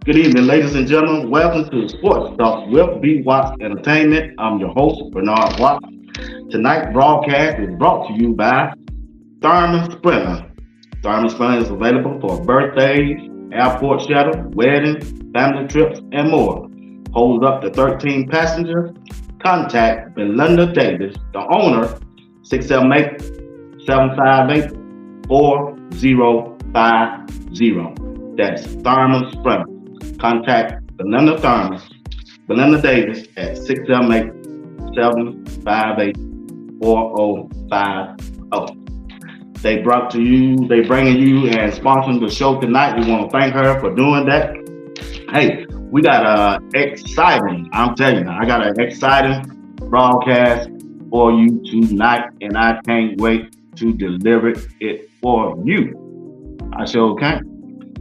Good evening, ladies and gentlemen. Welcome to Sports Talk with B. Watts Entertainment. I'm your host, Bernard Watts. Tonight's broadcast is brought to you by Thurman Sprinter. Thurman Sprinter is available for birthdays, airport shuttle, weddings, family trips, and more. Holds up to 13 passengers. Contact Belinda Davis, the owner, 678-758-4050. That's Thurman Sprinter. Contact Belinda Davis at 678-758-4050. They bringing you and sponsoring the show tonight. We want to thank her for doing that. Hey, we got I'm telling you, I got an exciting broadcast for you tonight, and I can't wait to deliver it for you. I sure can.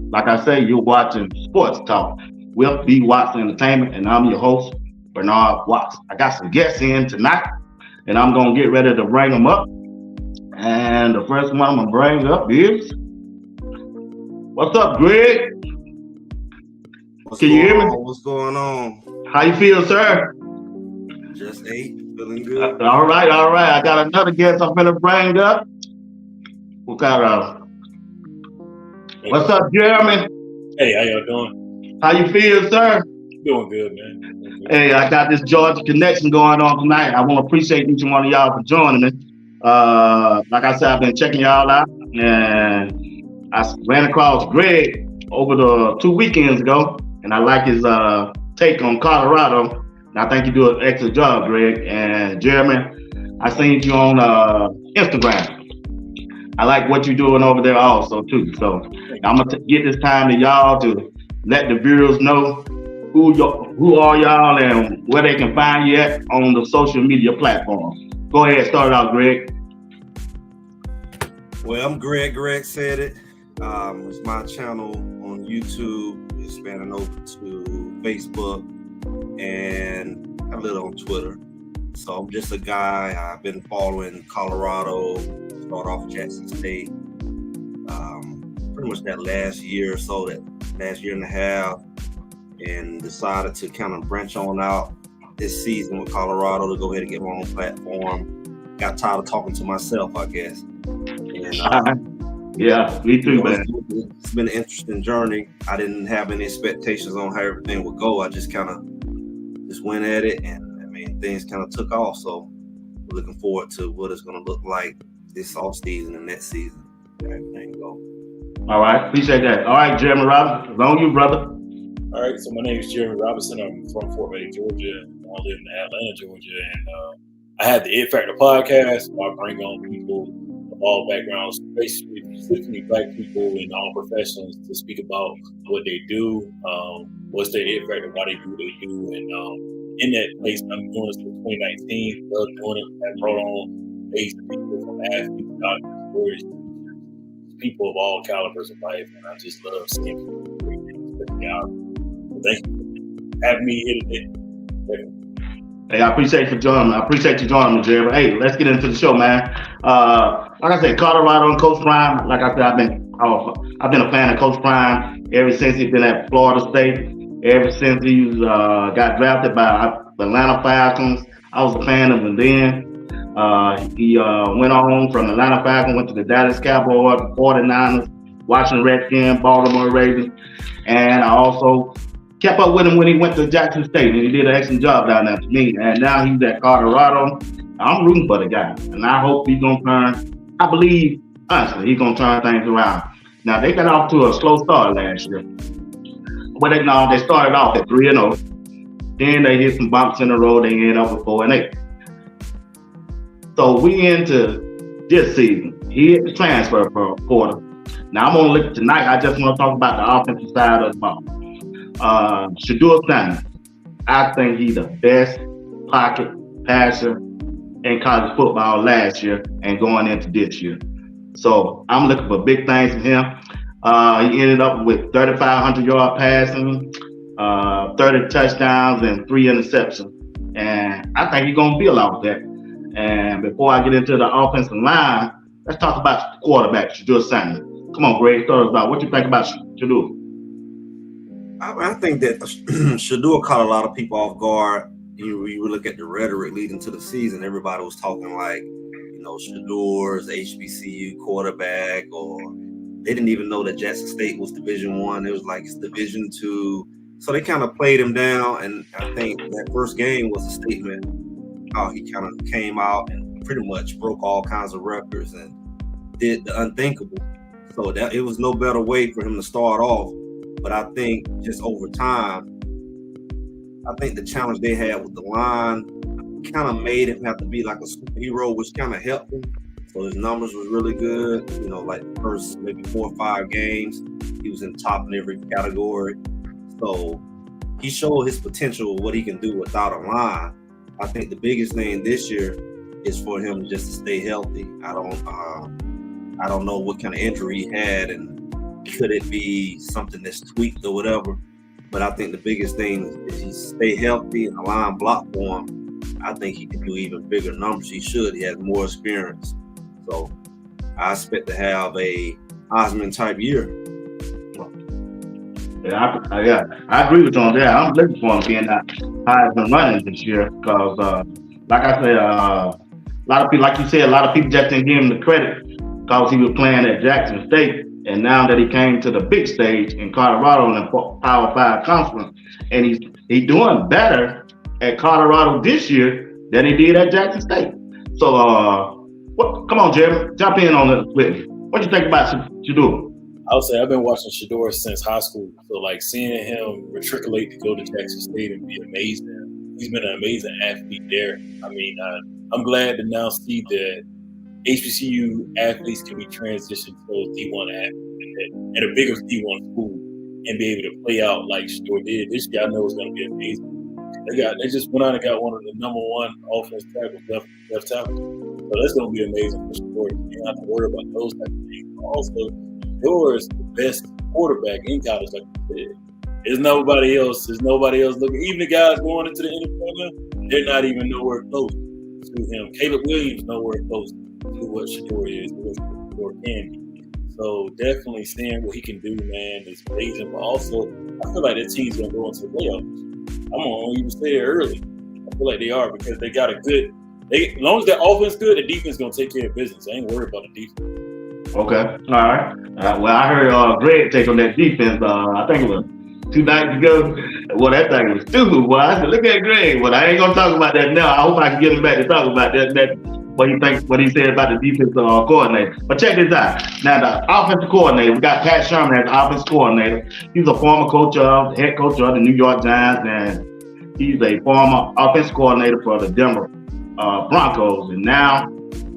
Like I say, you're watching Sports Talk with B. Watts Entertainment, and I'm your host, Bernard Watts. I got some guests in tonight, and I'm going to get ready to bring them up. And the first one I'm going to bring up is, what's up, Greg? Can you hear me? What's going on? How you feel, sir? Just ate, feeling good. All right. I got another guest I'm going to bring up. We got what's up, Jeremy? Hey, how y'all doing? How you feel, sir? Doing good, man. Doing good. Hey, I got this Georgia connection going on tonight. I want to appreciate each one of y'all for joining me. Like I said, I've been checking y'all out, and I ran across Greg over the 2 weekends ago, and I like his take on Colorado. And I think you do an excellent job, Greg. And Jeremy, I seen you on Instagram. I like what you're doing over there also too. So I'm gonna get this time to y'all to let the viewers know who are y'all and where they can find you at on the social media platforms. Go ahead, start it out, Greg. Well, I'm Greg. Greg said it. It's my channel on YouTube. It's spanning over to Facebook and a little on Twitter. So I'm just a guy. I've been following Colorado. Start off at Jackson State. Pretty much that last year or so, that last year and a half, and decided to kind of branch on out this season with Colorado to go ahead and get my own platform. Got tired of talking to myself, I guess. And, yeah, me too, man. It's been an interesting journey. I didn't have any expectations on how everything would go. I just kind of went at it, and I mean, things kind of took off. So we're looking forward to what it's going to look like this off season and next season. Everything go. All right, appreciate that. All right, Jeremy Robinson, it's on you, brother. All right, so my name is Jeremy Robinson. I'm from Fort Wayne, Georgia. I live in Atlanta, Georgia, and I have the It Factor podcast. I bring on people of all backgrounds, specifically Black people in all professions, to speak about what they do, what's their It Factor, why they do what they do, and in that place, I'm doing this since 2019. Love doing it. I brought on amazing people from athletes, doctors, lawyers, people of all calibers of life, and I just love seeing people do great things. Thank you for having me here today. Hey, I appreciate you joining me, Jeremy. Hey, let's get into the show, man. Like I said, Colorado and Coach Prime. Like I said, I've been a fan of Coach Prime ever since he's been at Florida State. Ever since he got drafted by the Atlanta Falcons, I was a fan of him then. He went on from Atlanta Falcons, went to the Dallas Cowboys, 49ers, Washington Redskins, Baltimore Ravens, and I also kept up with him when he went to Jackson State, and he did an excellent job down there to me. And now he's at Colorado. I'm rooting for the guy, and I hope he's gonna turn. I believe, honestly, he's gonna turn things around. Now they got off to a slow start last year, but they started off at 3-0. Then they hit some bumps in the road. They ended up with 4-8. So we into this season. He hit the transfer portal. Now I'm gonna look tonight. I just want to talk about the offensive side of the ball. Shedeur Sanders. I think he's the best pocket passer in college football last year and going into this year. So I'm looking for big things from him. He ended up with 3,500 yard passing, 30 touchdowns, and 3 interceptions. And I think he's gonna build off that. And before I get into the offensive line, let's talk about the quarterback, Shedeur Sanders. Come on, Greg, start us out. What you think about Shedeur? I think that Shador caught a lot of people off guard. You look at the rhetoric leading to the season, everybody was talking like, Shador's HBCU quarterback, or they didn't even know that Jackson State was Division I. It was like it's Division II. So they kind of played him down, and I think that first game was a statement how he kind of came out and pretty much broke all kinds of records and did the unthinkable. So that it was no better way for him to start off. But I think just over time, I think the challenge they had with the line kind of made him have to be like a superhero, which kind of helped him. So his numbers was really good. Like the first maybe 4 or 5 games, he was in top in every category. So he showed his potential, what he can do without a line. I think the biggest thing this year is for him just to stay healthy. I don't know what kind of injury he had, and could it be something that's tweaked or whatever. But I think the biggest thing is he stay healthy and the line block for him. I think he can do even bigger numbers. He should. He has more experience. So I expect to have a Heisman type year. Yeah, I agree with you on that. I'm looking for him being that Heisman running this year because, like I said, a lot of people, like you said, a lot of people just didn't give him the credit because he was playing at Jackson State. And now that he came to the big stage in Colorado in the Power 5 conference, and he's doing better at Colorado this year than he did at Jackson State. So, come on, Jeremy, jump in on it with me. What do you think about Shador? I would say I've been watching Shador since high school. So, like, seeing him matriculate to go to Jackson State and be amazing. He's been an amazing athlete there. I mean, I'm glad to now see that HBCU athletes can be transitioned to those D1 athletes at a bigger D1 school and be able to play out like Shador did. This year I know it's going to be amazing. They just went out and got one of the number 1 offensive tackles, left tackle. So that's going to be amazing for Shador. You don't have to worry about those type of things. But also, Shador is the best quarterback in college, like you said. There's nobody else looking. Even the guys going into the NFL, they're not even nowhere close to him. Caleb Williams nowhere close to what Shador is, what Shador can be. So definitely seeing what he can do, man, is amazing. But also, I feel like that team's gonna go into the playoffs. I'm gonna even say it early. I feel like they are because they got a good. As long as their offense good, the defense gonna take care of business. I ain't worried about the defense. Okay, all right. Well, I heard Greg take on that defense. I think it was 2 nights ago. Well, that thing was stupid. Well, I said, look at Greg. Well, I ain't gonna talk about that now. I hope I can get him back to talk about that. What he said about the defensive coordinator. But check this out. Now, the offensive coordinator, we got Pat Sherman as the offensive coordinator. He's a former head coach of the New York Giants, and he's a former offensive coordinator for the Denver Broncos. And now,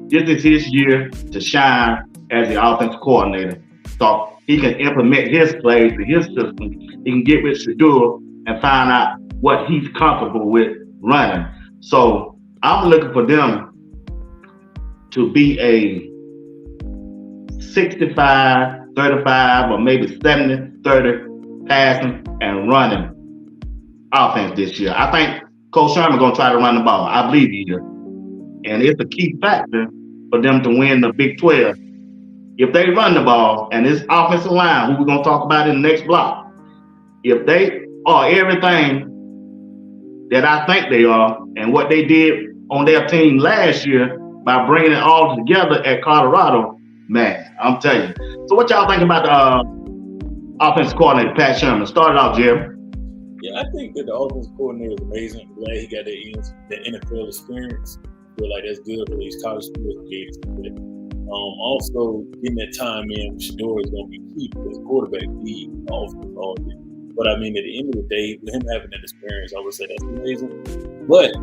this is his year to shine as the offensive coordinator. So he can implement his plays and his system. He can get with Shador and find out what he's comfortable with running. So I'm looking for them to be a 65-35 or maybe 70-30 passing and running offense this year. I think Coach Sherman going to try to run the ball. I believe he is. And it's a key factor for them to win the Big 12. If they run the ball and this offensive line, who we're going to talk about in the next block, if they are everything that I think they are and what they did on their team last year, by bringing it all together at Colorado, man, I'm telling you. So what y'all think about the offensive coordinator, Pat Sherman? Start it off, Jeremy. Yeah, I think that the offensive coordinator is amazing. I'm glad he got that NFL experience. I feel like that's good for these college schools. Also, getting that time in with Shador is going to be key because quarterback lead offense all day. But I mean, at the end of the day, with him having that experience, I would say that's amazing. But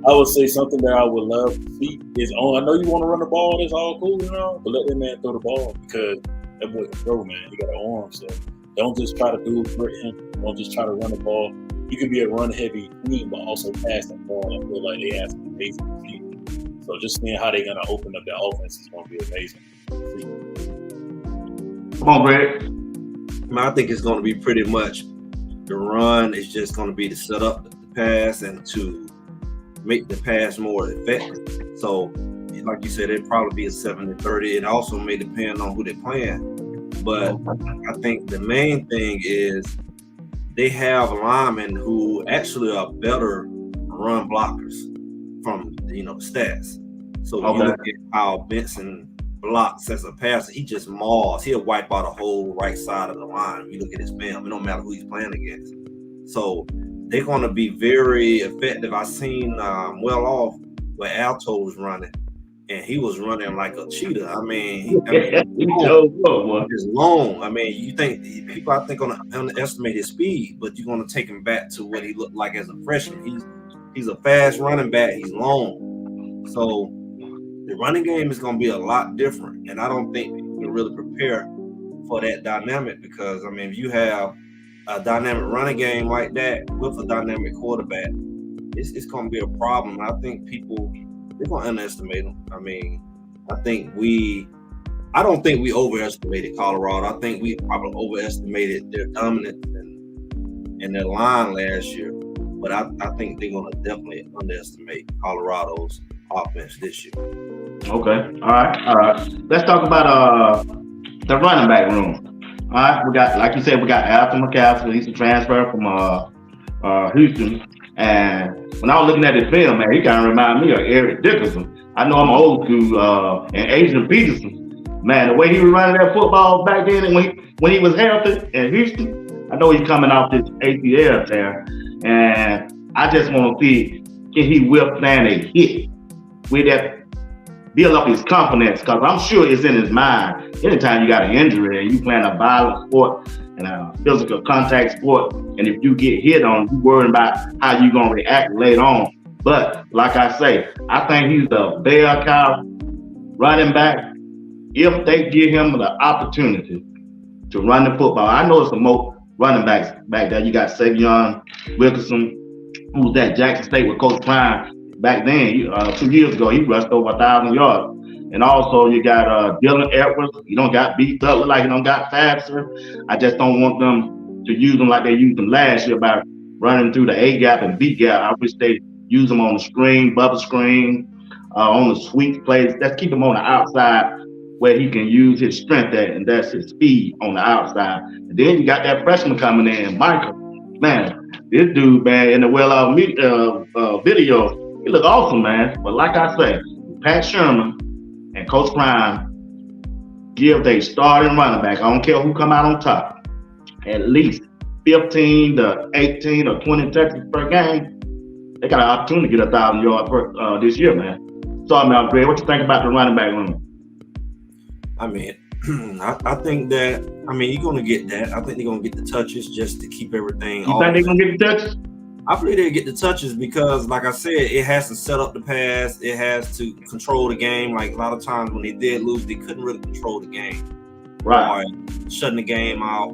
I would say something that I would love to see is I know you want to run the ball, that's all cool, but let that man throw the ball because that boy can throw, man. He got an arm, so don't just try to do it for him. Don't just try to run the ball. You can be a run-heavy team, but also pass the ball. I feel like they have some amazing team. So just seeing how they're going to open up their offense is going to be amazing. Come on, Greg. I think it's going to be pretty much the run is just going to be to set up the pass and to make the pass more effective. So, like you said, it'd probably be a 70-30. It also may depend on who they're playing. But I think the main thing is they have linemen who actually are better run blockers from stats. So you look at how Benson blocks as a passer, he just mauls. He'll wipe out a whole right side of the line. You look at his film, it don't matter who he's playing against. So they're going to be very effective. I seen well off where Alto was running, and he was running like a cheetah. I mean, he's long. I mean, you think people I think gonna underestimate his speed, but you're gonna take him back to what he looked like as a freshman. He's a fast running back. He's long, so the running game is gonna be a lot different. And I don't think people can really prepare for that dynamic, because I mean, if you have a dynamic running game like that with a dynamic quarterback, it's gonna be a problem. I think people, they're gonna underestimate them. I mean, I don't think we overestimated Colorado. I think we probably overestimated their dominance in their line last year. But I think they're gonna definitely underestimate Colorado's offense this year. Okay. All right. Let's talk about the running back room. All right, we got, like you said, we got Alton McCaffrey. He's a transfer from Houston. And when I was looking at his film, man, he kind of reminded me of Eric Dickerson. I know I'm old school, and Adrian Peterson. Man, the way he was running that football back then, and when he was healthy in Houston, I know he's coming off this ACL tear. And I just want to see, can he withstand a hit with that, build up his confidence, because I'm sure it's in his mind. Anytime you got an injury and you playing a violent sport and a physical contact sport, and if you get hit on, you worrying about how you gonna react later on. But like I say, I think he's the bell cow running back if they give him the opportunity to run the football. I know it's the most running backs back there. You got Savion Wilkerson, who was at Jackson State with Coach Prime. Back then, 2 years ago, he rushed over 1,000 yards. And also, you got Dylan Edwards. He don't got beat up, look like he don't got faster. I just don't want them to use him like they used him last year by running through the A gap and B gap. I wish they use him on the screen, bubble screen, on the sweep plays. Let's keep him on the outside where he can use his strength at, and that's his speed on the outside. And then you got that freshman coming in, Michael. Man, this dude, man, in the video, he look awesome, man. But like I say, Pat Sherman and Coach Prime give their starting running back, I don't care who come out on top, at least 15 to 18 or 20 touches per game. They got an opportunity to get 1,000 yards this year, man. So, man, Greg, what you think about the running back room? I mean, I think that, you're going to get that. I think they're going to get the touches just to keep everything. You think they're going to get the touches? I believe they get the touches because, like I said, it has to set up the pass. It has to control the game. Like a lot of times when they did lose, they couldn't really control the game. Right. Or shutting the game out.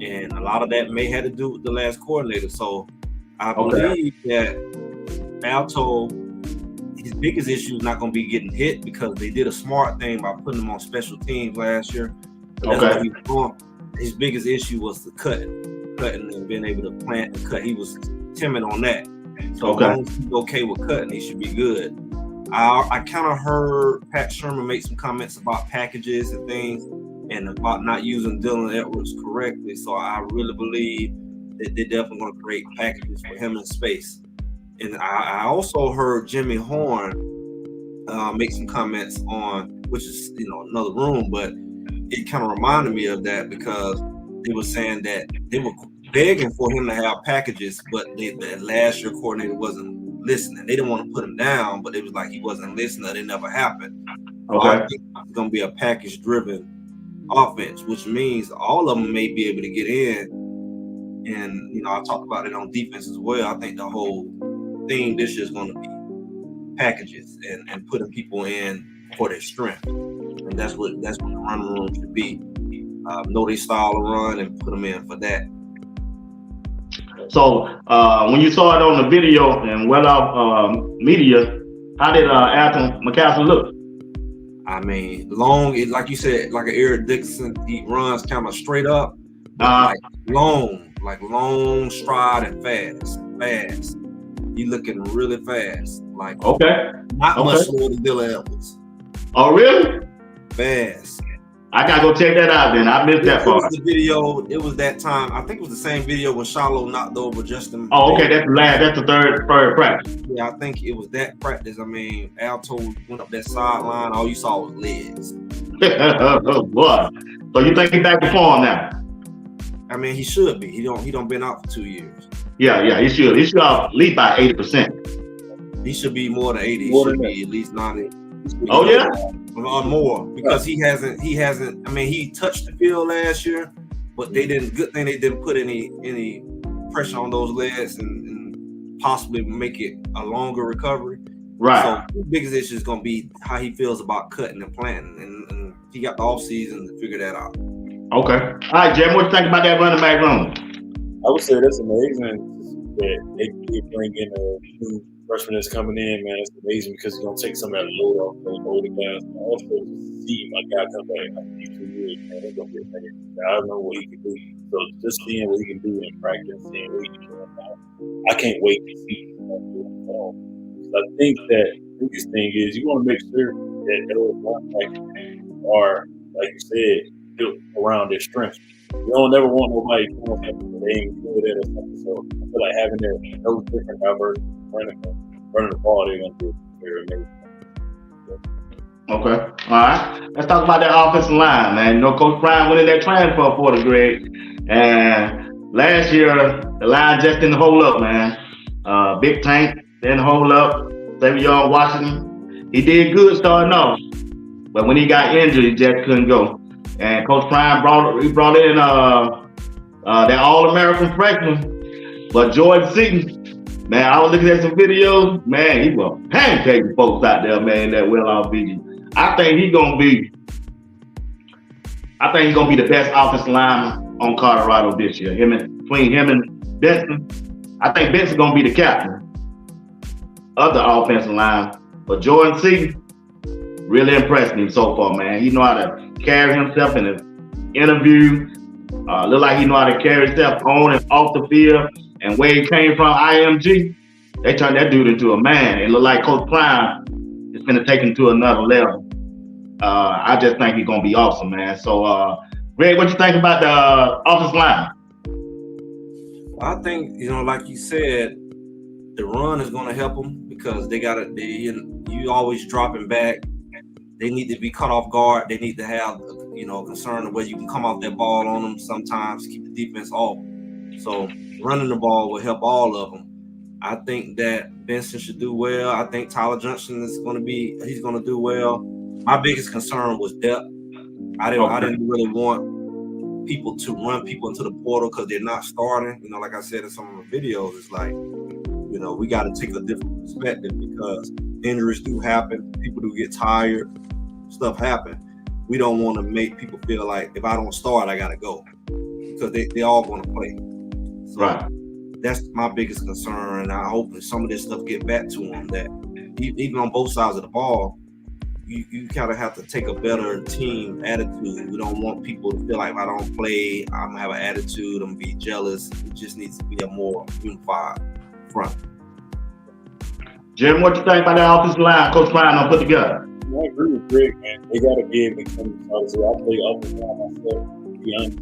And a lot of that may have to do with the last coordinator. So I believe that Alto, his biggest issue is not going to be getting hit because they did a smart thing by putting him on special teams last year. That's what he was doing. His biggest issue was the cutting and being able to plant and cut. He was timid on that. So as long as he's okay with cutting, he should be good. I kind of heard Pat Sherman make some comments about packages and things and about not using Dylan Edwards correctly. So I really believe that they're definitely going to create packages for him in space. And I also heard Jimmy Horn make some comments on, which is another room, but it kind of reminded me of that because they were saying that they were begging for him to have packages, but the last year coordinator wasn't listening. They didn't want to put him down, but it was like he wasn't listening. It never happened. I think it's going to be a package-driven offense, which means all of them may be able to get in. And, I talked about it on defense as well. I think the whole theme this year is going to be packages and putting people in for their strength. And that's what the run room should be. Know their style of run and put them in for that. So when you saw it on the video and well-off media, how did Alton McCaffrey look? Long, like you said, like an Eric Dickerson, he runs kind of straight up, like long stride and fast. He looking really fast, like not much slower than Dylan Edwards. Oh, really? Fast. I gotta go check that out. Then I missed that part. It was the video. It was that time. I think it was the same video when Charlo knocked over Justin. Oh, okay. That's the third practice. Yeah, I think it was that practice. I mean, Alto went up that sideline. All you saw was legs. Oh boy. So you think he's back to form now? I mean, he should be. He don't been out for 2 years. Yeah, he should. He should at least by 80%. He should be more than 80. He should be at least 90. Oh yeah. Or more, because he hasn't. I mean, he touched the field last year, but they didn't. Good thing they didn't put any pressure on those legs and possibly make it a longer recovery. Right. So the biggest issue is going to be how he feels about cutting and planting, and he got the off season to figure that out. Okay. All right, Jim. What you think about that running back room? I would say that's amazing that they did bring in a new freshman that's coming in, man. It's amazing because he's gonna take some of that load off those older guys. And also, just see my guy come back after these 2 years, man, they're gonna get better. I don't know what he can do. So just seeing what he can do in practice, seeing what he can do now, I can't wait to see him do it. I think that the biggest thing is you want to make sure that those linebackers are, like you said, built around their strengths. You don't never want nobody doing something that they ain't good at or something. So I feel like having those different diverse running the ball, they're gonna do very amazing. Okay. All right. Let's talk about that offensive line, man. You know, Coach Prime went in that transfer portal, Greg, and last year the line just didn't hold up, man. Big Tank didn't hold up. Savion Washington, he did good starting off, but when he got injured, he just couldn't go. And Coach Prime brought in that All-American freshman, but Jordan Seaton, man, I was looking at some videos, man, he was pancaking folks out there, man, that well-off vision. I think he's gonna be the best offensive lineman on Colorado this year. Between him and Benson, I think Benson's gonna be the captain of the offensive line. But Jordan Seaton really impressed me so far, man. He know how to carry himself in an interview. Look like he know how to carry himself on and off the field. And where he came from, IMG, they turned that dude into a man. It look like Coach Prime is going to take him to another level. I just think he's going to be awesome, man. So, Greg, what you think about the offensive line? I think, like you said, the run is going to help them because you always dropping back. They need to be caught off guard. They need to have, concern of where you can come off that ball on them sometimes, keep the defense off. So running the ball will help all of them. I think that Benson should do well. I think Tyler Johnson he's going to do well. My biggest concern was depth. I didn't really want people to run people into the portal because they're not starting. Like I said in some of the videos, it's like, we got to take a different perspective because injuries do happen. People do get tired. Stuff happen. We don't want to make people feel like if I don't start, I got to go because they all going to play. So right. That's my biggest concern. And I hope that some of this stuff get back to them that even on both sides of the ball, you kind of have to take a better team attitude. We don't want people to feel like if I don't play, I'm going to have an attitude, I'm going to be jealous. It just needs to be a more unified front. Jim, what you think about that offensive line Coach Prime done put together? I agree with Greg, man. They got to be able to come to so I play offensive line myself. To be honest,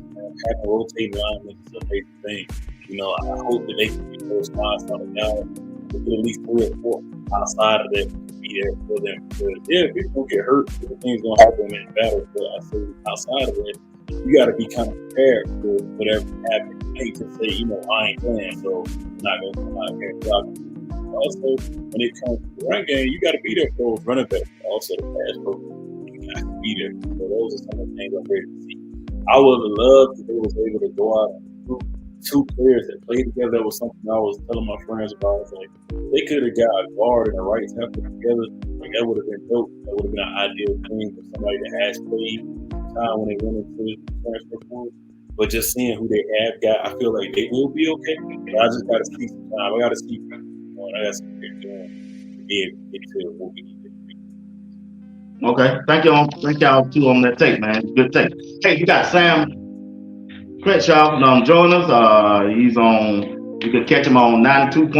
having rotating linemen is a major thing. I hope that they can get those lines on it now. Get at least 3 or 4 outside of that to be there for them. Because people don't get hurt, the things gonna happen in battle. But I say outside of it, you got to be kind of prepared for whatever happens. You hate to say, I ain't playing, so I'm not gonna come out here and block. Also, when it comes to the run game, you got to be there for those running backs. Also, the pass program, you got to be there. So those are some of the things I'm ready to see. I would have loved if they was able to go out and recruit 2 players that play together. That was something I was telling my friends about. It's like they could have got a guard and a right tackle together. Like that would have been dope. That would have been an ideal thing for somebody that has played time when they went into the transfer portal. But just seeing who they have got, I feel like they will be okay. But I just got to see some time. I got to see. I got some good doing to be able to get to what we need to do. Okay, thank y'all too on that tape, man. Good tape. Hey, you got Sam Crenshaw join us. He's on. You can catch him on 92.9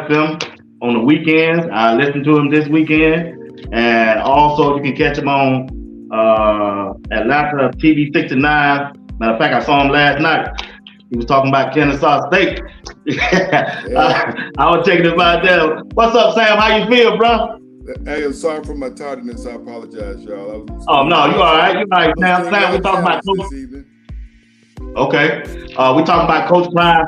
FM on the weekends. I listened to him this weekend, and also you can catch him on Atlanta TV 69. Matter of fact, I saw him last night. He was talking about Kennesaw State. I was taking it about that. What's up, Sam? How you feel, bro? Hey, I'm sorry for my tardiness. I apologize, y'all. Oh no, you all right? You all right? Sam, we talking about this evening. Okay. We talking about Coach Prime.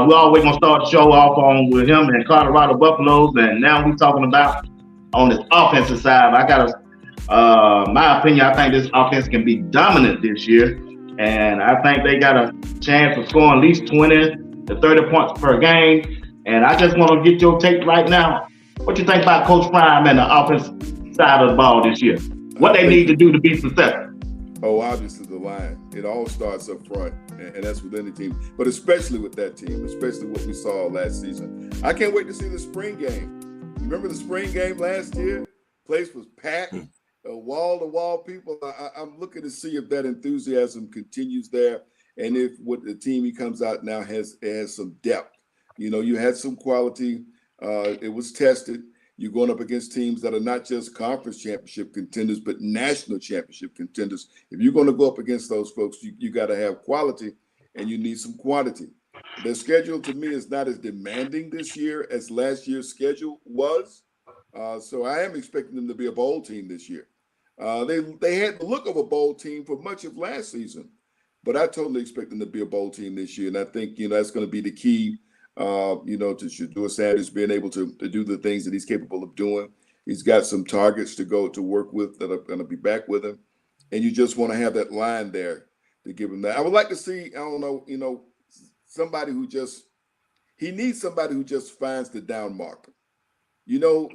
We always gonna start the show off on with him and Colorado Buffaloes, and now we talking about on this offensive side. I got my opinion. I think this offense can be dominant this year, and I think they got a chance of scoring at least 20 to 30 points per game. And I just want to get your take right now. What you think about Coach Prime and the offensive side of the ball this year? What they need to do to be successful? Oh, obviously the line. It all starts up front, and that's with any team, but especially with that team, especially what we saw last season. I can't wait to see the spring game. Remember the spring game last year? Place was packed, wall-to-wall people. I'm looking to see if that enthusiasm continues there, and if what the team he comes out now has some depth. You know, you had some quality. It was tested. You're going up against teams that are not just conference championship contenders, but national championship contenders. If you're going to go up against those folks, you got to have quality and you need some quantity. Their schedule to me is not as demanding this year as last year's schedule was. So I am expecting them to be a bowl team this year. They had the look of a bowl team for much of last season, but I totally expect them to be a bowl team this year. And I think, that's going to be the key. To Shedeur Sanders being able to do the things that he's capable of doing. He's got some targets to go to work with that are going to be back with him. And you just want to have that line there to give him that. I would like to see, somebody who he needs somebody who just finds the down marker.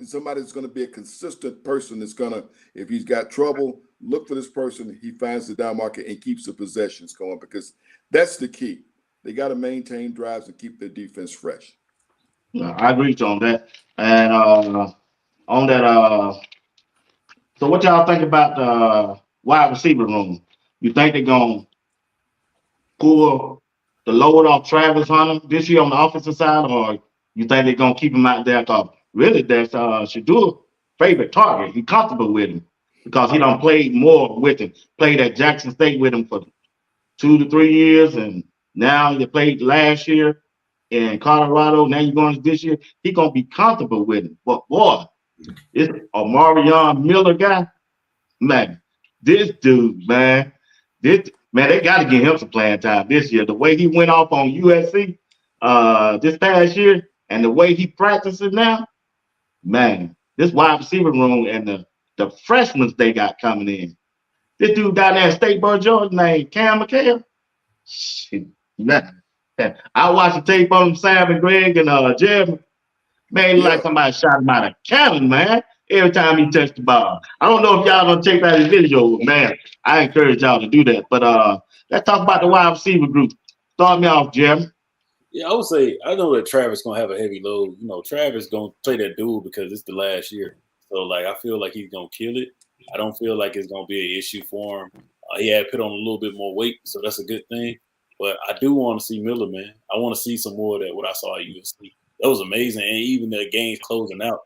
Somebody that's going to be a consistent person that's going to, if he's got trouble, look for this person. He finds the down marker and keeps the possessions going, because that's the key. They got to maintain drives and keep their defense fresh. I agree on that. And on that, so what y'all think about the wide receiver room? You think they're going to pull the load off Travis Hunter this year on the offensive side, or you think they're going to keep him out there? Because really, that's Shedeur's favorite target. He's comfortable with him because he done played more with him. Played at Jackson State with him for 2 to 3 years, and now you played last year in Colorado. Now you're going this year. He's going to be comfortable with it. But boy, this Omarion Miller guy, man, this dude, man, they got to give him some playing time this year. The way he went off on USC this past year and the way he practices now, man, this wide receiver room and the freshmen they got coming in. This dude down there at Statesboro, Georgia, named Cam McHale. Shit. Man, I watched the tape on Sam and Greg and Jeremy. Man, he like somebody shot him out of cannon, man. Every time he touched the ball. I don't know if y'all gonna check out his video, man. I encourage y'all to do that. But let's talk about the wide receiver group. Start me off, Jeremy. Yeah, I would say I know that Travis gonna have a heavy load. Travis gonna play that dude because it's the last year. So I feel like he's gonna kill it. I don't feel like it's gonna be an issue for him. He had put on a little bit more weight, so that's a good thing. But I do want to see Miller, man. I want to see some more of that, what I saw at USC. That was amazing, and even the games closing out.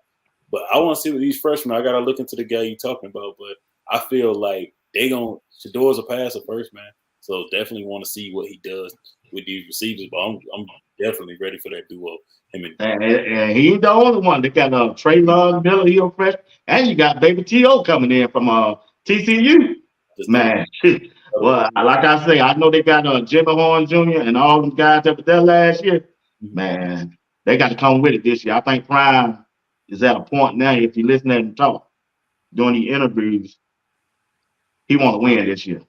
But I want to see what these freshmen, I got to look into the guy you're talking about, but I feel like Shedeur's a passer first, man. So definitely want to see what he does with these receivers. But I'm definitely ready for that duo. And he ain't the only one. They got Traylon Miller, he's a fresh, and you got Baby T.O. coming in from TCU. Man, well, like I say, I know they got Jimmy Horn Jr. and all them guys up there last year. Man, they got to come with it this year. I think Prime is at a point now, if you listen to him talk during the interviews, he want to win this year.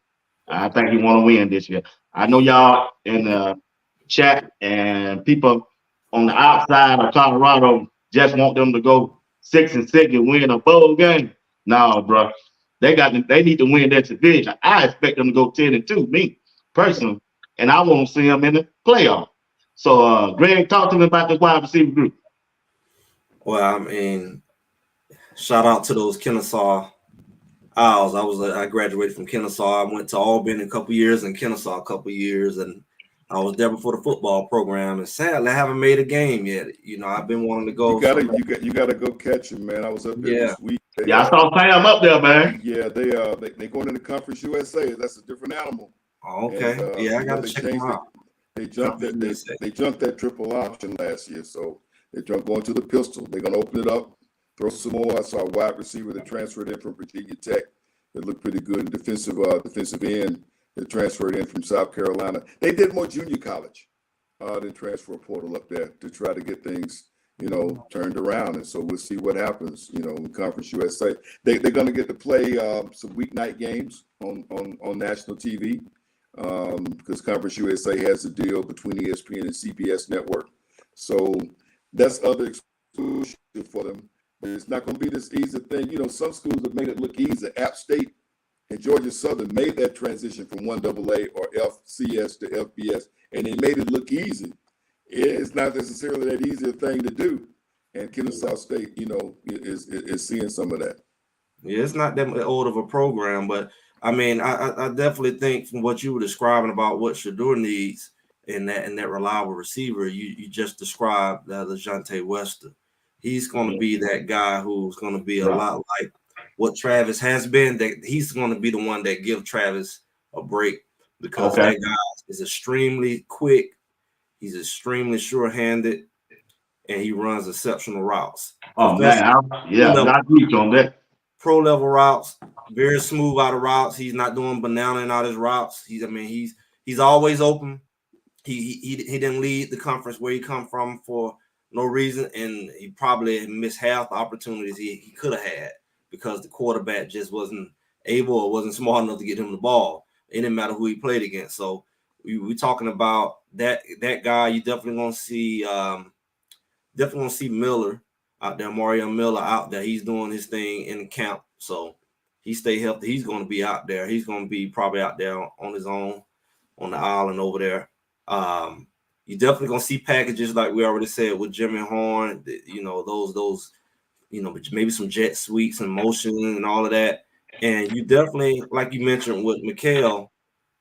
I think he want to win this year. I know y'all in the chat and people on the outside of Colorado just want them to go 6-6 and win a bowl game. No, bro. They need to win that division. I expect them to go 10-2, me personally, and I won't see them in the playoff. So, Greg, talk to me about this wide receiver group. Well, shout out to those Kennesaw Owls. I graduated from Kennesaw. I went to Auburn a couple years and Kennesaw a couple years, and I was there before the football program. And sadly, I haven't made a game yet. I've been wanting to go. You gotta go catch him, man. I was up there this week. Yeah, I saw Sam up there, man. Yeah, they going into Conference USA. That's a different animal. Oh, okay. And, yeah, I got to check them out. They jumped that triple option last year, so they're going to the pistol. They're going to open it up, throw some more. I saw a wide receiver that transferred in from Virginia Tech. That looked pretty good. Defensive end that transferred in from South Carolina. They did more junior college than transfer portal up there to try to get things, turned around. And so we'll see what happens, in Conference USA. They're going to get to play some weeknight games on national TV. Because Conference USA has a deal between ESPN and CBS Network. So that's other exposure for them. But it's not going to be this easy thing. Some schools have made it look easy. App State and Georgia Southern made that transition from 1AA or FCS to FBS, and they made it look easy. It's not necessarily that easy a thing to do. And Kennesaw State, is seeing some of that. Yeah, it's not that old of a program, but I mean, I definitely think from what you were describing about what Shedeur needs in that reliable receiver, you just described LeJontay Wester. He's going to be that guy who's going to be a lot like what Travis has been. That he's going to be the one that gives Travis a break because that guy is extremely quick. He's extremely sure-handed, and he runs exceptional routes. Oh man, I agree on that. Pro level routes, very smooth out of routes. He's not doing banana out his routes. He's always open. He didn't lead the conference where he come from for no reason, and he probably missed half the opportunities he could have had because the quarterback just wasn't able or wasn't smart enough to get him the ball. It didn't matter who he played against. So we're talking about that guy. You definitely gonna see Miller out there, Mario Miller out there. He's doing his thing in the camp. So he stay healthy. He's going to be out there. He's going to be probably out there on his own on the island over there. You definitely going to see packages like we already said with Jimmy Horn, those maybe some jet sweeps and motion and all of that. And you definitely, like you mentioned with Mikhail,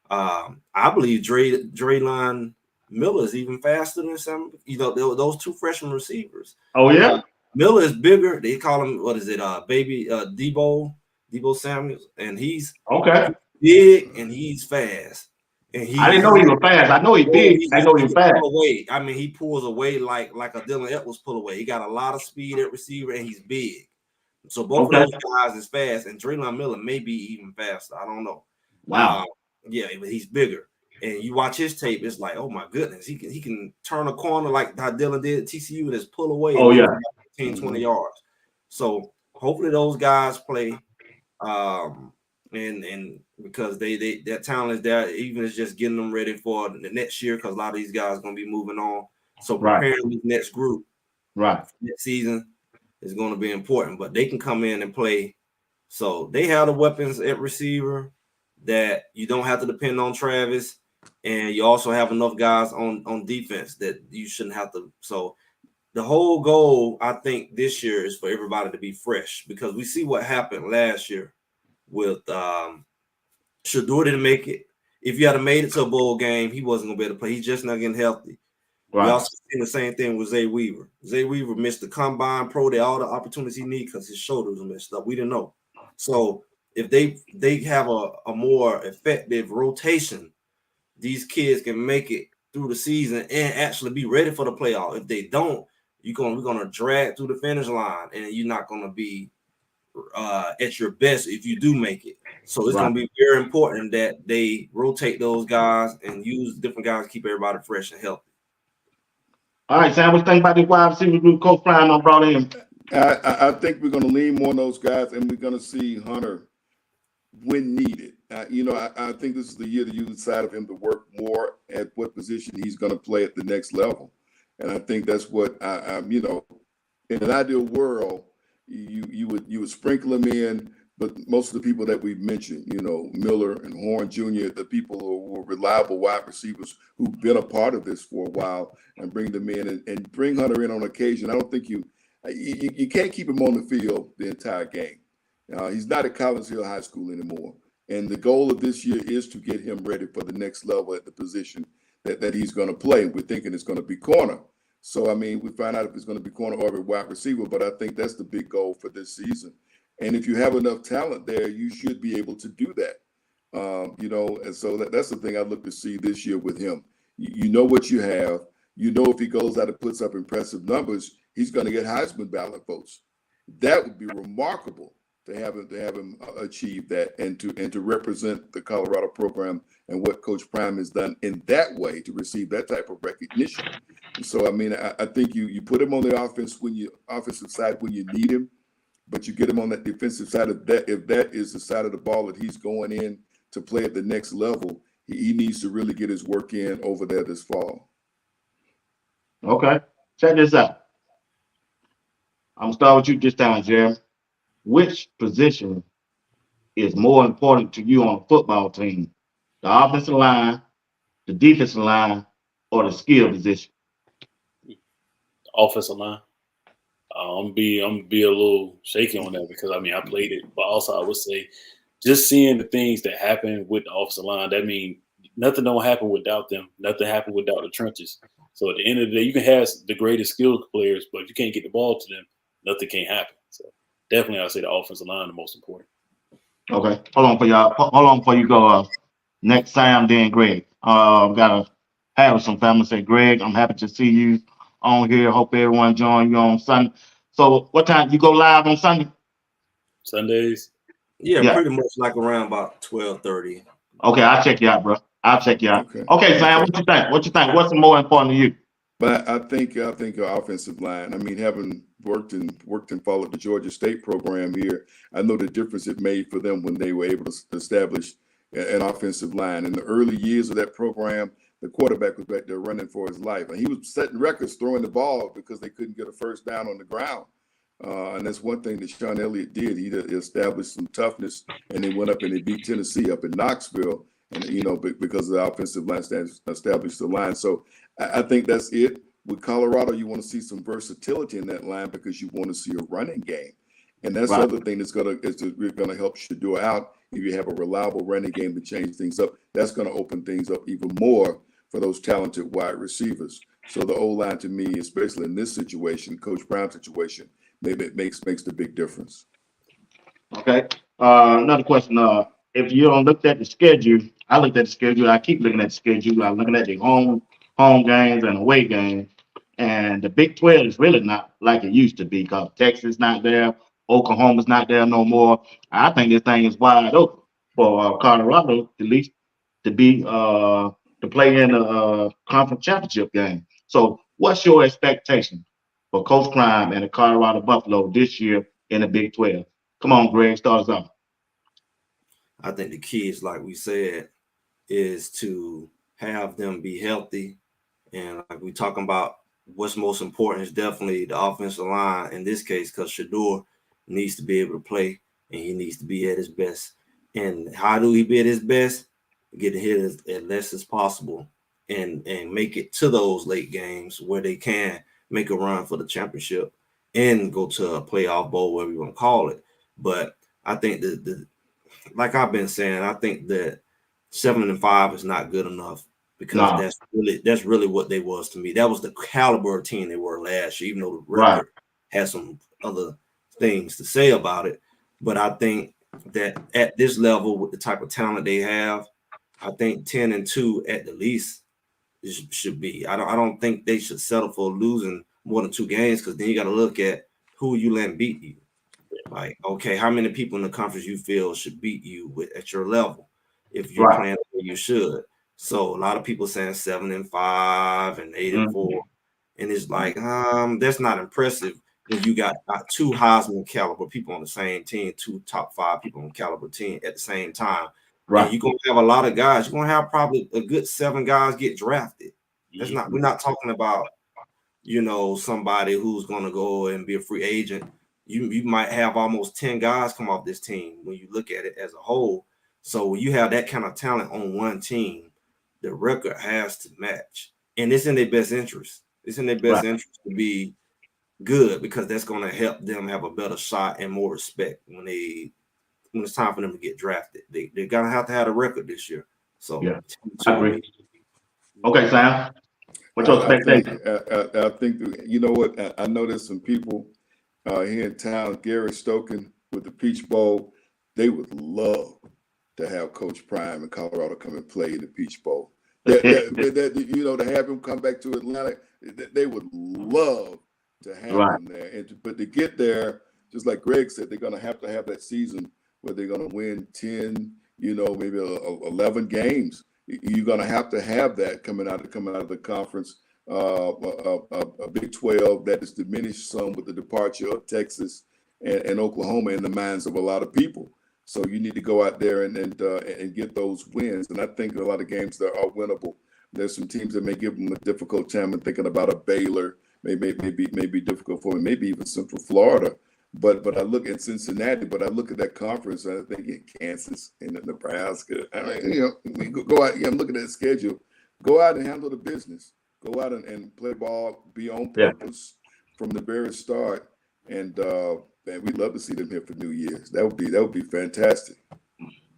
I believe Draylon Miller is even faster than some, those two freshman receivers. Oh, yeah. Miller is bigger. They call him, baby Debo Samuels, and he's big and he's fast. And I didn't know he was fast. I know he's big. I know he's fast. Away. I mean, he pulls away like a Dylan Edwards pull away. He got a lot of speed at receiver, and he's big. So both of those guys is fast, and Draylon Miller may be even faster. I don't know. Wow. But he's bigger. And you watch his tape, it's like, oh my goodness, he can turn a corner like how Dylan did at TCU and just pull away. Oh yeah, 15, 20 yards. So hopefully those guys play, and because they that talent is there, even it's just getting them ready for the next year because a lot of these guys are going to be moving on. So preparing the next group, next season is going to be important. But they can come in and play. So they have the weapons at receiver that you don't have to depend on Travis. And you also have enough guys on defense that you shouldn't have to. So the whole goal, I think, this year is for everybody to be fresh because we see what happened last year with Shedeur didn't make it. If you had made it to a bowl game, he wasn't going to be able to play. He's just not getting healthy. Right. We also seen the same thing with Zay Weaver. Zay Weaver missed the combine pro day, all the opportunities he needed because his shoulders were messed up. We didn't know. So if they have a more effective rotation, these kids can make it through the season and actually be ready for the playoff. If they don't, we're gonna drag through the finish line, and you're not gonna be at your best if you do make it. So it's gonna be very important that they rotate those guys and use different guys to keep everybody fresh and healthy. All right, Sam, what you think about this wide receiver group Coach Prime brought in? I think we're gonna lean more on those guys, and we're gonna see Hunter when needed. I think this is the year that you decide of him to work more at what position he's going to play at the next level. And I think that's what in an ideal world, you would sprinkle him in, but most of the people that we've mentioned, Miller and Horn Jr., the people who are reliable wide receivers who've been a part of this for a while, and bring them in and bring Hunter in on occasion. I don't think you can't keep him on the field the entire game. He's not at Collins Hill High School anymore. And the goal of this year is to get him ready for the next level at the position that he's going to play. We're thinking it's going to be corner. So, we find out if it's going to be corner or wide receiver, but I think that's the big goal for this season. And if you have enough talent there, you should be able to do that. And so that's the thing I look to see this year with him. You know what you have. You know if he goes out and puts up impressive numbers, he's going to get Heisman ballot votes. That would be remarkable to have him achieve that and to represent the Colorado program and what Coach Prime has done in that way to receive that type of recognition. And so, I mean, I think you put him on the offensive side when you need him, but you get him on that defensive side of that. If that is the side of the ball that he's going in to play at the next level, he needs to really get his work in over there this fall. Okay, check this out. I'm gonna start with you this time, Jeremy. Which position is more important to you on a football team? The offensive line, the defensive line, or the skill position? Offensive line. I'm gonna be a little shaky on that because I played it, but also I would say just seeing the things that happen with the offensive line, that means nothing don't happen without them. Nothing happen without the trenches. So at the end of the day, you can have the greatest skilled players, but if you can't get the ball to them, nothing can happen. So definitely, I'd say the offensive line the most important. Okay, hold on for y'all. Hold on before you go. Next, Sam, then Greg. Got a Harrison family say, Greg, I'm happy to see you on here. Hope everyone join you on Sunday. So what time you go live on Sunday? Sundays. Yeah, pretty much like around about 12:30. Okay, I'll check you out, bro. I'll check you out. Okay, Sam, what you think? What's more important to you? But I think our offensive line. I mean, having worked and followed the Georgia State program here, I know the difference it made for them when they were able to establish an offensive line. In the early years of that program, the quarterback was back there running for his life, and he was setting records throwing the ball because they couldn't get a first down on the ground. And that's one thing that Sean Elliott did. He established some toughness, and they went up and they beat Tennessee up in Knoxville, and because the offensive line established the line. So I think that's it. With Colorado, you want to see some versatility in that line because you want to see a running game, and that's the other thing that's gonna help Shedeur out. If you have a reliable running game to change things up, that's going to open things up even more for those talented wide receivers. So the O-line, to me, especially in this situation, Coach Brown's situation, maybe it makes the big difference. Okay. Another question. If you don't look at the schedule, I looked at the schedule. I keep looking at the schedule. I'm looking at the home games and away games. And the Big 12 is really not like it used to be because Texas not there, Oklahoma's not there no more. I think this thing is wide open for Colorado, at least, to play in the conference championship game. So, what's your expectation for Coach Prime and the Colorado Buffalo this year in the Big 12? Come on, Greg, start us off. I think the key is, like we said, is to have them be healthy. And like we talking about, what's most important is definitely the offensive line in this case, because Shedeur needs to be able to play and he needs to be at his best. And how do he be at his best? Get hit as less as possible and make it to those late games where they can make a run for the championship and go to a playoff bowl, whatever you want to call it. But I think that like I've been saying, I think that 7-5 is not good enough because that's really what they was to me. That was the caliber of team they were last year, even though the record had some other things to say about it. But I think that at this level, with the type of talent they have, I think 10-2 at the least should be. I don't think they should settle for losing more than 2 games because then you got to look at who you letting beat you. Like, okay, how many people in the conference you feel should beat you at your level if you're playing the way you should? So a lot of people saying 7-5 and 8-4, and it's like that's not impressive when you got 2 Heisman caliber people on the same team, 2 top 5 people on caliber team at the same time. Right. And you're gonna have a lot of guys. You're gonna have probably a good 7 guys get drafted. That's not. We're not talking about somebody who's gonna go and be a free agent. You might have almost 10 guys come off this team when you look at it as a whole. So when you have that kind of talent on one team, the record has to match. And it's in their best interest. It's in their best interest to be good because that's going to help them have a better shot and more respect when it's time for them to get drafted. They're going to have a record this year. So I agree. Okay, Sam. What's your expectation? I think you know what? I know there's some people here in town, Gary Stoken, with the Peach Bowl, they would love to have Coach Prime in Colorado come and play in the Peach Bowl. To have him come back to Atlanta, they would love to have him there. But to get there, just like Greg said, they're going to have that season where they're going to win 10, maybe 11 games. You're going to have that coming out of the conference. A Big 12 that is diminished some with the departure of Texas and Oklahoma in the minds of a lot of people. So you need to go out there and get those wins. And I think a lot of games that are winnable. There's some teams that may give them a difficult time. I'm thinking about a Baylor, may be difficult for them, maybe even Central Florida. But I look at Cincinnati, but I look at that conference, and I think in Kansas and Nebraska. I mean, we go out. I'm looking at the schedule. Go out and handle the business. Go out and play ball, be on purpose from the very start. And we'd love to see them here for New Year's. That would be fantastic.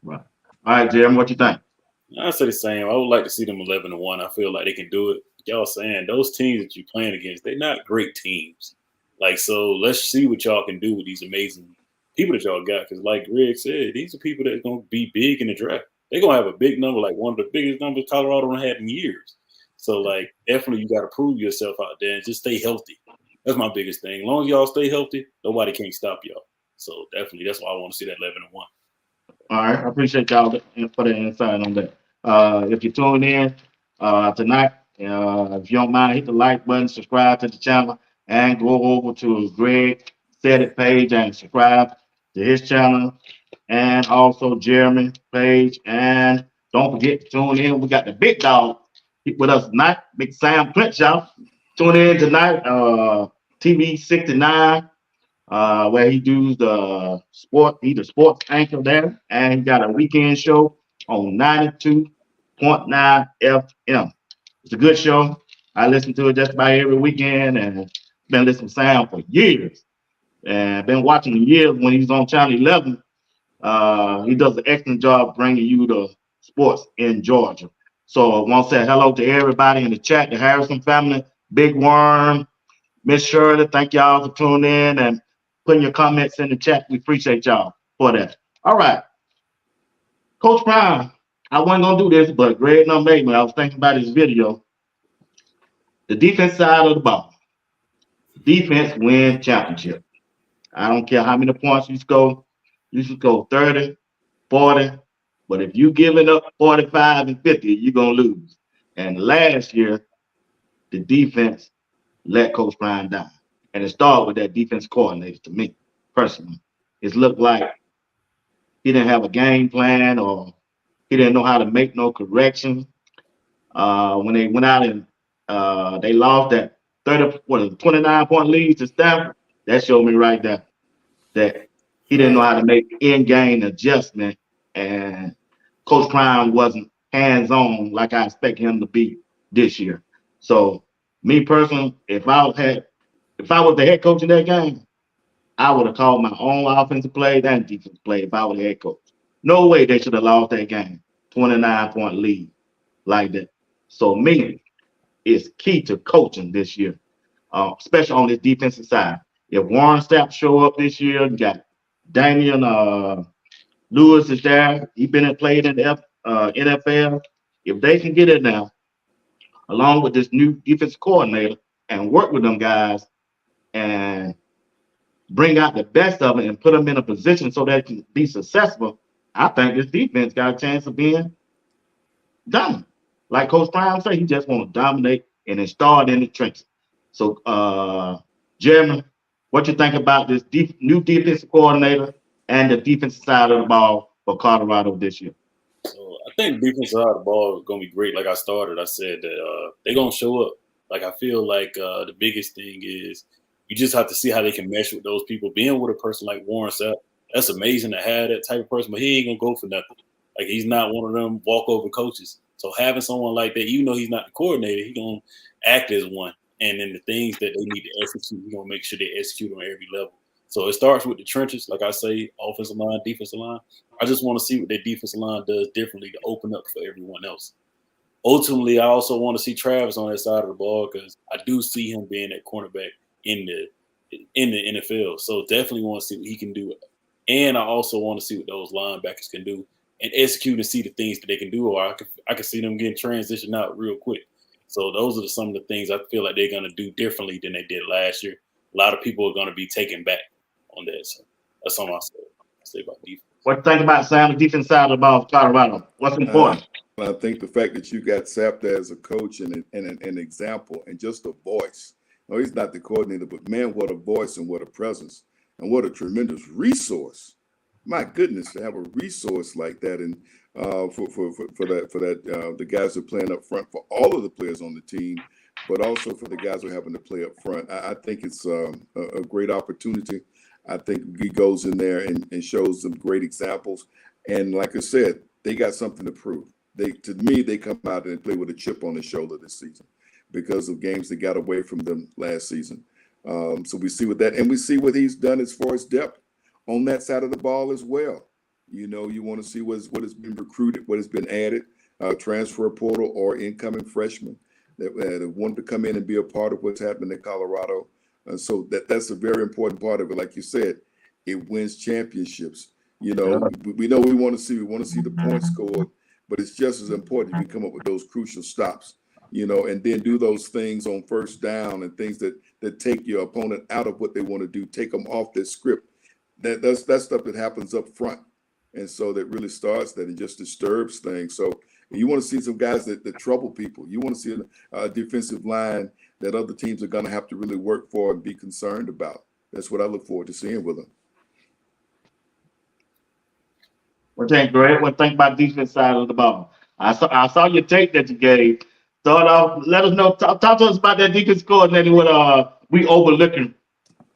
Right. All right, Jeremy, what you think? I say the same. I would like to see them 11-1. I feel like they can do it. Y'all saying those teams that you're playing against, they're not great teams. So let's see what y'all can do with these amazing people that y'all got. Because like Greg said, these are people that are going to be big in the draft. They're going to have a big number, like one of the biggest numbers Colorado had in years. So, definitely you got to prove yourself out there and just stay healthy. That's my biggest thing. As long as y'all stay healthy, nobody can't stop y'all. So, definitely, that's why I want to see that 11-1. All right. I appreciate y'all for the insight on that. If you're tuning in tonight, if you don't mind, hit the like button, subscribe to the channel, and go over to Greg Said It page and subscribe to his channel, and also Jeremy page. And don't forget to tune in. We got the big dog with us tonight, Big Sam Crenshaw. Tune in tonight, TV 69, where he does the sport. He's the sports anchor there, and he got a weekend show on 92.9 FM. It's a good show. I listen to it just about every weekend, and been listening to Sam for years, and been watching the years when he's on Channel 11. He does an excellent job bringing you the sports in Georgia. So I want to say hello to everybody in the chat, the Harrison family, Big Worm, Miss Shirley. Thank y'all for tuning in and putting your comments in the chat. We appreciate y'all for that. All right. Coach Prime, I wasn't going to do this, but Greg made me. I was thinking about his video. The defense side of the ball. Defense wins championship. I don't care how many points you score. You should go 30, 40. But if you giving up 45 and 50, you're going to lose. And last year, the defense let Coach Prime down. And it started with that defense coordinator to me, personally. It looked like he didn't have a game plan, or he didn't know how to make no corrections. When they went out and they lost that 29-point lead to Stanford, that showed me right there that he didn't know how to make in-game adjustment, and Coach Prime wasn't hands-on like I expect him to be this year. So, me personally, if I was the head coach in that game, I would have called my own offensive plays and defensive plays if I was the head coach. No way they should have lost that game, 29-point lead like that. So, me, it's key to coaching this year, especially on this defensive side. If Warren Sapp show up this year, you got Damian Lewis is there. He's been played in the NFL. If they can get it now, along with this new defensive coordinator, and work with them guys and bring out the best of it and put them in a position so they can be successful, I think this defense got a chance of being dominant. Like Coach Prime said, he just want to dominate and then start in the trenches. So, Jeremy, what you think about this new defensive coordinator and the defensive side of the ball for Colorado this year? So I think the defensive side of the ball is going to be great. Like I said that they're going to show up. Like I feel like the biggest thing is you just have to see how they can mesh with those people. Being with a person like Warren Sapp, that's amazing to have that type of person, but he ain't going to go for nothing. Like he's not one of them walkover coaches. So having someone like that, even though he's not the coordinator, he's going to act as one. And then the things that they need to execute, he's going to make sure they execute on every level. So it starts with the trenches, like I say, offensive line, defensive line. I just want to see what their defensive line does differently to open up for everyone else. Ultimately, I also want to see Travis on that side of the ball because I do see him being that cornerback in the NFL. So definitely want to see what he can do And I also want to see what those linebackers can do and execute and see the things that they can do, or I can see them getting transitioned out real quick. So those are some of the things I feel like they're going to do differently than they did last year. A lot of people are going to be taken back on that. So that's something I say about defense. What do you think about Sam, the defense side of the ball of Colorado? What's important? I think the fact that you got Sapta as a coach and an example and just a voice. No, he's not the coordinator, but man, what a voice and what a presence and what a tremendous resource. My goodness, to have a resource like that, and for that the guys who are playing up front, for all of the players on the team, but also for the guys who are having to play up front. I think it's a great opportunity. I think he goes in there and shows some great examples. And like I said, they got something to prove. To me, they come out and play with a chip on their shoulder this season because of games that got away from them last season. So we see what that, and we see what he's done as far as depth on that side of the ball as well. You know, you want to see what has been recruited, what has been added, transfer portal or incoming freshmen that want to come in and be a part of what's happening in Colorado. So that's a very important part of it. Like you said, it wins championships. You know, we know we want to see the points scored, but it's just as important you come up with those crucial stops, you know, and then do those things on first down and things that take your opponent out of what they want to do, take them off their script. That's stuff that happens up front. And so that really starts that and just disturbs things. So you want to see some guys that trouble people. You want to see a defensive line that other teams are going to have to really work for and be concerned about. That's what I look forward to seeing with them. What think, Greg? What think about defense side of the ball? I saw your tape that you gave. Start off. Let us know. Talk to us about that defense coordinator. What we overlooking?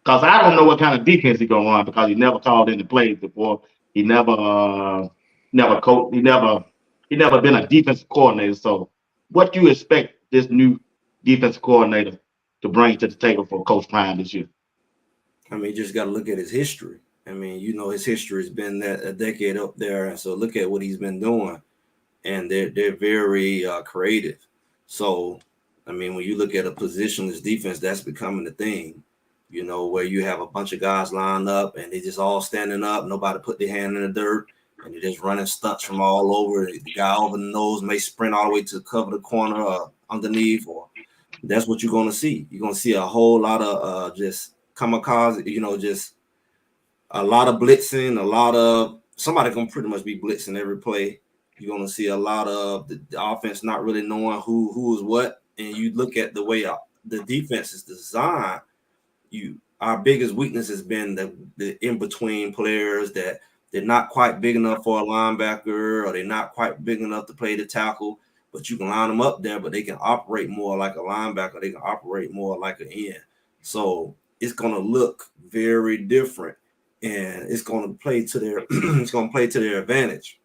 Because I don't know what kind of defense he gonna run because he never called any plays before. He never coached. He never been a defensive coordinator. So, what do you expect this new defensive coordinator to bring to the table for Coach Prime this year? I mean, you just got to look at his history. I mean, you know, his history has been that a decade up there, and so look at what he's been doing, and they're very creative. So, I mean, when you look at a positionless defense, that's becoming the thing. You know, where you have a bunch of guys lined up and they just all standing up, nobody put their hand in the dirt, and they're just running stunts from all over. The guy over the nose may sprint all the way to cover the corner or underneath, or that's what you're going to see. You're going to see a whole lot of just kamikaze, you know, just a lot of blitzing, somebody going to pretty much be blitzing every play. You're going to see a lot of the offense not really knowing who is what. And you look at the way the defense is designed, our biggest weakness has been the in-between players that they're not quite big enough for a linebacker, or they're not quite big enough to play the tackle, but you can line them up there, but they can operate more like a linebacker. They can operate more like an end. So it's going to look very different, and it's going to play to their advantage.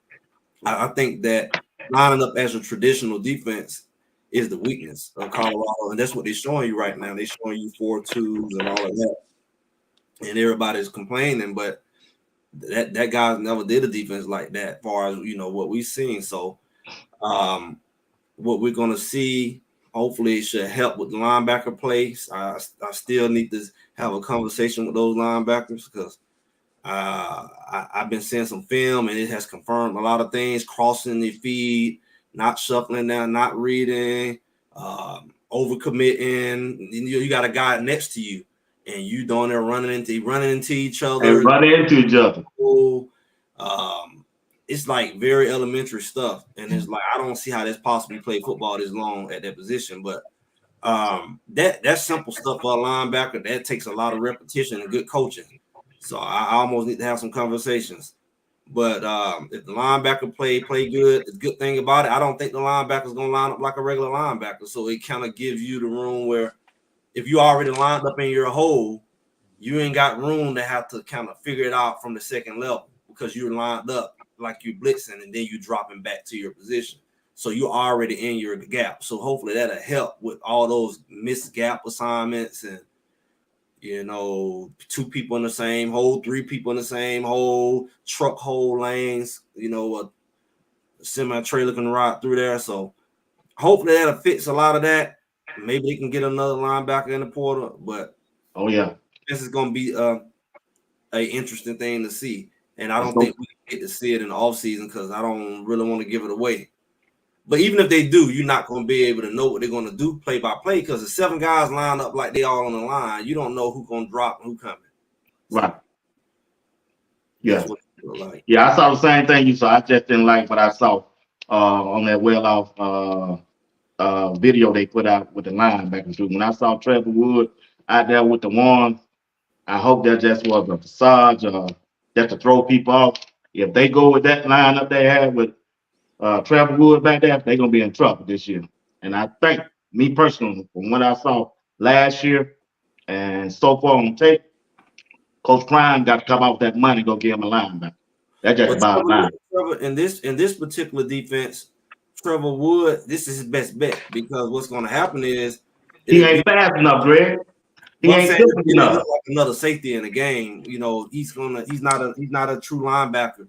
I think that lining up as a traditional defense is the weakness of Colorado, and that's what they're showing you right now. They're showing you 4-2s and all of that, and everybody's complaining, but that guy never did a defense like that, as far as you know what we've seen. So, what we're gonna see, hopefully, it should help with the linebacker plays. I still need to have a conversation with those linebackers because I've been seeing some film, and it has confirmed a lot of things: crossing the feed, not shuffling down, not reading, overcommitting. You got a guy next to you, and you doing there running into each other. And running into each other. It's like very elementary stuff, and it's like I don't see how that's possible to play football this long at that position. But that's simple stuff for a linebacker. That takes a lot of repetition and good coaching. So I almost need to have some conversations. But if the linebacker play good, the good thing about it, I don't think the linebacker's going to line up like a regular linebacker. So it kind of gives you the room where if you already lined up in your hole, you ain't got room to have to kind of figure it out from the second level because you're lined up like you're blitzing and then you dropping back to your position. So you're already in your gap. So hopefully that'll help with all those missed gap assignments and, you know, 2 people in the same hole, 3 people in the same hole, truck hole lanes, you know, a semi-trailer can ride through there. So hopefully that'll fix a lot of that. Maybe they can get another linebacker in the portal, but oh yeah, this is going to be an interesting thing to see. And I don't think we get to see it in the offseason because I don't really want to give it away. But even if they do, you're not going to be able to know what they're going to do play by play because the 7 guys line up like they all on the line. You don't know who's going to drop and who coming. Right. Yeah. Like. Yeah, I saw the same thing you saw. I just didn't like what I saw on that well-off video they put out with the linebackers. When I saw Trevor Wood out there with the ones, I hope that just was a facade just to throw people off. If they go with that lineup they had with Trevor Wood back there, they're going to be in trouble this year. And I think, me personally, from what I saw last year and so far on tape, Coach Prime got to come out with that money, go give him a linebacker. That's just bottom line. Trevor, in this particular defense, Trevor Wood, this is his best bet because what's going to happen is he ain't fast enough, Greg. He ain't good enough. Like another safety in the game. You know, he's not a true linebacker.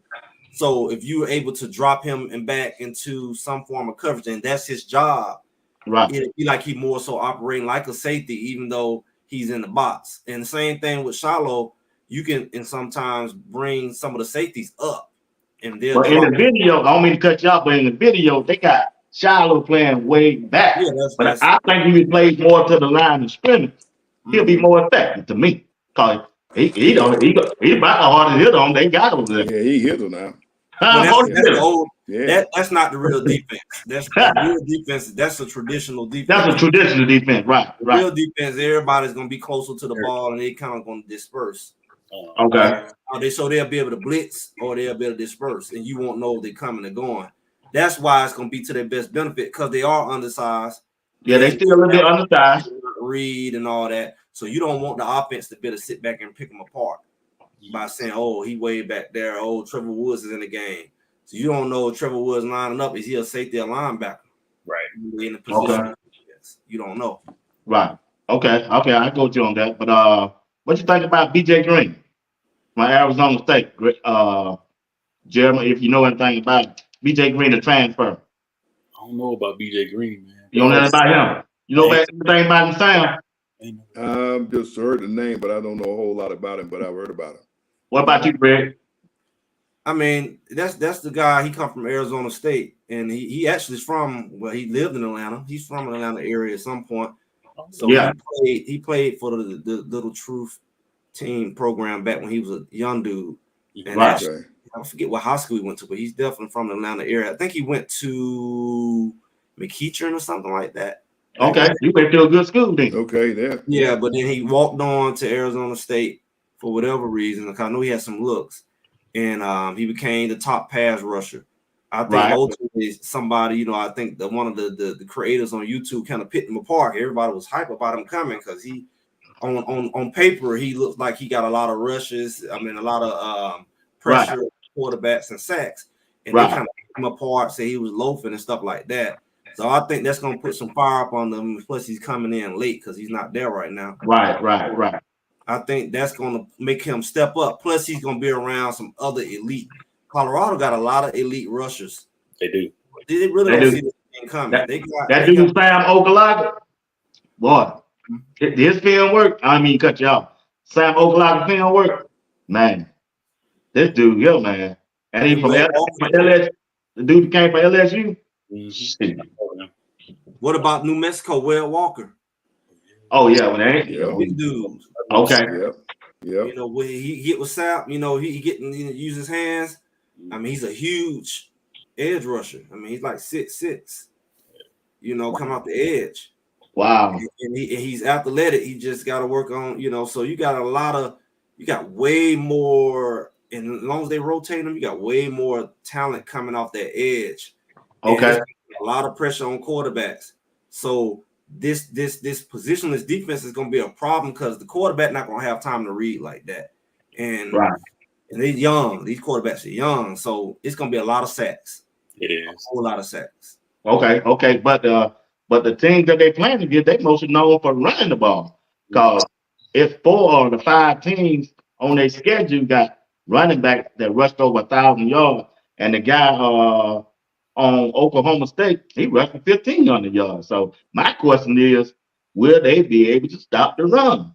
So if you're able to drop him and back into some form of coverage, and that's his job, right? It'd be like he more so operating like a safety, even though he's in the box. And the same thing with Shiloh, you can and sometimes bring some of the safeties up. And they're in the video, I don't mean to cut you off, but in the video, they got Shiloh playing way back. Yeah, but I think if he plays more to the line of scrimmage, he'll be more effective to me. Cause he about the hardest hit on they got over there. Yeah, he hit him now. That's not the real defense. That's the real defense. That's a traditional defense. That's a traditional defense, right? Real defense, everybody's gonna be closer to the ball and they kind of gonna disperse. Okay. So they'll be able to blitz or they'll be able to disperse, and you won't know if they're coming or going. That's why it's gonna be to their best benefit because they are undersized. Yeah, they still a little bit undersized. Read and all that. So you don't want the offense to be able to sit back and pick them apart by saying, "Oh, he way back there. Oh, Trevor Woods is in the game." So you don't know if Trevor Woods lining up. Is he a safety or linebacker? Right. In the position. Yes. You don't know. Right. Okay. I go with you on that. But what you think about BJ Green, my Arizona State? Jeremy, if you know anything about BJ Green, the transfer. I don't know about BJ Green, man. You don't know anything about him. You know anything about him, Sam? Just heard the name, but I don't know a whole lot about him. But I've heard about him. What about you, Greg? I mean, that's the guy. He come from Arizona State, and he actually is from. Well, he lived in Atlanta. He's from the Atlanta area at some point. So yeah, he played for the Little Truth team program back when he was a young dude. And actually, I forget what high school he went to, but he's definitely from the Atlanta area. I think he went to McEachern or something like that. Okay, you went to a good school then. Okay, yeah, but then he walked on to Arizona State for whatever reason. Like I know he had some looks, and he became the top pass rusher. I think ultimately somebody, I think that one of the creators on YouTube kind of picked him apart. Everybody was hype about him coming because he, on paper, he looked like he got a lot of rushes. I mean, a lot of pressure, quarterbacks, and sacks. And they kind of picked him apart, say he was loafing and stuff like that. So I think that's going to put some fire up on them. Plus, he's coming in late because he's not there right now. Right. I think that's going to make him step up. Plus, he's going to be around some other elite. Colorado got a lot of elite rushers. They do. They really don't see this thing coming. That dude Sam Ogalaga, boy, his film work. I mean, cut you off. Sam Ogalaga film work, man. This dude, man, and he from LSU. The dude came from LSU. What about New Mexico? Will Walker? Oh yeah, when they big dudes. Okay. Yep. When he get with Sap, he getting use his hands. I mean, he's a huge edge rusher. I mean, he's like 6'6". Come out the edge. Wow. And he's athletic. He just got to work on, So you got way more. And as long as they rotate him, you got way more talent coming off that edge. Okay. A lot of pressure on quarterbacks. So this positionless defense is going to be a problem because the quarterback not going to have time to read like that. And they're young. These quarterbacks are young, so it's going to be a lot of sacks. It is a whole lot of sacks. Okay. But the teams that they plan to get, they mostly known for running the ball. Because if 4 of the 5 teams on their schedule got running back that rushed over 1,000 yards, and the guy on Oklahoma State, he rushed for 1,500 yards. So my question is, will they be able to stop the run?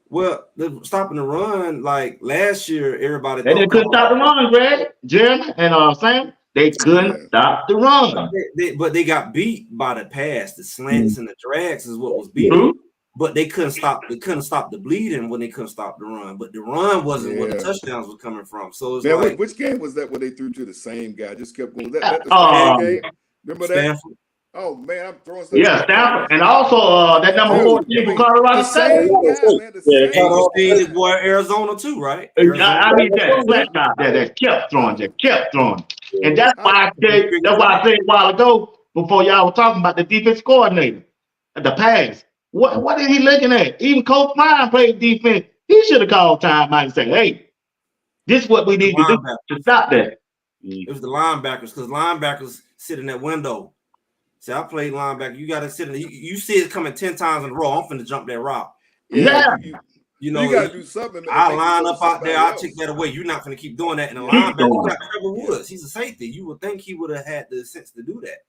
Well, stopping the run, like last year, everybody They thought couldn't stop the run, Greg, Jeremy, and Sam. They couldn't stop the run. but they got beat by the pass, the slants and the drags is what was beating. Mm-hmm. But they couldn't stop the bleeding when they couldn't stop the run. But the run wasn't where the touchdowns were coming from. So it's like, which game was that where they threw to the same guy? Just kept going. That the game? Remember that? Stanford. Oh man, I'm throwing stuff. Yeah, Stanford, and also that number 14 for Colorado State. The boy Arizona too, right? I mean that flat guy that kept throwing, and that's why I said a while ago before y'all were talking about the defense coordinator, the pass. What is he looking at? Even Coach Prime played defense. He should have called time out and said, "Hey, this is what we need to do to stop that." It was the linebackers because linebackers sit in that window. See, I played linebacker. You got to sit in. You see it coming 10 times in a row. I'm finna jump that route. Yeah. You know, you got to do something. I line up out there. I'll take that away. You're not going to keep doing that. And the linebacker, you got Trevor Woods. He's a safety. You would think he would have had the sense to do that.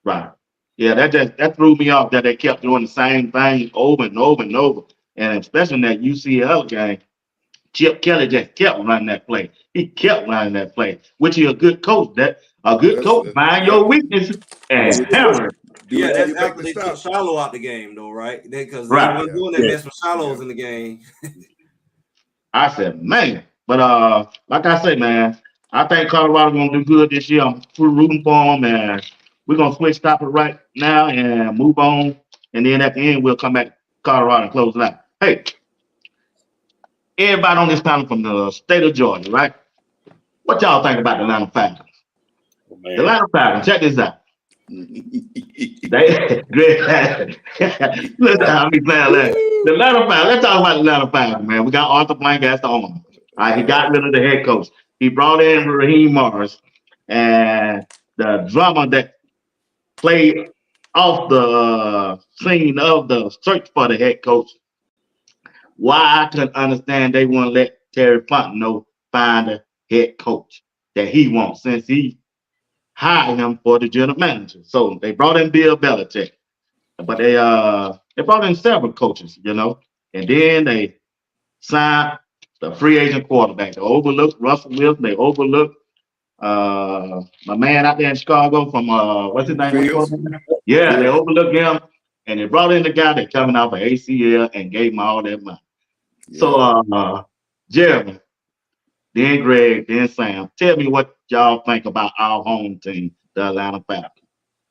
Right. Yeah, that threw me off that they kept doing the same thing over and over and over. And especially in that UCL game, Chip Kelly just kept running that play. He kept running that play, which is a good coach. Coach find your weaknesses and hammer it. Yeah, that's after they took Shiloh out the game, though, right? Because they weren't doing that mess with Shiloh's in the game. I said, man. But like I say, man, I think Colorado gonna do good this year. I'm rooting for them, and we're gonna stop it right now and move on. And then at the end, we'll come back to Colorado and close it out. Hey, everybody on this panel from the state of Georgia, right? What y'all think about the Atlanta Falcons? The Atlanta Falcons, check this out. Listen, how me playing that. The Atlanta Falcons. Let's talk about the Atlanta Falcons, man. We got Arthur Blank as the owner. All right, he got rid of the head coach. He brought in Raheem Morris, and the drama that played off the scene of the search for the head coach. Why I couldn't understand they wouldn't let Terry Fontenot find a head coach that he wants, since he hired him for the general manager. So they brought in Bill Belichick, but they brought in several coaches, you know, and then they signed the free agent quarterback. They overlooked Russell Wilson. They overlooked my man out there in Chicago from what's his name? Yeah, they overlooked him, and they brought in the guy that coming off of ACL and gave him all that money. Yeah. So Jeremy, then Greg, then Sam, tell me what y'all think about our home team, the Atlanta Falcons.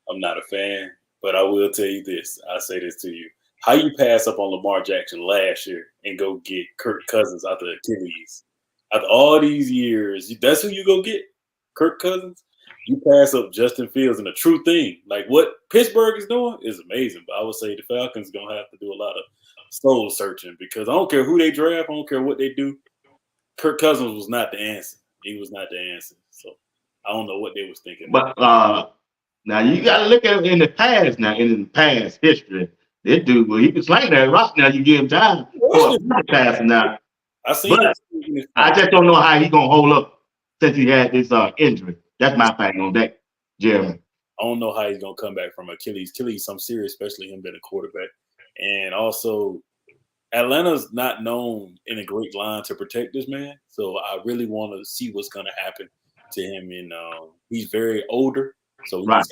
I'm not a fan, but I will tell you this. I'll say this to you. How you pass up on Lamar Jackson last year and go get Kirk Cousins out the Achilles? After all these years, that's who you go get? Kirk Cousins? You pass up Justin Fields, and the true thing, like what Pittsburgh is doing is amazing, but I would say the Falcons going to have to do a lot of soul searching, because I don't care who they draft, I don't care what they do. Kirk Cousins was not the answer. He was not the answer. So I don't know what they was thinking. But now you got to look at it in the past. Now in the past history, this dude, well, he can slang that rock. Now you give him time for passing now. I just don't know how he gonna hold up since he had this injury. That's my thing on that, Jeremy. I don't know how he's gonna come back from Achilles. Achilles, something serious, especially him being a quarterback. And also, Atlanta's not known in a great line to protect this man. So I really want to see what's gonna happen to him. And he's very older, so we got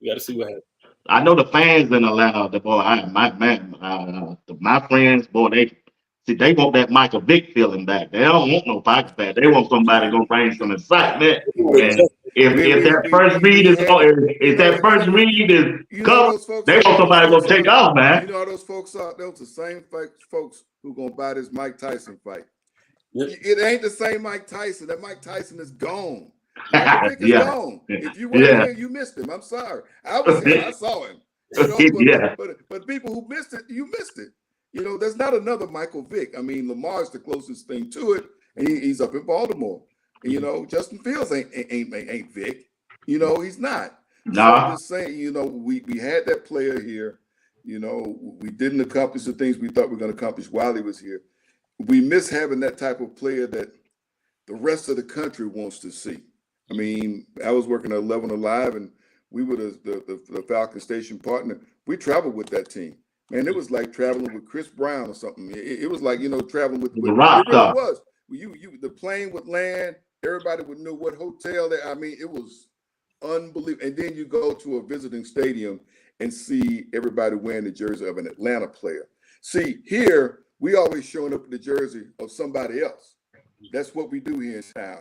to see what happens. I know the fans in Atlanta, my friends, boy, they want that Michael Vick feeling back. They don't want no Fox back. They want somebody gonna bring some excitement. And if that first read is covered, they want somebody gonna take off, man. You know all those folks out there, the same folks who gonna buy this Mike Tyson fight. Yep. It ain't the same Mike Tyson. That Mike Tyson is gone. Michael Vick is gone. If you weren't here, you missed him. I'm sorry. I was here. I saw him. You know, but people who missed it, you missed it. You know, there's not another Michael Vick. I mean, Lamar's the closest thing to it, and he's up in Baltimore. And, you know, Justin Fields ain't Vick. You know, he's not. Nah. So I'm just saying, you know, we had that player here. You know, we didn't accomplish the things we thought we were going to accomplish while he was here. We miss having that type of player that the rest of the country wants to see. I mean, I was working at 11 Alive, and we were the Falcon station partner. We traveled with that team. Man, it was like traveling with Chris Brown or something. It was like, traveling with The rock it really star. was. The plane would land, everybody would know what hotel I mean, it was unbelievable. And then you go to a visiting stadium and see everybody wearing the jersey of an Atlanta player. See, here, we always showing up in the jersey of somebody else. That's what we do here in town.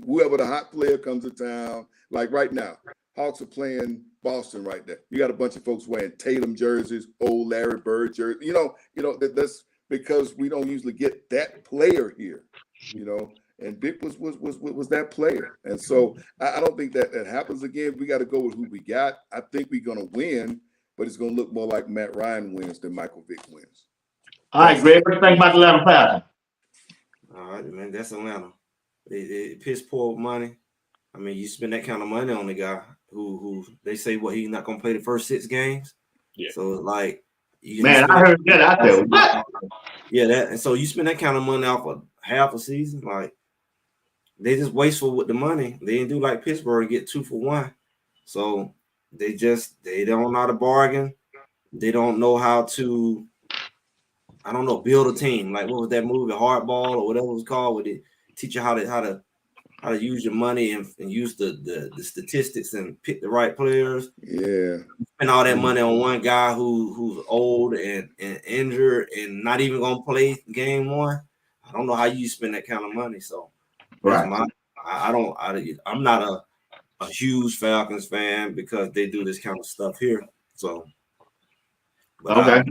Whoever the hot player comes to town, like right now, Hawks are playing Boston right there. You got a bunch of folks wearing Tatum jerseys, old Larry Bird jerseys. That's because we don't usually get that player here, and Vic was that player. And so I don't think that happens again. We got to go with who we got. I think we're going to win, but it's going to look more like Matt Ryan wins than Michael Vick wins. All right, Greg, what do you think about the Atlanta Falcons? All right, man, that's Atlanta. They piss poor with money. I mean, you spend that kind of money on the guy who they say he's not going to play the first 6 games. Yeah. So like, man, I heard that out there. What? Yeah, and so you spend that kind of money off of half a season, like they just wasteful with the money. They didn't do like Pittsburgh and get 2 for 1. So they don't know how to bargain. They don't know how to, I don't know, build a team. Like what was that movie, Hardball or whatever it was called, where they teach you how to use your money and use the statistics and pick the right players. Yeah. Spend all that money on one guy who's old and injured and not even gonna play game 1. I don't know how you spend that kind of money. So right. I'm not a huge Falcons fan because they do this kind of stuff here. So okay.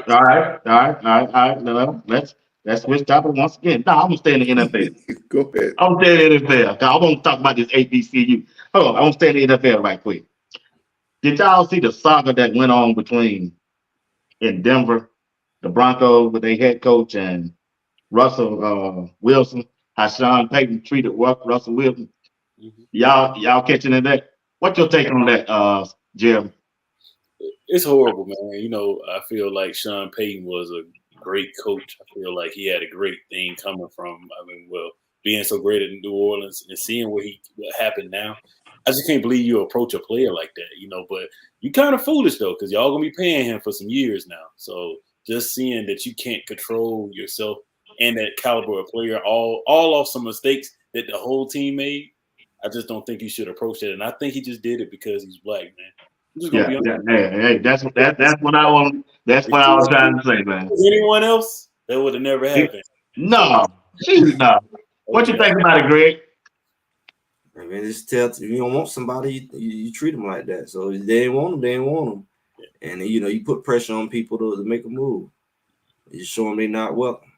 All right. No, let's switch topic once again. No, I'm gonna stay in the NFL. Go ahead. I'm gonna stay in the NFL. I won't talk about this HBCU. Hold on, I'm gonna stay in the NFL right quick. Did y'all see the saga that went on in Denver, the Broncos with their head coach and Russell Wilson? How Sean Payton treated Russell Wilson? Mm-hmm. Y'all catching that? What's your take on that, Jim? It's horrible, man. I feel like Sean Payton was a great coach. I feel like he had a great thing coming from, being so great in New Orleans and seeing what happened now. I just can't believe you approach a player like that, but you kind of foolish though, because y'all gonna be paying him for some years now. So just seeing that you can't control yourself and that caliber of player, all off some mistakes that the whole team made, I just don't think he should approach it. And I think he just did it because he's black, man. Hey, that's what I want. That's what I was trying to say, man. Anyone else, that would have never happened. No. What you think about it, Greg? I mean, just if you don't want somebody, you treat them like that. So if they ain't want them, they ain't want them. And you put pressure on people to make a move. You show them they're not welcome,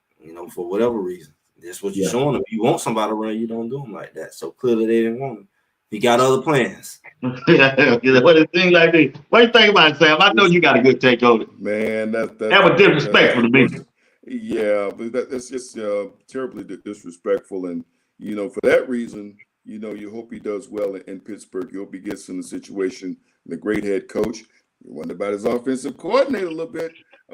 for whatever reason. That's what you're showing them. If you want somebody around, you don't do them like that. So clearly they didn't want them. He got other plans. What is thing like this? What do you think about it, Sam? I know you got a good take on it. Man, that was disrespectful to me. Yeah, but that's just terribly disrespectful. And, for that reason, you hope he does well in Pittsburgh. You hope he gets in the situation, the great head coach. You wonder about his offensive coordinator a little bit.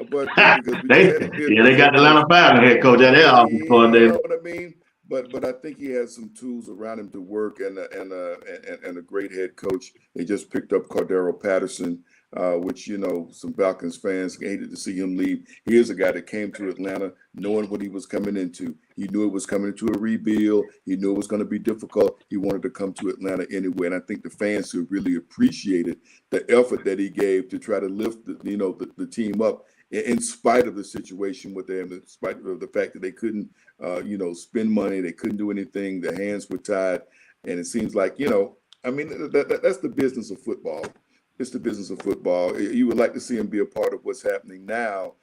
But they got the Atlanta Falcons head coach at their offensive coordinator. You know what I mean? But I think he has some tools around him to work and a great head coach. They just picked up Cordero Patterson, which, some Falcons fans hated to see him leave. Here's a guy that came to Atlanta knowing what he was coming into. He knew it was coming into a rebuild. He knew it was going to be difficult. He wanted to come to Atlanta anyway. And I think the fans who really appreciated the effort that he gave to try to lift the team up in spite of the situation with them, in spite of the fact that they couldn't, spend money, they couldn't do anything, their hands were tied. And it seems like, that's the business of football. It's the business of football. You would like to see him be a part of what's happening now,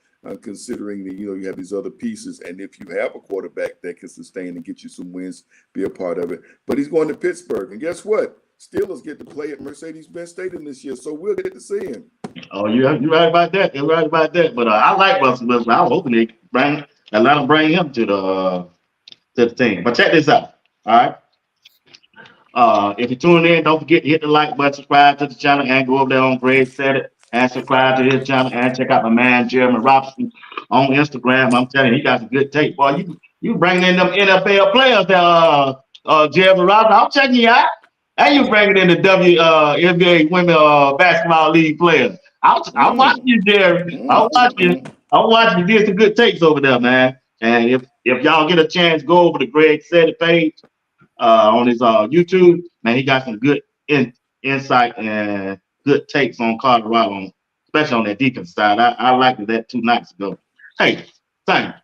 considering that, you have these other pieces. And if you have a quarterback that can sustain and get you some wins, be a part of it. But he's going to Pittsburgh. And guess what? Steelers get to play at Mercedes-Benz Stadium this year, so we'll get to see him. Oh, you're right about that. You're right about that. But I like Russell Wilson. I was hoping they bring him to the team. But check this out. All right. If you're tuning in, don't forget to hit the like button, subscribe to the channel, and go over there on Greg Said It and subscribe to his channel and check out my man Jeremy Robinson on Instagram. I'm telling you, he got some good tape. Boy, you bringing in them NFL players there, Jeremy Robinson. I'm checking you out. And you bringing in the WNBA Women Basketball League players. I'm watching you, Jerry. I'm watching. You did some good takes over there, man. And if y'all get a chance, go over to Greg Said It page on his YouTube. Man, he got some good insight and good takes on Colorado, especially on that defense side. I liked that 2 nights ago. Hey, Sam,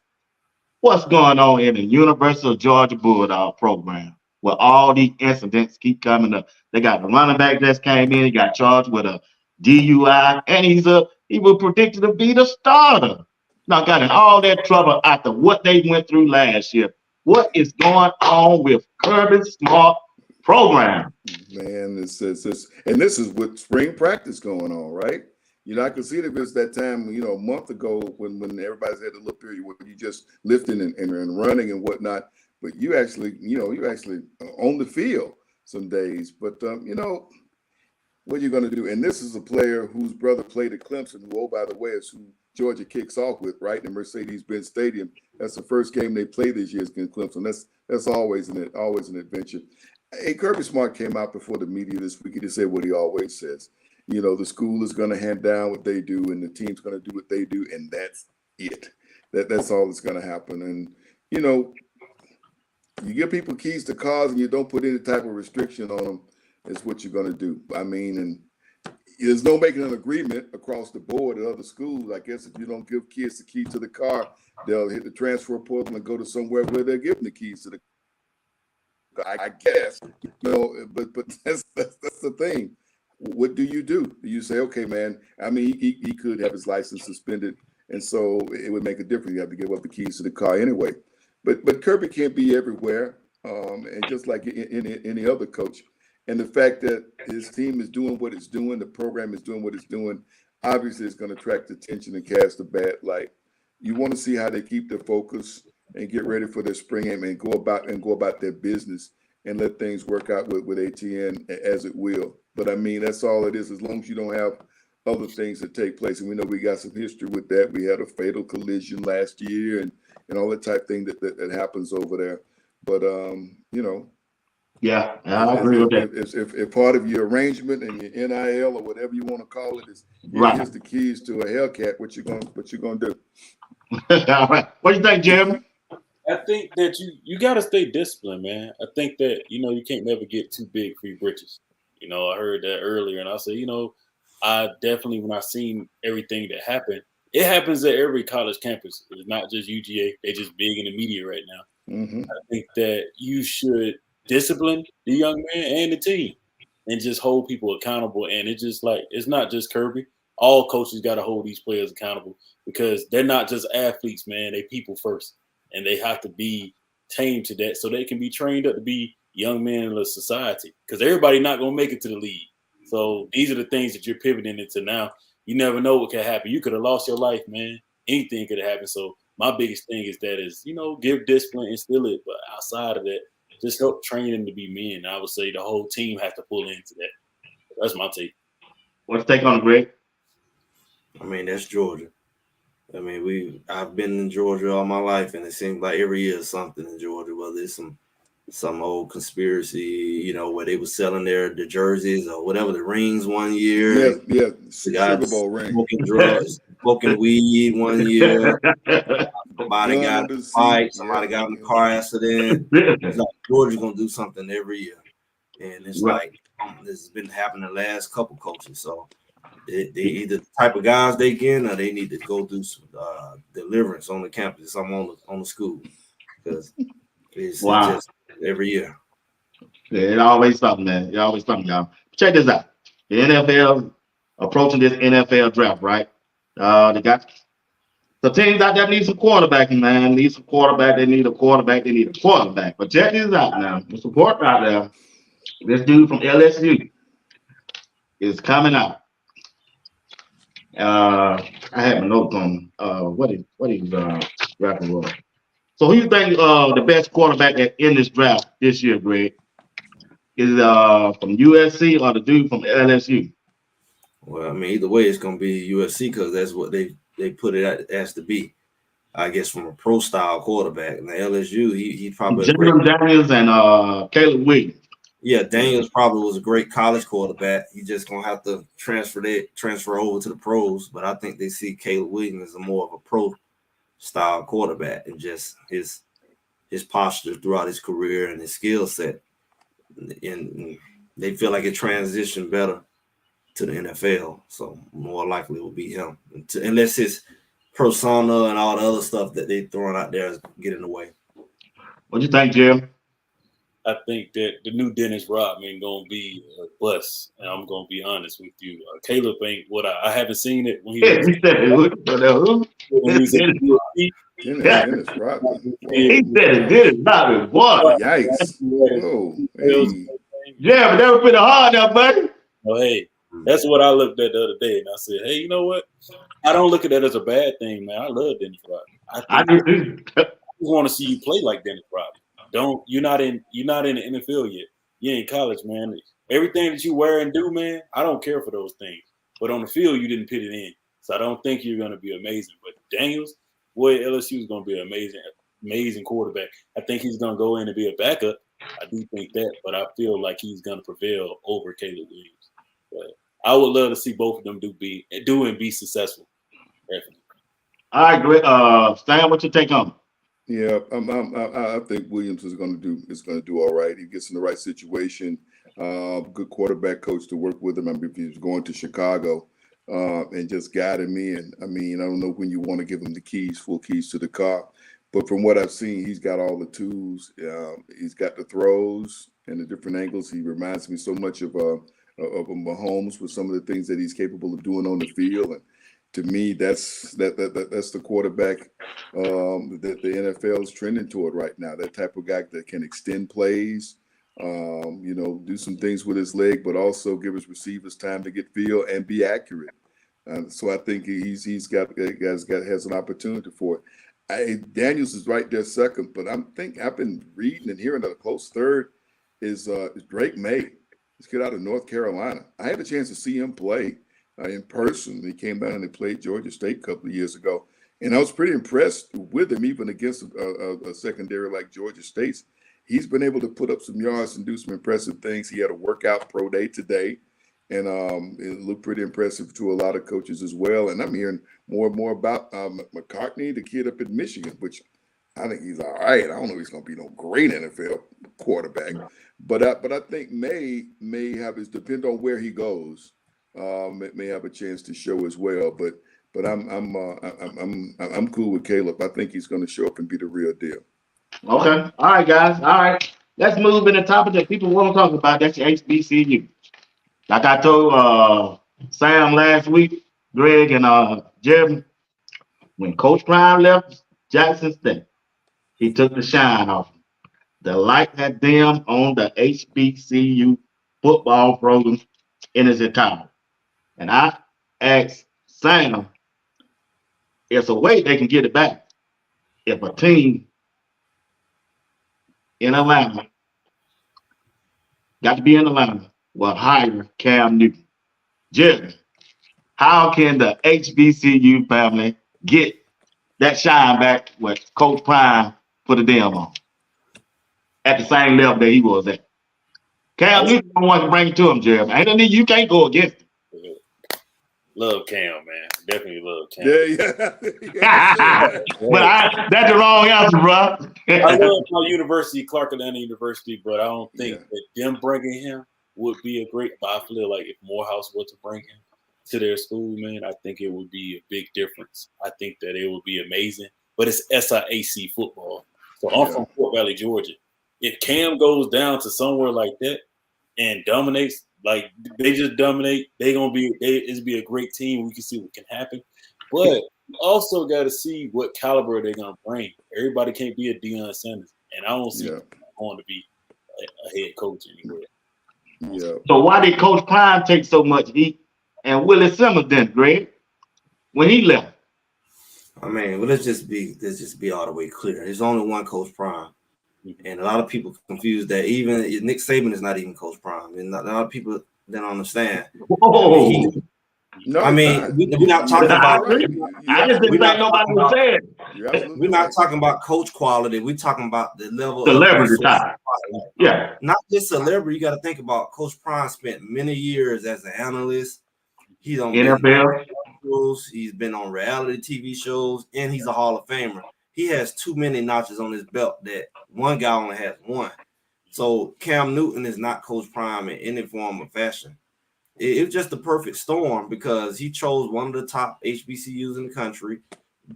what's going on in the University of Georgia Bulldog program where all these incidents keep coming up? They got the running back just came in, he got charged with a DUI, and he was predicted to be the starter. Now got in all that trouble after what they went through last year. What is going on with Kirby Smart program? Man, this is with spring practice going on, right? You know, I could see it if it's that time, you know, a month ago when everybody's had a little period where you just lifting and running and whatnot. But you actually on the field some days. But you know, what you're going to do. And this is a player whose brother played at Clemson, who, oh, by the way, is who Georgia kicks off with, right? In Mercedes-Benz Stadium. That's the first game they play this year against Clemson. That's always an adventure. Hey, Kirby Smart came out before the media this week. He just said what he always says. You know, the school is going to hand down what they do, and the team's going to do what they do, and that's it. That's all that's going to happen. And, you know, you give people keys to cars and you don't put any type of restriction on them, is what you're going to do. I mean, and there's no making an agreement across the board at other schools. I guess if you don't give kids the key to the car, they'll hit the transfer portal and go to somewhere where they're giving the keys to the car. I guess, you know, but that's the thing. What do? Do you say, okay, man? I mean, he could have his license suspended, and so it would make a difference. You have to give up the keys to the car anyway. But Kirby can't be everywhere, and just like any other coach. And the fact that his team is doing what it's doing, the program is doing what it's doing, obviously it's going to attract attention and cast a bad light. You want to see how they keep their focus and get ready for their spring game and go about their business and let things work out with ATN as it will. But I mean, that's all it is, as long as you don't have other things that take place. And we know we got some history with that. We had a fatal collision last year and all that type thing that happens over there. But, you know. Yeah, I agree with that. If part of your arrangement and your NIL or whatever you want to call it is here's the keys to a Hellcat, what you gonna do? All right. What do you think, Jeremy? I think that you got to stay disciplined, man. I think that, you know, you can't never get too big for your britches. You know, I heard that earlier, and I said, you know, I definitely, when I seen everything that happened, it happens at every college campus. It's not just UGA. They're just big in the media right now. Mm-hmm. I think that you should discipline the young man and the team and just hold people accountable. And it's just like, it's not just Kirby. All coaches got to hold these players accountable because they're not just athletes, man. They people first. And they have to be tamed to that so they can be trained up to be young men in the society. Because everybody not going to make it to the league. So these are the things that you're pivoting into now. You never know what could happen. You could have lost your life, man. Anything could have happened. So my biggest thing is, you know, give discipline, instill it. But outside of that, just help train them to be men. I would say the whole team has to pull into that. That's my take. What's your take on it, Greg? I mean, that's Georgia. I mean, I've been in Georgia all my life, and it seems like every year is something in Georgia, whether it's some old conspiracy, you know, where they were selling the jerseys or whatever, the rings one year. Yeah, Super Bowl ring. Smoking drugs, smoking weed one year. Somebody got in a fight. Somebody got in a car accident. It's like Georgia's going to do something every year. And it's like this has been happening the last couple coaches. So they either the type of guys they get or they need to go do some deliverance on the campus, something on the school. Because it's just every year. Yeah, it always something, man. It always something, y'all. Check this out. The NFL approaching this NFL draft, right? They got the teams out there need some quarterbacking, man. Need some quarterback. They need a quarterback. They need a quarterback. But check this out now. The support out there. This dude from LSU is coming out. I had my notes on what he's drafting was. So who you think the best quarterback in this draft this year, Greg? Is it from USC or the dude from LSU? Well, I mean, either way, it's going to be USC because that's what they put it as to be. I guess from a pro style quarterback. And the LSU, he probably Jalen Daniels and Caleb Williams. Yeah, Daniels probably was a great college quarterback. He just gonna have to transfer over to the pros. But I think they see Caleb Williams as more of a pro style quarterback, and just his posture throughout his career and his skill set. And they feel like it transitioned better to the NFL. So more likely it will be him, unless his persona and all the other stuff that they throwing out there is getting in the way. What do you think, Jim? I think that the new Dennis Rodman gonna be a bust, and I'm gonna be honest with you. Caleb ain't what I haven't seen it when he was. He said who? Dennis Rodman. He said it. Dennis Rodman. What? Yikes! Whoa, hey. Yeah, but that was pretty hard, now, buddy. Oh, hey, that's what I looked at the other day, and I said, hey, you know what? I don't look at that as a bad thing, man. I love Dennis Rodman. I just want to see you play like Dennis Rodman. You're not in the NFL yet. You're in college, man. Everything that you wear and do, man, I don't care for those things. But on the field, you didn't put it in. So I don't think you're gonna be amazing. But Daniels, boy, LSU is gonna be an amazing quarterback. I think he's gonna go in and be a backup. I do think that, but I feel like he's gonna prevail over Caleb Williams. But I would love to see both of them do and be successful. Definitely. All right, great. Stan, what you take on? Yeah, I think Williams is going to do all right. He gets in the right situation. Good quarterback coach to work with him. I mean, if he's going to Chicago and just guide him in. I mean, I don't know when you want to give him the full keys to the car, but from what I've seen, he's got all the tools. He's got the throws and the different angles. He reminds me so much of Mahomes with some of the things that he's capable of doing on the field. And to me, that's the quarterback that the NFL is trending toward right now. That type of guy that can extend plays, do some things with his leg, but also give his receivers time to get feel and be accurate. So I think has an opportunity for it. Daniels is right there second, but I've been reading and hearing that a close third is Drake May. Let's get out of North Carolina. I had a chance to see him play in person. He came down and he played Georgia State a couple of years ago. And I was pretty impressed with him, even against a secondary like Georgia State's. He's been able to put up some yards and do some impressive things. He had a workout pro day today, and it looked pretty impressive to a lot of coaches as well. And I'm hearing more and more about McCartney, the kid up in Michigan, which I think he's all right. I don't know if he's going to be no great NFL quarterback, but I think may have his, depend on where he goes. May have a chance to show as well, but I'm cool with Caleb. I think he's going to show up and be the real deal. Okay, all right, guys. All right, let's move in the topic that people want to talk about. That's your HBCU. Like I told Sam last week, Greg and Jeremy, when Coach Prime left Jackson State, he took the shine off him. The light had dimmed on the HBCU football program in his entirety. And I asked Sam, it's a way they can get it back. If a team in Atlanta, got to be in Atlanta, will hire Cam Newton. Jerry, how can the HBCU family get that shine back with Coach Prime put a damn on at the same level that he was at? Cam Newton wants to bring it to him, Jeremy. You can't go against him. Love Cam, man. Definitely love Cam. Yeah. But that's the wrong answer, bro. I love my university, Clark Atlanta University, but I don't think that them bringing him would be a great. But I feel like if Morehouse were to bring him to their school, man, I think it would be a big difference. I think that it would be amazing. But it's SIAC football. So I'm from Fort Valley, Georgia. If Cam goes down to somewhere like that and dominates, like they just dominate, it's be a great team. We can see what can happen. But you also got to see what caliber they're gonna bring. Everybody can't be a Deion Sanders, and I don't see him going to be a head coach anywhere. Yeah. So why did Coach Prime take so much heat and Willie Simmons then, Greg, when he left? I mean, well, let's just be all the way clear. There's only one Coach Prime. And a lot of people confuse that. Even Nick Saban is not even Coach Prime. And a lot of people don't understand. No, I mean, we're not talking about. I just didn't think nobody was saying. We're not talking about coach quality. We're talking about the level Celebrity of type. Yeah. Not just celebrity. You got to think about Coach Prime spent many years as an analyst. He's on NFL. He's been on reality TV shows, and he's a Hall of Famer. He has too many notches on his belt that one guy only has one. So Cam Newton is not Coach Prime in any form or fashion. It was just the perfect storm because he chose one of the top HBCUs in the country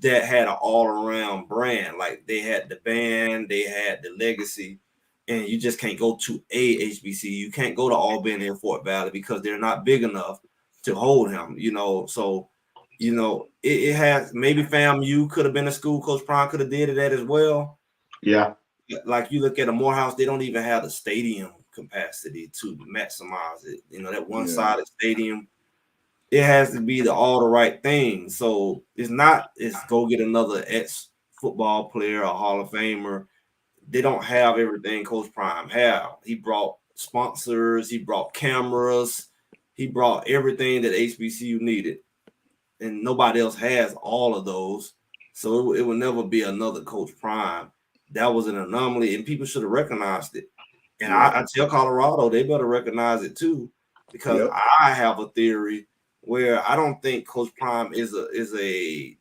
that had an all-around brand. Like they had the band, they had the legacy, and you just can't go to a HBCU. You can't go to Albany and Fort Valley because they're not big enough to hold him, So, it has maybe FAMU could have been a school. Coach Prime could have did it at as well. Yeah. Like you look at a Morehouse, they don't even have the stadium capacity to maximize it. That one-sided stadium, it has to be all the right thing. So it's go get another ex-football player or Hall of Famer. They don't have everything Coach Prime have. He brought sponsors, he brought cameras, he brought everything that HBCU needed. And nobody else has all of those. So it will never be another Coach Prime. That was an anomaly, and people should have recognized it. And I tell Colorado they better recognize it too, because I have a theory where I don't think Coach Prime is a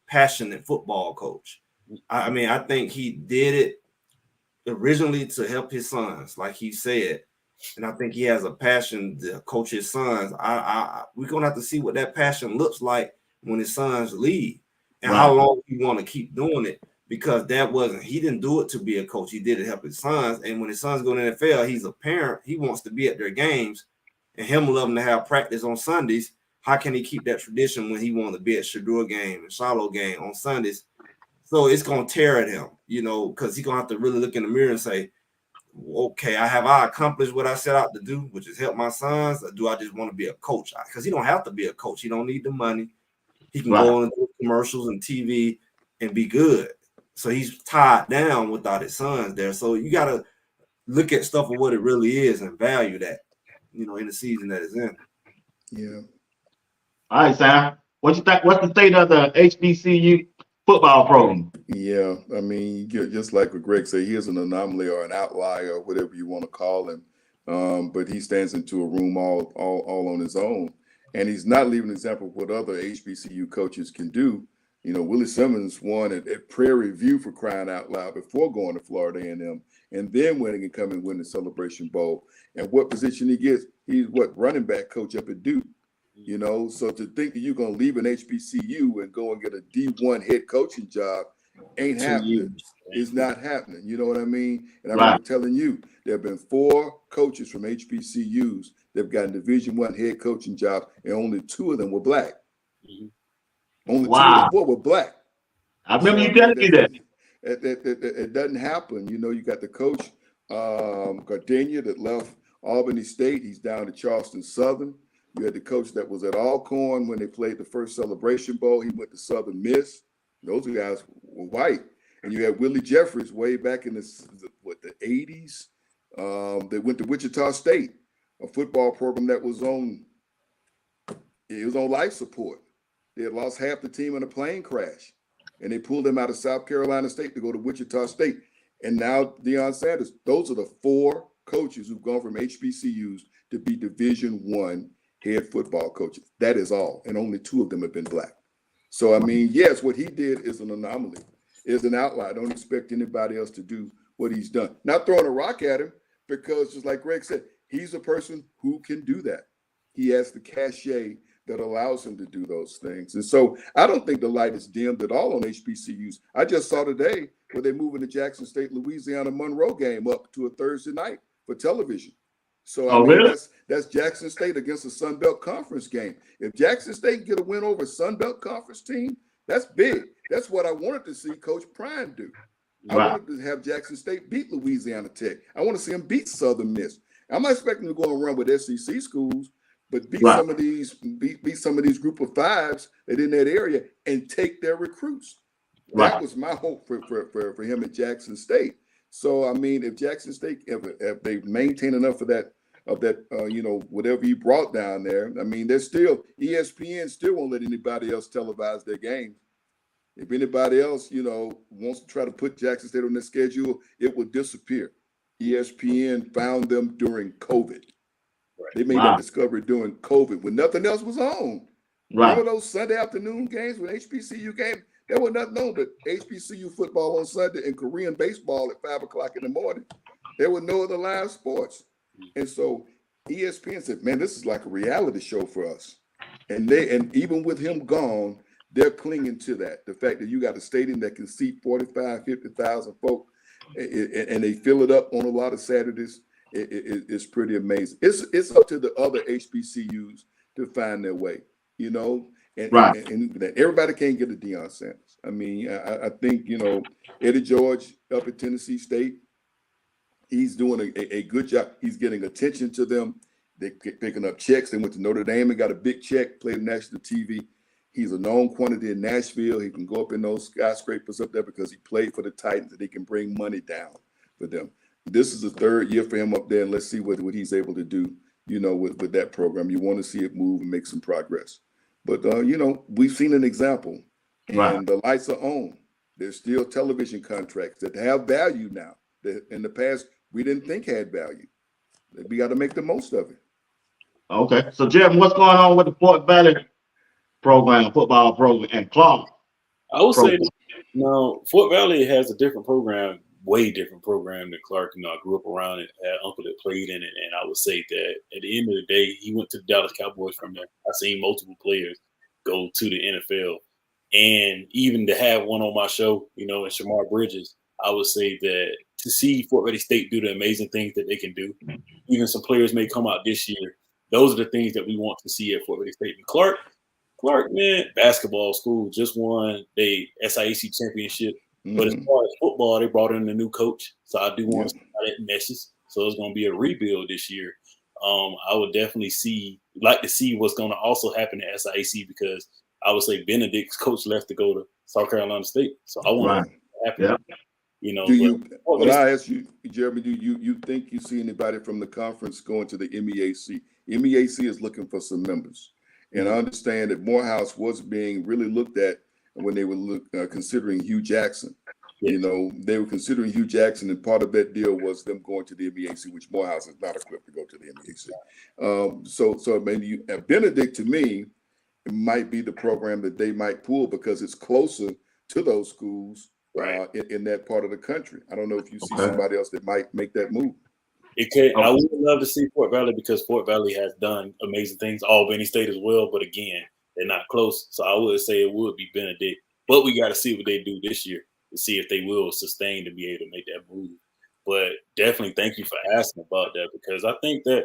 passionate football coach. I think he did it originally to help his sons, like he said, and I think he has a passion to coach his sons. We're gonna have to see what that passion looks like when his sons leave, and how long he want to keep doing it. Because he didn't do it to be a coach. He did it to help his sons. And when his sons go to the NFL, he's a parent. He wants to be at their games, and him loving to have practice on Sundays. How can he keep that tradition when he wants to be at Shadur game and Shiloh game on Sundays? So it's going to tear at him, because he's going to have to really look in the mirror and say, okay, have I accomplished what I set out to do, which is help my sons, or do I just want to be a coach? Because he don't have to be a coach. He don't need the money. He can go on and do commercials and TV and be good. So he's tied down without his sons there. So you got to look at stuff for what it really is and value that, in the season that it's in. Yeah. All right, Sam. What you think? What's the state of the HBCU football program? Yeah, I mean, just like what Greg said, he is an anomaly or an outlier, or whatever you want to call him. But he stands into a room all on his own, and he's not leaving an example of what other HBCU coaches can do. Willie Simmons won at Prairie View, for crying out loud, before going to Florida A&M, and then winning and coming and win the Celebration Bowl. And what position he gets? He's running back coach up at Duke. So to think that you're going to leave an HBCU and go and get a D1 head coaching job ain't happening. It's not happening. You know what I mean? And I remember telling you, there have been 4 coaches from HBCUs that have gotten Division I head coaching jobs, and only 2 of them were black. Only 2 of the 4 were black. I remember you telling me that. It doesn't happen. You got the coach, Gardenia, that left Albany State. He's down to Charleston Southern. You had the coach that was at Alcorn when they played the first Celebration Bowl. He went to Southern Miss. Those guys were white. And you had Willie Jeffries way back in the 80s. They went to Wichita State, a football program that was on life support. They had lost half the team in a plane crash, and they pulled them out of South Carolina State to go to Wichita State. And now Deion Sanders. Those are the 4 coaches who've gone from HBCUs to be Division I head football coaches. That is all. And only 2 of them have been black. So, I mean, yes, what he did is an anomaly, is an outlier. Don't expect anybody else to do what he's done. Not throwing a rock at him, because just like Greg said, he's a person who can do that. He has the cachet that allows him to do those things. And so I don't think the light is dimmed at all on HBCUs. I just saw today where they're moving the Jackson State, Louisiana Monroe game up to a Thursday night for television. So I mean, really? that's Jackson State against a Sun Belt Conference game. If Jackson State get a win over a Sun Belt Conference team, that's big. That's what I wanted to see Coach Prime do. I wanted to have Jackson State beat Louisiana Tech. I want to see them beat Southern Miss. I'm not expecting them to go and run with SEC schools, but beat some of these group of 5s that in that area and take their recruits. That was my hope for him at Jackson State. So I mean, if Jackson State, if they maintain enough of that of that, whatever he brought down there. I mean, there's still ESPN still won't let anybody else televise their games. If anybody else, wants to try to put Jackson State on their schedule, it will disappear. ESPN found them during COVID. Right. They made that discovery during COVID when nothing else was on. Right. Remember those Sunday afternoon games with HBCU games? There was nothing on but HBCU football on Sunday and Korean baseball at 5 o'clock in the morning. There were no other live sports. And so ESPN said, man, this is like a reality show for us. And even with him gone, they're clinging to that. The fact that you got a stadium that can seat 45, 50,000 folks, and they fill it up on a lot of Saturdays, it's pretty amazing. It's up to the other HBCUs to find their way, and everybody can't get a Deion Sanders. I mean, I think, Eddie George up at Tennessee State, he's doing a good job. He's getting attention to them. They're picking up checks. They went to Notre Dame and got a big check, played national TV. He's a known quantity in Nashville. He can go up in those skyscrapers up there because he played for the Titans, and he can bring money down for them. This is the third year for him up there, and let's see what he's able to do, with that program. You want to see it move and make some progress. But, we've seen an example, and the lights are on. There's still television contracts that have value now that in the past we didn't think had value. We got to make the most of it. Okay. So, Jeremy, what's going on with the Fort Valley football program, and Clark? I would say, Fort Valley has a different program, way different program than Clark. I grew up around it, had an uncle that played in it, and I would say that at the end of the day, he went to the Dallas Cowboys from there. I've seen multiple players go to the NFL, and even to have one on my show, and Shamar Bridges, I would say that to see Fort Valley State do the amazing things that they can do, even some players may come out this year. Those are the things that we want to see at Fort Valley State. And Clark, man, basketball school just won the SIAC championship. Mm-hmm. But as far as football, they brought in a new coach. So I do want to see how that meshes. So it's going to be a rebuild this year. I would definitely like to see what's going to also happen at SIAC, because I would say Benedict's coach left to go to South Carolina State. So I want to happen. Yeah. I ask you, Jeremy, do you think you see anybody from the conference going to the MEAC? MEAC is looking for some members. And I understand that Morehouse was being really looked at when they were considering Hugh Jackson. Yes. They were considering Hugh Jackson, and part of that deal was them going to the MEAC, which Morehouse is not equipped to go to the MEAC. So maybe Benedict, to me, it might be the program that they might pull because it's closer to those schools in that part of the country. I don't know if you see somebody else that might make that move. I would love to see Fort Valley, because Fort Valley has done amazing things. Albany State as well, but again, they're not close. So I would say it would be Benedict, but we got to see what they do this year to see if they will sustain to be able to make that move. But definitely thank you for asking about that, because I think that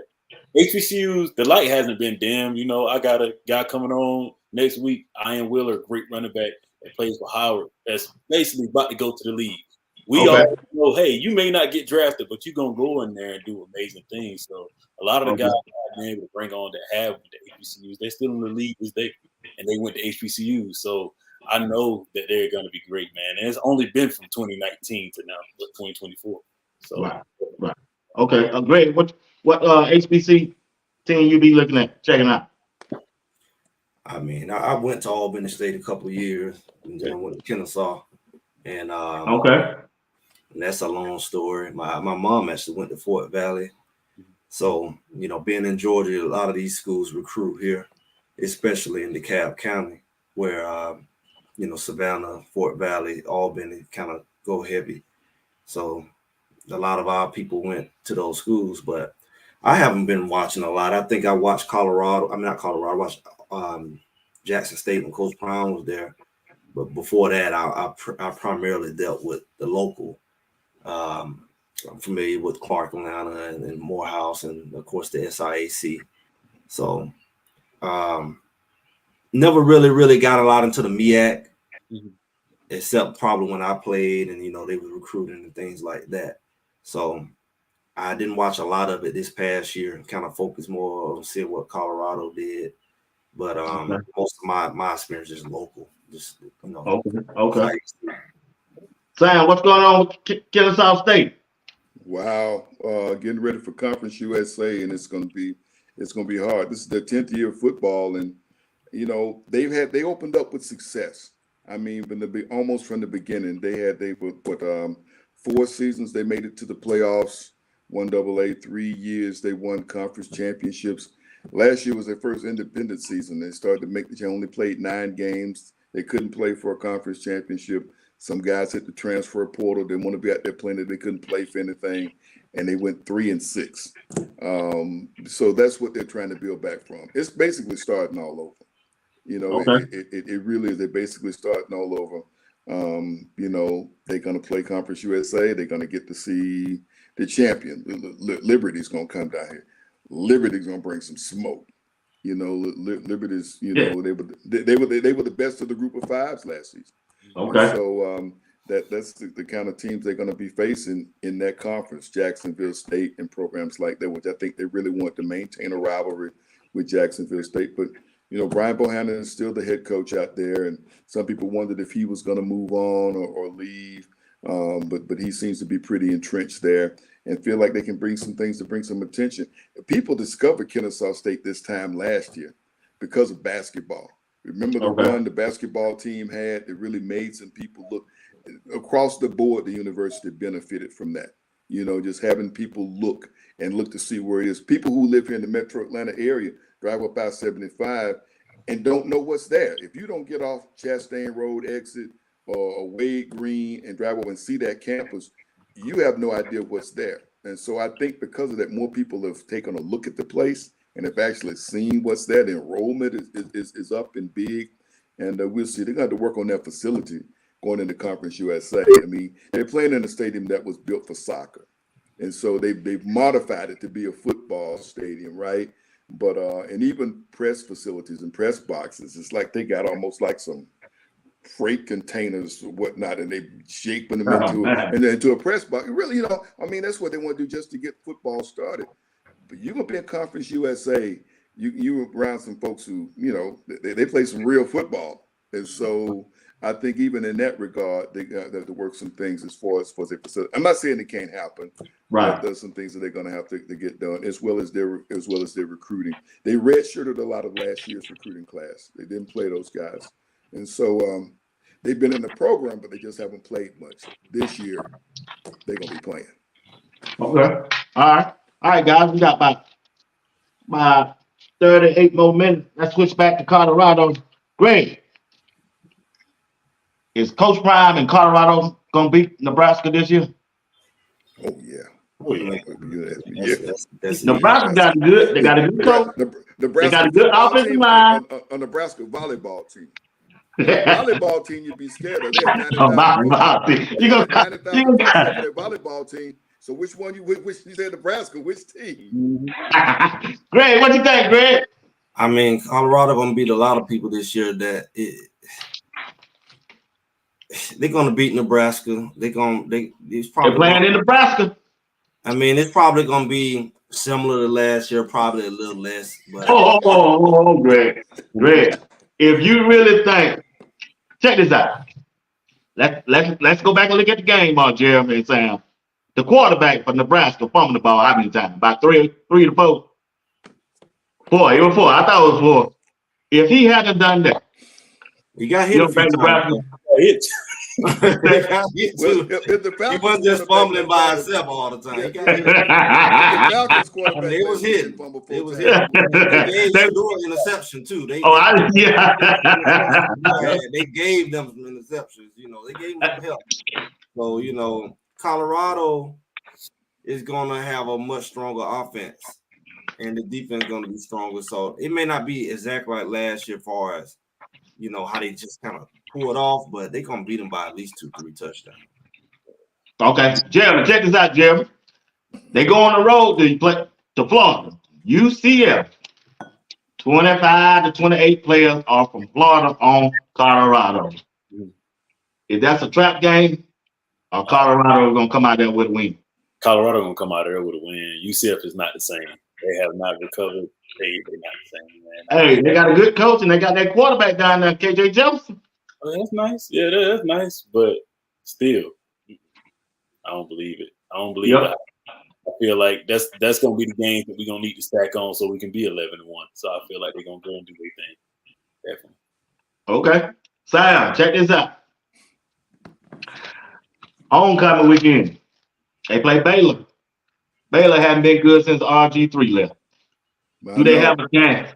HBCUs, the light hasn't been dimmed. I got a guy coming on next week, Ian Wheeler, great running back that plays for Howard, that's basically about to go to the league. We all know, hey, you may not get drafted, but you're going to go in there and do amazing things. So a lot of the guys I've been able to bring on that have the HBCUs, they're still in the league and they went to HBCUs. So I know that they're going to be great, man. And it's only been from 2019 to now, 2024. So right. Okay, great. What HBC team you be looking at, checking out? I mean, I went to Albany State a couple of years, and then I went to Kennesaw. And and that's a long story. My mom actually went to Fort Valley. So, being in Georgia, a lot of these schools recruit here, especially in DeKalb County, where, Savannah, Fort Valley, Albany kind of go heavy. So a lot of our people went to those schools, but I haven't been watching a lot. I think I watched I watched Jackson State when Coach Brown was there. But before that, I primarily dealt with the local. I'm familiar with Clark, Atlanta, and Morehouse, and of course the SIAC. So, never really got a lot into the MEAC, except probably when I played, and they were recruiting and things like that. So, I didn't watch a lot of it this past year. Kind of focused more on seeing what Colorado did. But most of my experience is local. Just Okay. Sam, what's going on with Kennesaw State? Wow. getting ready for Conference USA, and it's going to be hard. This is their 10th year of football, and you know they opened up with success. I mean, almost from the beginning, they were 4 seasons they made it to the playoffs. 1AA, 3 years they won conference championships. Last year was their first independent season. They started to they only played 9 games. They couldn't play for a conference championship. Some guys hit the transfer portal. They want to be out there playing. They couldn't play for anything, and they went 3-6. So that's what they're trying to build back from. It's basically starting all over. You know, Okay. it really is. They're basically starting all over. You know, they're going to play Conference USA. They're going to get to see the champion. Liberty's going to come down here. Liberty's going to bring some smoke. You know, Liberty's. You know, they were the best of the group of 5s last season. Okay. So that's the kind of teams they're going to be facing in that conference. Jacksonville State and programs like that, which I think they really want to maintain a rivalry with Jacksonville State, but. You know, Brian Bohannon is still the head coach out there, and some people wondered if he was going to move on or leave. But he seems to be pretty entrenched there and feel like they can bring some things to bring some attention. People discovered Kennesaw State this time last year because of basketball. Remember the run the basketball team had? It really made some people look across the board. The university benefited from that. You know, just having people look to see where it is. People who live here in the metro Atlanta area drive up I-75 and don't know what's there. If you don't get off Chastain Road exit or Wade Green and drive over and see that campus, you have no idea what's there. And so I think because of that, more people have taken a look at the place and have actually seen what's there. The enrollment is up and big, and we'll see. They're going to have to work on that facility going into Conference USA. I mean, they're playing in a stadium that was built for soccer. And so they've modified it to be a football stadium, right? But and even press facilities and press boxes, it's like they got almost like some freight containers or whatnot, and they shaping them into a press box. Really, you know, I mean, that's what they want to do just to get football started. But you're gonna be in Conference USA. You around some folks who, you know, they play some real football, and so I think even in that regard, they got to work some things as far as their facility. I'm not saying it can't happen. Right. There's some things that they're going to have to get done, as well as their recruiting. They redshirted a lot of last year's recruiting class. They didn't play those guys, and so they've been in the program, but they just haven't played much. This year, they're going to be playing. Okay. All right, guys. We got about 38 more minutes. Let's switch back to Colorado. Great. Is Coach Prime and Colorado gonna beat Nebraska this year? Oh yeah. Nebraska got good. They got a good coach. They got a good offensive line. A Nebraska volleyball team. Volleyball team, you'd be scared of. They have 90,000 you got their volleyball team. So which one which you said Nebraska? Which team? Greg, what you think, Greg? I mean, Colorado gonna beat a lot of people this year. They're gonna beat Nebraska. They're probably playing in Nebraska. I mean, it's probably gonna be similar to last year, probably a little less. But Greg. If you really think, check this out. Let's go back and look at the game on Jeremy and Sam. The quarterback for Nebraska fumbled the ball how many times? About three to four. 4. It was 4. I thought it was 4. If he hadn't done that, he got hit. He wasn't just fumbling by himself all the time. It was hit. It was hit. They threw an interception too. They gave them some interceptions. You know, they gave them help. So you know, Colorado is gonna have a much stronger offense, and the defense is gonna be stronger. So it may not be exactly like last year, as far as you know how they just kind of pull it off, but they're gonna beat them by at least 2-3 touchdowns. Okay, Jeremy, check this out, Jeremy. They go on the road to Florida. UCF, 25 to 28 players are from Florida on Colorado. If that's a trap game, or Colorado gonna come out there with a win? Colorado gonna come out there with a win. UCF is not the same. They have not recovered. They're not the same, man. Hey, they got a good coach and they got that quarterback down there, KJ Jefferson. I mean, that's nice. Yeah, that's nice, but still, I don't believe it. I don't believe it. I feel like that's gonna be the games that we're gonna need to stack on so we can be 11-1. So I feel like they're gonna go and do their thing. Definitely. Okay. Sam, check this out. Homecoming weekend. They play Baylor. Baylor hadn't been good since RG3 left. Do they have a chance?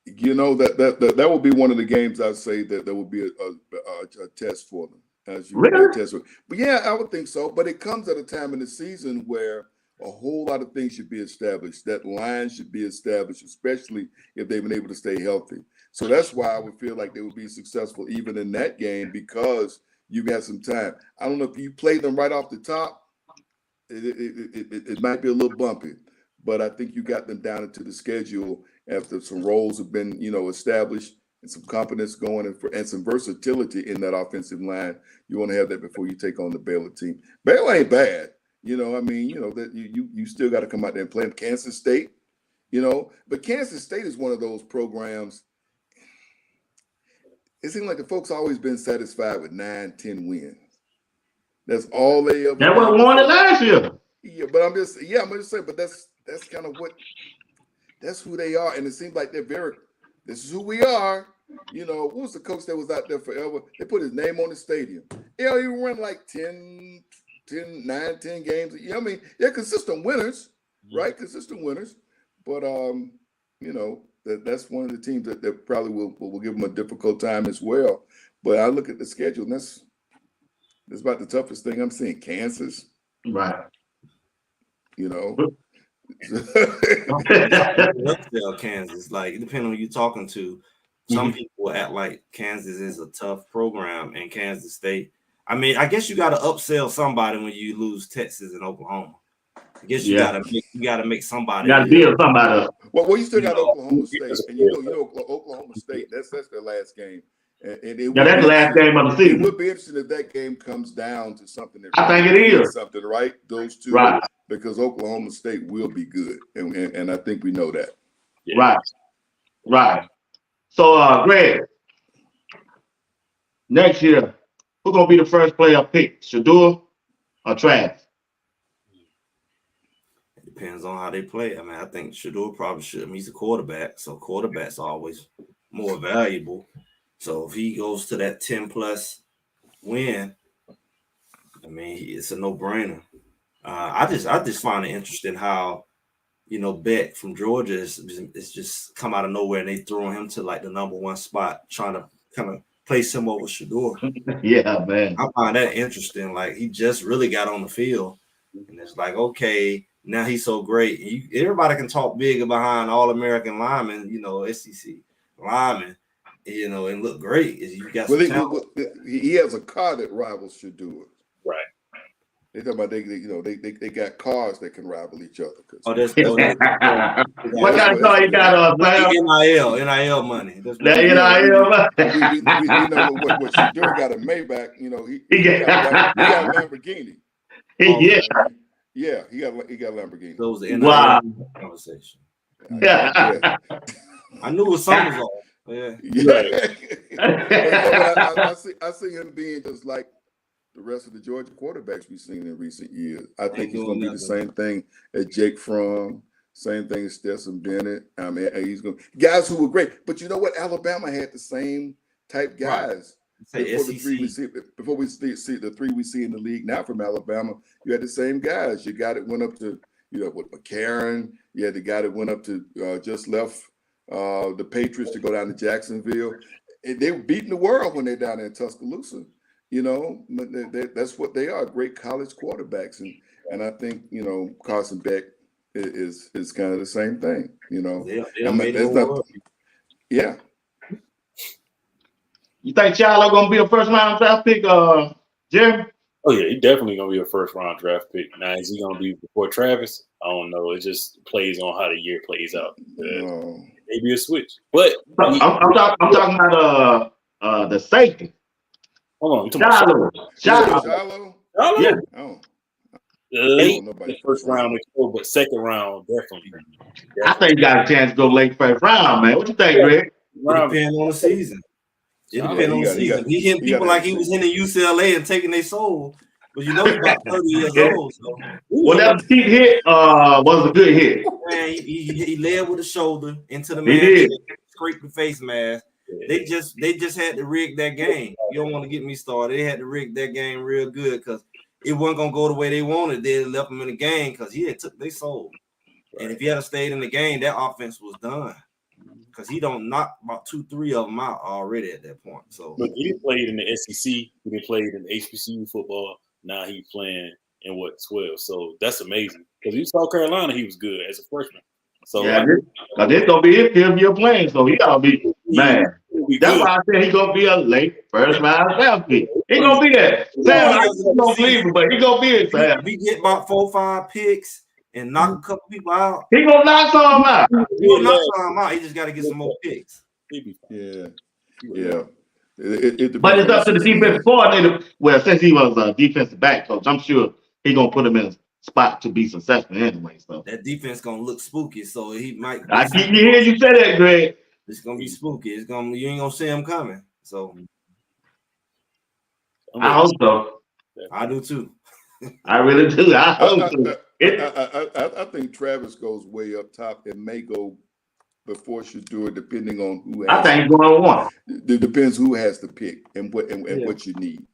You know, that will be one of the games I say that there will be a test for them. Really? Test for. But yeah, I would think so. But it comes at a time in the season where a whole lot of things should be established. That line should be established, especially if they've been able to stay healthy. So that's why I would feel like they would be successful even in that game because you got some time. I don't know if you play them right off the top, it might be a little bumpy, but I think you got them down into the schedule after some roles have been, established and some confidence going and some versatility in that offensive line. You want to have that before you take on the Baylor team. Baylor ain't bad. That you still got to come out there and play them. Kansas State, but Kansas State is one of those programs. It seems like the folks always been satisfied with 9-10 wins. That's all they ever. That was won it last year. Yeah, but I'm just saying, but that's kind of that's who they are. And it seems like this is who we are. What was the coach that was out there forever? They put his name on the stadium. He run like 10 games. They're consistent winners, right? Consistent winners. But, that's one of the teams that probably will give them a difficult time as well. But I look at the schedule, and that's about the toughest thing I'm seeing. Kansas. Right. Kansas, like depending on who you're talking to, some people act like Kansas is a tough program and Kansas State. I mean, I guess you got to upsell somebody when you lose Texas and Oklahoma. I guess you gotta make somebody. You gotta deal somebody up. Well, you still got Oklahoma State, and Oklahoma State. That's their last game. And that's the last game of the season. It would be interesting if that game comes down to something. I think it is something, right? Those two, right? Because Oklahoma State will be good, and I think we know that. Yeah. Right. So, Greg, next year, who's gonna be the first player picked, Shedeur or Travis? Depends on how they play. I mean, I think Shedeur probably should. He's a quarterback, so quarterbacks are always more valuable. So if he goes to that 10+ win, I mean, it's a no-brainer. I just find it interesting how, Beck from Georgia is just come out of nowhere and they throw him to like the number 1 spot, trying to kind of place him over Shedeur. Yeah, man. I find that interesting. Like he just really got on the field, and it's like, okay, now he's so great. Everybody can talk big behind All-American linemen, SEC linemen, and look great. You got he has a car that rivals Shedeur. Right. They talk about they got cars that can rival each other. What kind of car you got, NIL money. That NIL money. We know what Shedeur got a Maybach. He got a Lamborghini. Yeah, he got a Lamborghini. So it was the NIL conversation. Yeah. I knew it was something wrong. Yeah. I see him being just like the rest of the Georgia quarterbacks we've seen in recent years. I think he's going to be the same thing as Jake Fromm, same thing as Stetson Bennett. I mean, he's going guys who were great. But you know what? Alabama had the same type guys. Right. Before we see the 3 we see in the league now from Alabama, you had the same guys. You got it went up to with McCarron. You had the guy that went up to just left the Patriots to go down to Jacksonville. And they were beating the world when they're down there in Tuscaloosa. That's what they are, great college quarterbacks. And I think, Carson Beck is kind of the same thing, Yeah. You think Shiloh gonna be a first round draft pick, Jerry? Oh yeah, he's definitely gonna be a first round draft pick. Now is he gonna be before Travis? I don't know. It just plays on how the year plays out. Maybe a switch, but I'm talking about the safety. Hold on, Shiloh. Yeah. Oh. Late first round, but second round definitely. I think he got a chance to go late first round, man. What you think, Greg? It depends on the season. It depends on the season. He hitting people like he was hitting UCLA and taking their soul. But you know he's about 30 years old. So. Well, that cheap hit was a good hit. Man, he led with the shoulder into the He man, did. scraped the face mask. They just had to rig that game. You don't want to get me started. They had to rig that game real good because it wasn't gonna go the way they wanted. They left him in the game because he had took their soul. Right. And if he had stayed in the game, that offense was done. Because he don't knock about 2-3 of them out already at that point. So, but he played in the SEC. He played in HBCU football. Now he's playing in 12. So that's amazing. Because he South Carolina, he was good as a freshman. So yeah, this gonna be his 5th year playing. So he gotta be man. That's why I said he gonna be a late first round draft pick. He gonna be that. Sam, I don't believe it, but he gonna be it. Sam. We get about 4-5 picks and knock a couple people out. He gonna knock some out. He gonna knock some out. He just got to get some more picks. Yeah. But it's up to the defensive coordinator. Well, since he was a defensive back coach, I'm sure he gonna put him in a spot to be successful anyway. So that defense gonna look spooky. So he might. I keep hearing you say that, Greg. It's gonna be spooky. You ain't gonna see him coming. So I hope so. I do too. I really do. I hope so. I think Travis goes way up top. It may go before Shedeur, depending on who. I think going one. It depends who has the pick and what what you need.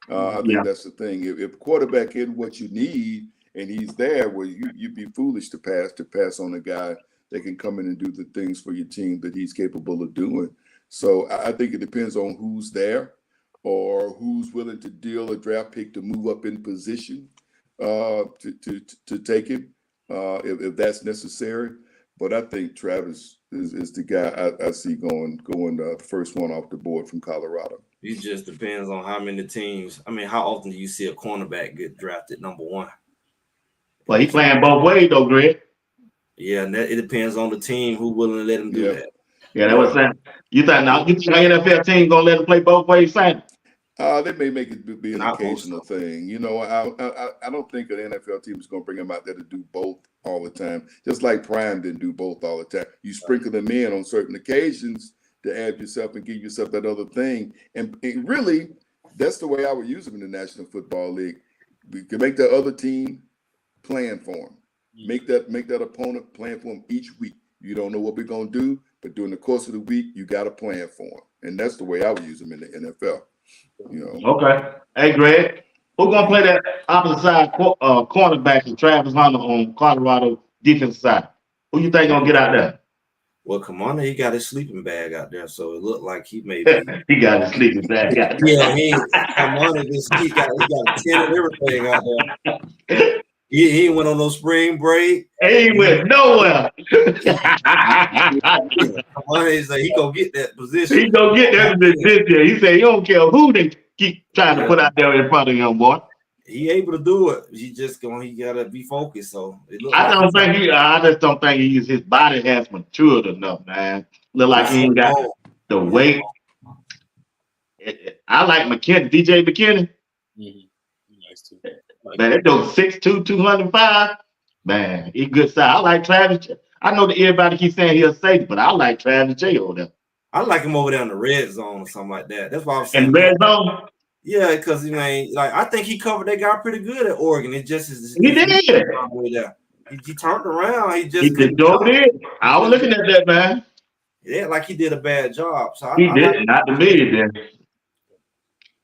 I think that's the thing. If quarterback is what you need and he's there, well, you'd be foolish to pass on a guy that can come in and do the things for your team that he's capable of doing. So I think it depends on who's there or who's willing to deal a draft pick to move up in position to take him if that's necessary. But I think Travis is the guy I see going the first one off the board from Colorado. It just depends on how many teams. I mean, how often do you see a cornerback get drafted number 1? Well, he's playing both ways though, Greg. Yeah, and it depends on the team who willing to let him do that. Yeah, that was saying. You think the NFL team gonna let him play both ways, Sam? They may make it be an occasional thing. You know, I don't think an NFL team is going to bring him out there to do both all the time. Just like Prime didn't do both all the time. You sprinkle them in on certain occasions to add yourself and give yourself that other thing. And really, that's the way I would use him in the National Football League. We can make the other team plan for him. Make that opponent plan for him each week. You don't know what we're going to do, but during the course of the week, you got to plan for him. And that's the way I would use him in the NFL. You know. Okay. Hey, Greg, who's gonna play that opposite side cornerback and Travis Hunter on Colorado defensive side? Who you think gonna get out there? Well, Commander, he got his sleeping bag out there, so it looked like he may be. He got his sleeping bag out there. Yeah, Commander he got a 10 and everything out there. He went on no spring break. He went nowhere. He's like, he gonna get that position. He gonna get that position. He said he don't care who they keep trying to put out there in front of him, boy. He able to do it. He gotta be focused. So I just don't think his body has matured enough, man. Look like he ain't got the weight. I like McKinney, DJ McKinney. Nice too. Man, that dude's 6'2", 205. Man, he good size. I like Travis. I know that everybody keeps saying he'll safety, but I like Travis J over there. I like him over there in the red zone or something like that. That's why I'm saying. In red zone? Yeah, because I think he covered that guy pretty good at Oregon. It just is. He did. He turned around. He drove it. I was looking at that, man. Yeah, like he did a bad job. So he did. Not to me, he did.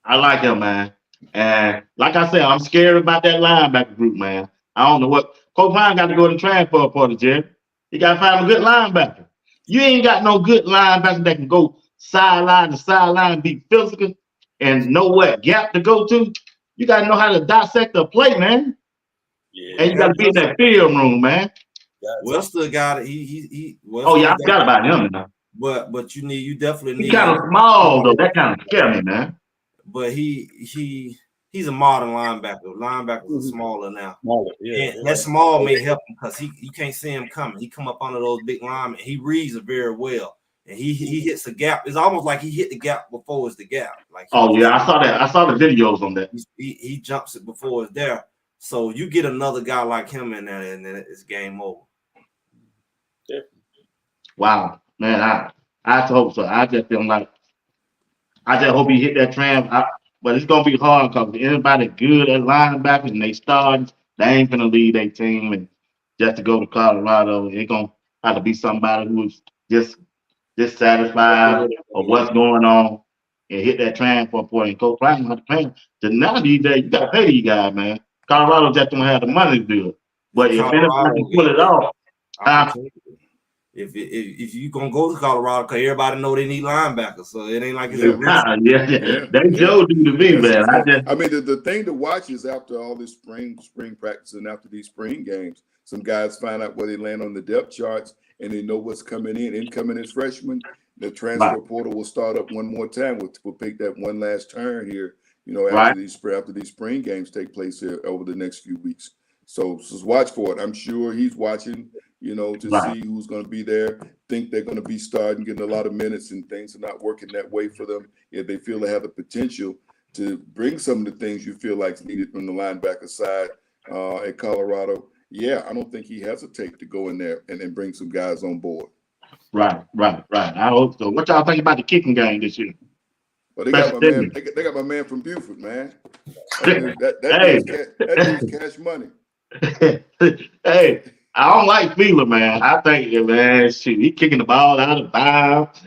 I like him, man. And like I said, I'm scared about that linebacker group, man. I don't know what Coach Ryan got to go to transfer for, Jerry. He got to find a good linebacker. You ain't got no good linebacker that can go sideline to sideline, be physical, and know what gap to go to. You got to know how to dissect the play, man. Yeah, and you got to be in that film room, man. Webster got it. He I forgot about him now. But you definitely need. He's kind of small though. That kind of scared me, man. But he's a modern linebacker. Linebackers are smaller now. And that small may help him because you can't see him coming. He come up under those big linemen. He reads it very well. And he hits a gap. It's almost like he hit the gap before it's the gap. I saw that. I saw the videos on that. He jumps it before it's there. So you get another guy like him in there, and then it's game over. Wow, man! I hope so. I just hope he hit that tram. but it's gonna be hard because anybody good at linebackers and they start, they ain't gonna lead their team and just to go to Colorado. It's gonna have to be somebody who's just dissatisfied of what's going on and hit that transfer point and go prime the plan. So now these days you gotta pay these guys, man. Colorado just don't have the money to do it. But if anybody can pull it off, if you gonna go to Colorado, because everybody know they need linebackers, so it ain't like it's they Joe do to me, man. I mean, the thing to watch is after all this spring practice and after these spring games, some guys find out where they land on the depth charts and they know what's coming in. Incoming as freshmen, the transfer portal will start up one more time. We'll take that one last turn here, after these spring games take place here over the next few weeks. So just watch for it. I'm sure he's watching, to see who's going to be there. Think they're going to be starting, getting a lot of minutes, and things are not working that way for them. If they feel they have the potential to bring some of the things you feel like is needed from the linebacker side at Colorado, I don't think he hesitates to go in there and then bring some guys on board. Right. I hope so. What y'all think about the kicking game this year? Well, they got my man. They got my man from Buford, man. That dude's cash money. Hey, I don't like Feeler, man. I think, man, shoot, he kicking the ball out of bounds.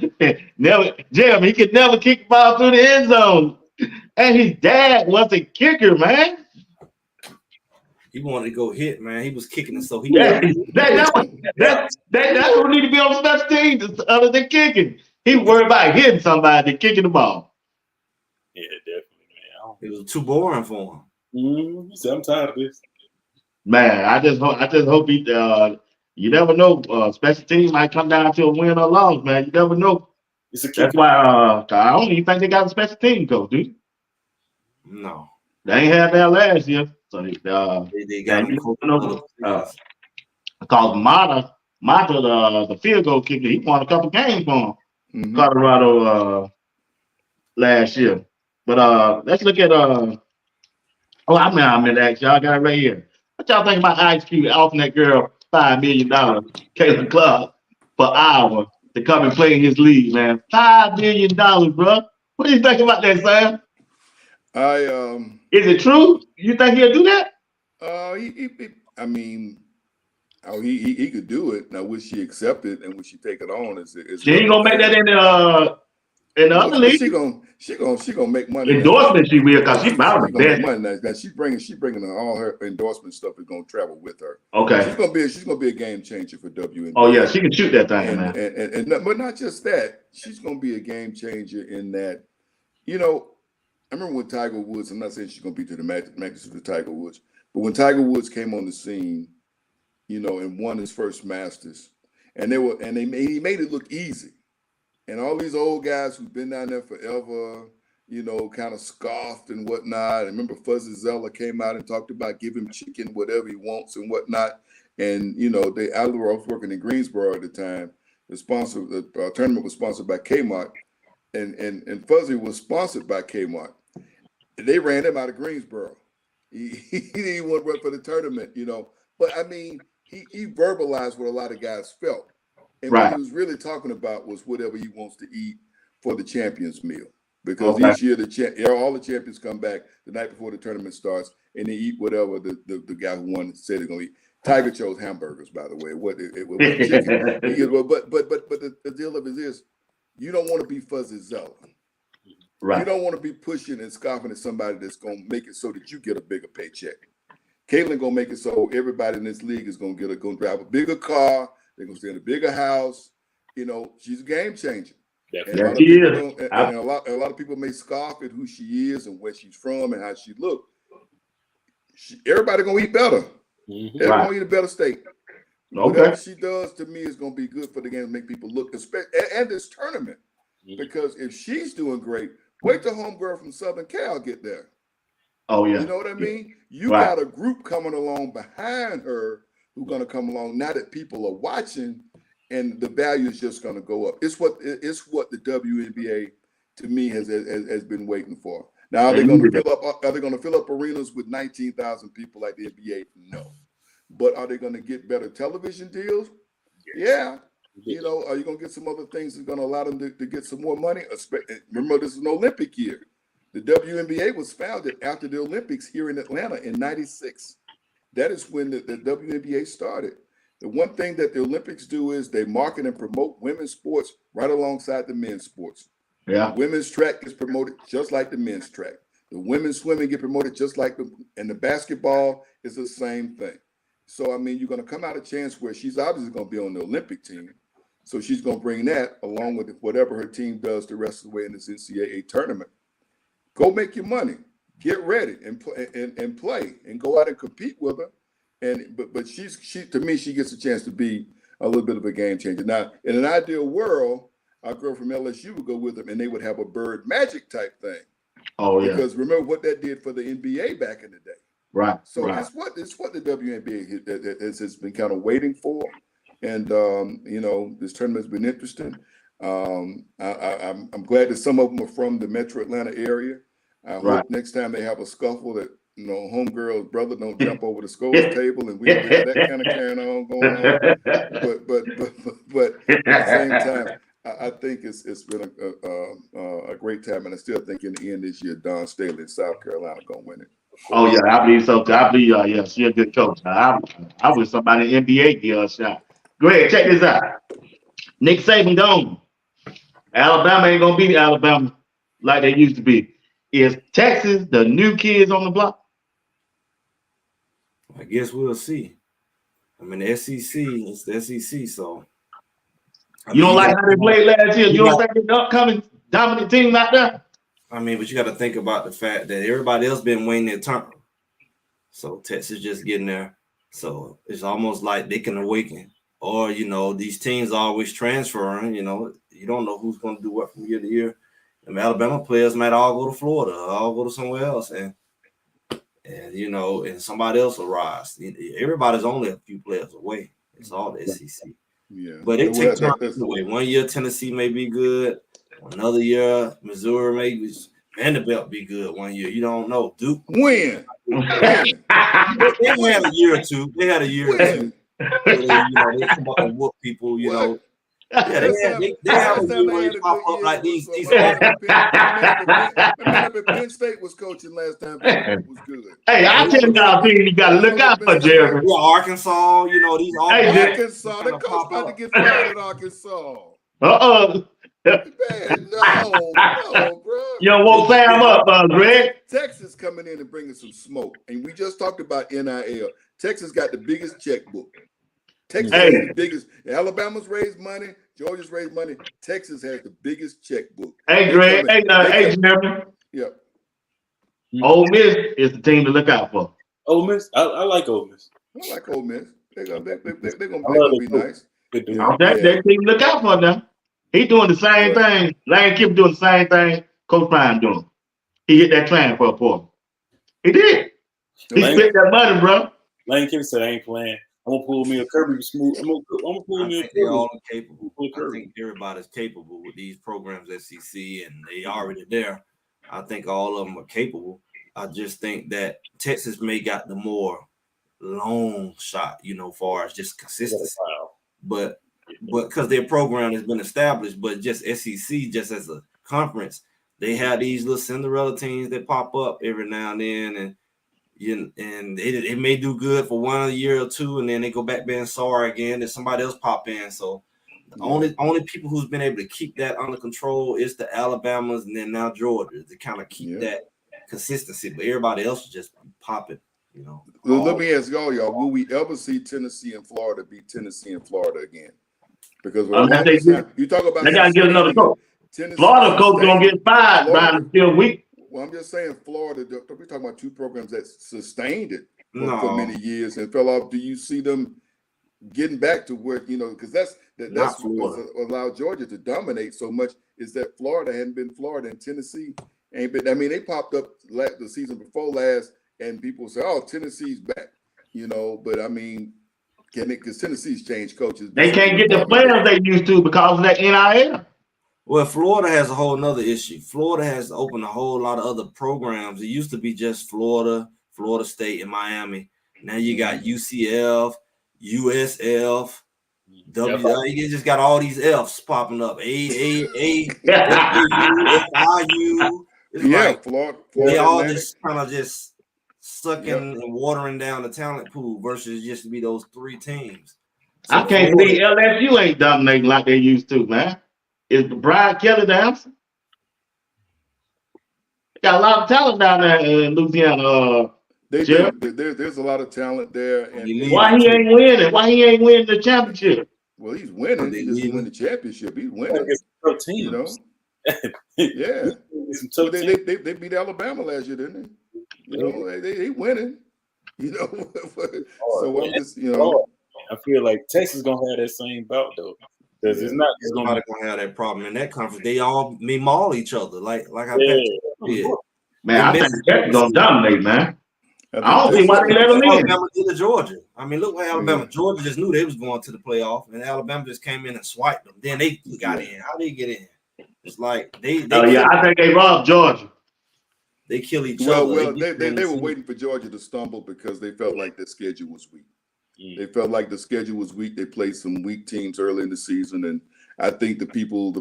Jeremy, he could never kick the ball through the end zone. And his dad was a kicker, man. He wanted to go hit, man. He was kicking it, so he. That's what need to be on special teams other than kicking. He worried about hitting somebody than kicking the ball. Yeah, definitely, man. It was too boring for him. I'm tired of this. Man, I just hope he. You never know. Special teams might come down to a win or loss, man. You never know. That's why I don't even think they got a special team coach, dude. No, they ain't had that last year. So they got because Mata, the field goal kicker, he won a couple games for him, Colorado last year. But let's look at I'm in action. Y'all got it right here. What y'all think about Ice Cube offering that girl $5 million, Caleb Clark, per hour to come and play in his league, man? $5 million, bro. What do you think about that, Sam? Is it true? You think he'll do that? He could do it. Now, would she accept it and would she take it on? She ain't gonna make that in the other league. She gonna make money. Endorsement she will, because she's about to make money. Now she bringing all her endorsement stuff is gonna travel with her. Okay. She's gonna be a game changer for WNBA. Oh yeah, she can shoot that thing, man. But not just that. She's gonna be a game changer in that, I remember when Tiger Woods, I'm not saying she's going to be to the magnitude of Tiger Woods, but when Tiger Woods came on the scene, and won his first Masters, and he made it look easy. And all these old guys who've been down there forever, kind of scoffed and whatnot. I remember Fuzzy Zeller came out and talked about give him chicken, whatever he wants and whatnot. And, I was working in Greensboro at the time. The tournament was sponsored by Kmart, and Fuzzy was sponsored by Kmart. They ran him out of Greensboro. He didn't even want to run for the tournament, But I mean, he verbalized what a lot of guys felt. And what he was really talking about was whatever he wants to eat for the champions meal. Because each year all the champions come back the night before the tournament starts and they eat whatever the guy who won said they're gonna eat. Tiger chose hamburgers, by the way. It wasn't chicken. But the deal of it is you don't want to be Fuzzy Zeller. Right. You don't want to be pushing and scoffing at somebody that's going to make it so that you get a bigger paycheck. Caitlin going to make it so everybody in this league is going to drive a bigger car. They're going to stay in a bigger house. She's a game changer. And a lot of people may scoff at who she is and where she's from and how she looks. Everybody going to eat better. Everybody going to eat a better steak. Whatever she does to me is going to be good for the game to make people look, and this tournament. Because if she's doing great, wait till homegirl from Southern Cal get there. Oh, yeah. You know what I mean? You got a group coming along behind her who's going to come along now that people are watching, and the value is just going to go up. It's what the WNBA, to me, has been waiting for. Now, are they going to fill up arenas with 19,000 people like the NBA? No. But are they going to get better television deals? Yeah. Are you going to get some other things that's going to allow them to get some more money? Remember, this is an Olympic year. The WNBA was founded after the Olympics here in Atlanta in '96. That is when the WNBA started. The one thing that the Olympics do is they market and promote women's sports right alongside the men's sports. Yeah. The women's track is promoted just like the men's track. The women's swimming get promoted just like and the basketball is the same thing. So, I mean, you're going to come out a chance where she's obviously going to be on the Olympic team. So she's going to bring that along with whatever her team does the rest of the way in this NCAA tournament. Go make your money, get ready and play and go out and compete with her. But she to me, she gets a chance to be a little bit of a game changer. Now, in an ideal world, our girl from LSU would go with them and they would have a Bird Magic type thing. Oh, yeah. Because remember what that did for the NBA back in the day. Right. So right. it's what the WNBA has been kind of waiting for. And, this tournament's been interesting. I'm glad that some of them are from the Metro Atlanta area. I hope next time they have a scuffle that, homegirl's brother don't jump over the scores table and we don't have that kind of carrying on going on. But at the same time, I think it's been a great time, and I still think in the end this year, Don Staley in South Carolina going to win it. Oh yeah, I believe so. I believe, she's a good coach. I wish somebody in the NBA give her a shot. Go ahead, check this out. Nick Saban gone. Alabama ain't gonna be Alabama like they used to be. Is Texas the new kids on the block? I guess we'll see. I mean, the SEC is the SEC, so. You don't like how they played last year? You don't think they're upcoming dominant team out there? I mean, but you got to think about the fact that everybody else been waiting their turn. So Texas just getting there. So it's almost like they can awaken. Or, these teams are always transferring. You don't know who's going to do what from year to year. And Alabama players might all go to Florida, all go to somewhere else. And somebody else will rise. Everybody's only a few players away. It's all the SEC. Yeah. But it takes time away. 1 year Tennessee may be good. Another year Missouri may be Vanderbilt be good 1 year. You don't know. Duke win. They had a year or two. They had a year or two. They come up and whoop people, Yeah, they have a year where they pop up like these. Penn State was coaching last time. Was good. Hey, I tell y'all things you got to look out for, Jerry. Yeah, Arkansas, these Arkansas. The coach about to get fired at Arkansas. Man, no, bro. You don't want Sam up, Greg. Texas coming in and bringing some smoke. And we just talked about NIL. Texas got the biggest checkbook. Texas has the biggest. Alabama's raised money. Georgia's raised money. Texas has the biggest checkbook. Hey, Greg. Jeremy. Yeah. Ole Miss is the team to look out for. Ole Miss? I like Ole Miss. I like Ole Miss. They're gonna be nice. That team to look out for now. He's doing the same thing. Lane Kiffin doing the same thing Coach Prime doing. He get that transfer for him. He did. He spent that money, bro. Lane Kiffin said, I ain't playing. I'm going to pull me a Kirby smooth. I'm going to pull me a Kirby. They're all capable. I think everybody's capable with these programs, SEC, and they already there. I think all of them are capable. I just think that Texas may got the more long shot, far as just consistency. But because their program has been established, but just SEC, just as a conference, they have these little Cinderella teams that pop up every now and then, and it may do good for 1 year or two, and then they go back being sorry again, and somebody else pop in. So the only people who's been able to keep that under control is the Alabamas and then now Georgia to kind of keep that consistency. But everybody else is just popping. Let me ask y'all, will we ever see Tennessee and Florida beat Tennessee and Florida again? Because you talk about they gotta get another coach. Florida coach gonna get fired by the still week. Well, I'm just saying Florida. We're talking about two programs that sustained it for many years and fell off. Do you see them getting back to where because that's what allowed Georgia to dominate so much is that Florida hadn't been Florida and Tennessee ain't been. I mean, they popped up the season before last, and people say, "Oh, Tennessee's back," But I mean, because Tennessee's changed coaches. They can't get the players they used to because of that NIL. Well, Florida has a whole nother issue. Florida has opened a whole lot of other programs. It used to be just Florida, Florida State, and Miami. Now you got UCF, USF, you just got all these F's popping up. FIU. It's Yeah, like Florida they all Atlantic. just kind of just sucking and watering down the talent pool versus just to be those 3 teams. So I can't believe LSU ain't dominating like they used to, man. Is Brian Kelly the answer? Got a lot of talent down there in Louisiana. They Jeff. do. There's a lot of talent there. And Why he ain't winning? Why he ain't winning the championship? well, he's winning. He just didn't win the championship. He's winning. You know. Yeah. So they beat Alabama last year, didn't they? You know, they winning. You know. So I'm just, you know. I feel like Texas gonna have that same bout though, because it's not. It's gonna have that problem in that conference. They all maul each other, like I did. Man, I think Texas gonna dominate, man. I don't see why they let them in. Alabama did to Georgia. I mean, look what Alabama. Georgia just knew they was going to the playoff, and Alabama just came in and swiped them. Then they got in. How did they get in? It's like they I think they robbed Georgia. They kill each other. Well, they were waiting for Georgia to stumble because they felt like their schedule was weak. They felt like the schedule was weak. They played some weak teams early in the season, and I think the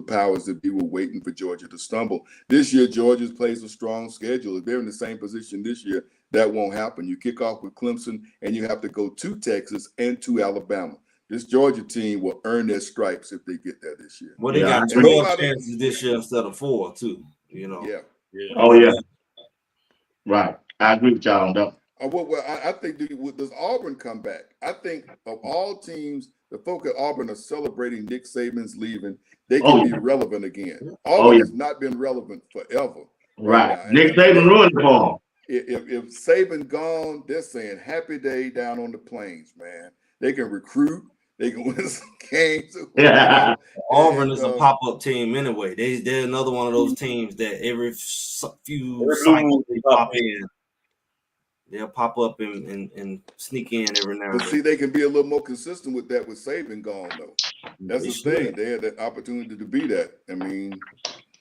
powers that be were waiting for Georgia to stumble. This year, Georgia plays a strong schedule. If they're in the same position this year, that won't happen. You kick off with Clemson, and you have to go to Texas and to Alabama. This Georgia team will earn their stripes if they get there this year. Well, they got 12 chances this year instead of 4, too. You know. Yeah. Oh yeah. Right. I agree with y'all on that. Well, I think does Auburn come back? I think of all teams, the folk at Auburn are celebrating Nick Saban's leaving. They can be relevant again. Auburn has not been relevant forever. Right. Nick Saban ruined it for them. If Saban gone, they're saying happy day down on the plains, man. They can recruit. They can win some games. Yeah. Auburn is a pop-up team anyway. They're another one of those teams that every few cycles they pop in. They'll pop up and sneak in every now and then. But see, they can be a little more consistent with that with Saban gone, though. That's the thing. They had that opportunity to be that. I mean,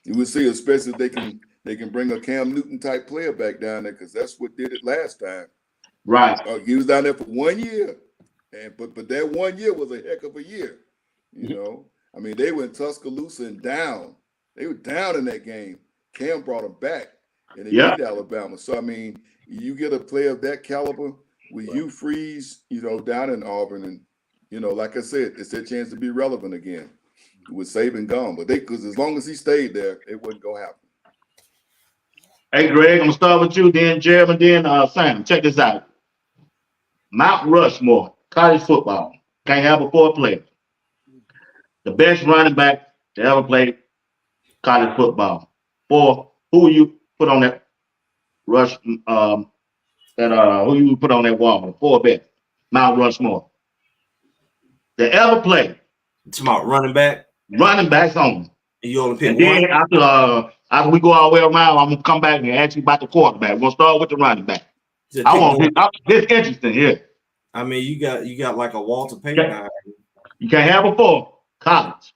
you would see, especially if they can bring a Cam Newton type player back down there, because that's what did it last time. Right. He was down there for 1 year, but that 1 year was a heck of a year. You know, I mean, they were in Tuscaloosa and down. They were down in that game. Cam brought them back, and they beat Alabama. So I mean, you get a player of that caliber with Hugh Freeze, you know, down in Auburn, and you know, like I said, it's their chance to be relevant again with Saban gone. But because as long as he stayed there, it wasn't gonna happen. Hey, Greg, I'm gonna start with you, then Jeremy, then Sam. Check this out. Mount Rushmore, college football. Can't have a 4th player. The best running back to ever play college football. 4, who you put on that rush? Who you put on that wall? 4 best. Mount Rushmore. To ever play. It's about running back. Running backs only. And you only pick and then after we go all the way around, I'm gonna come back and ask you about the quarterback. We're gonna start with the running back. This interesting here. I mean, you got like a Walter Payton. You can't have a 4 college.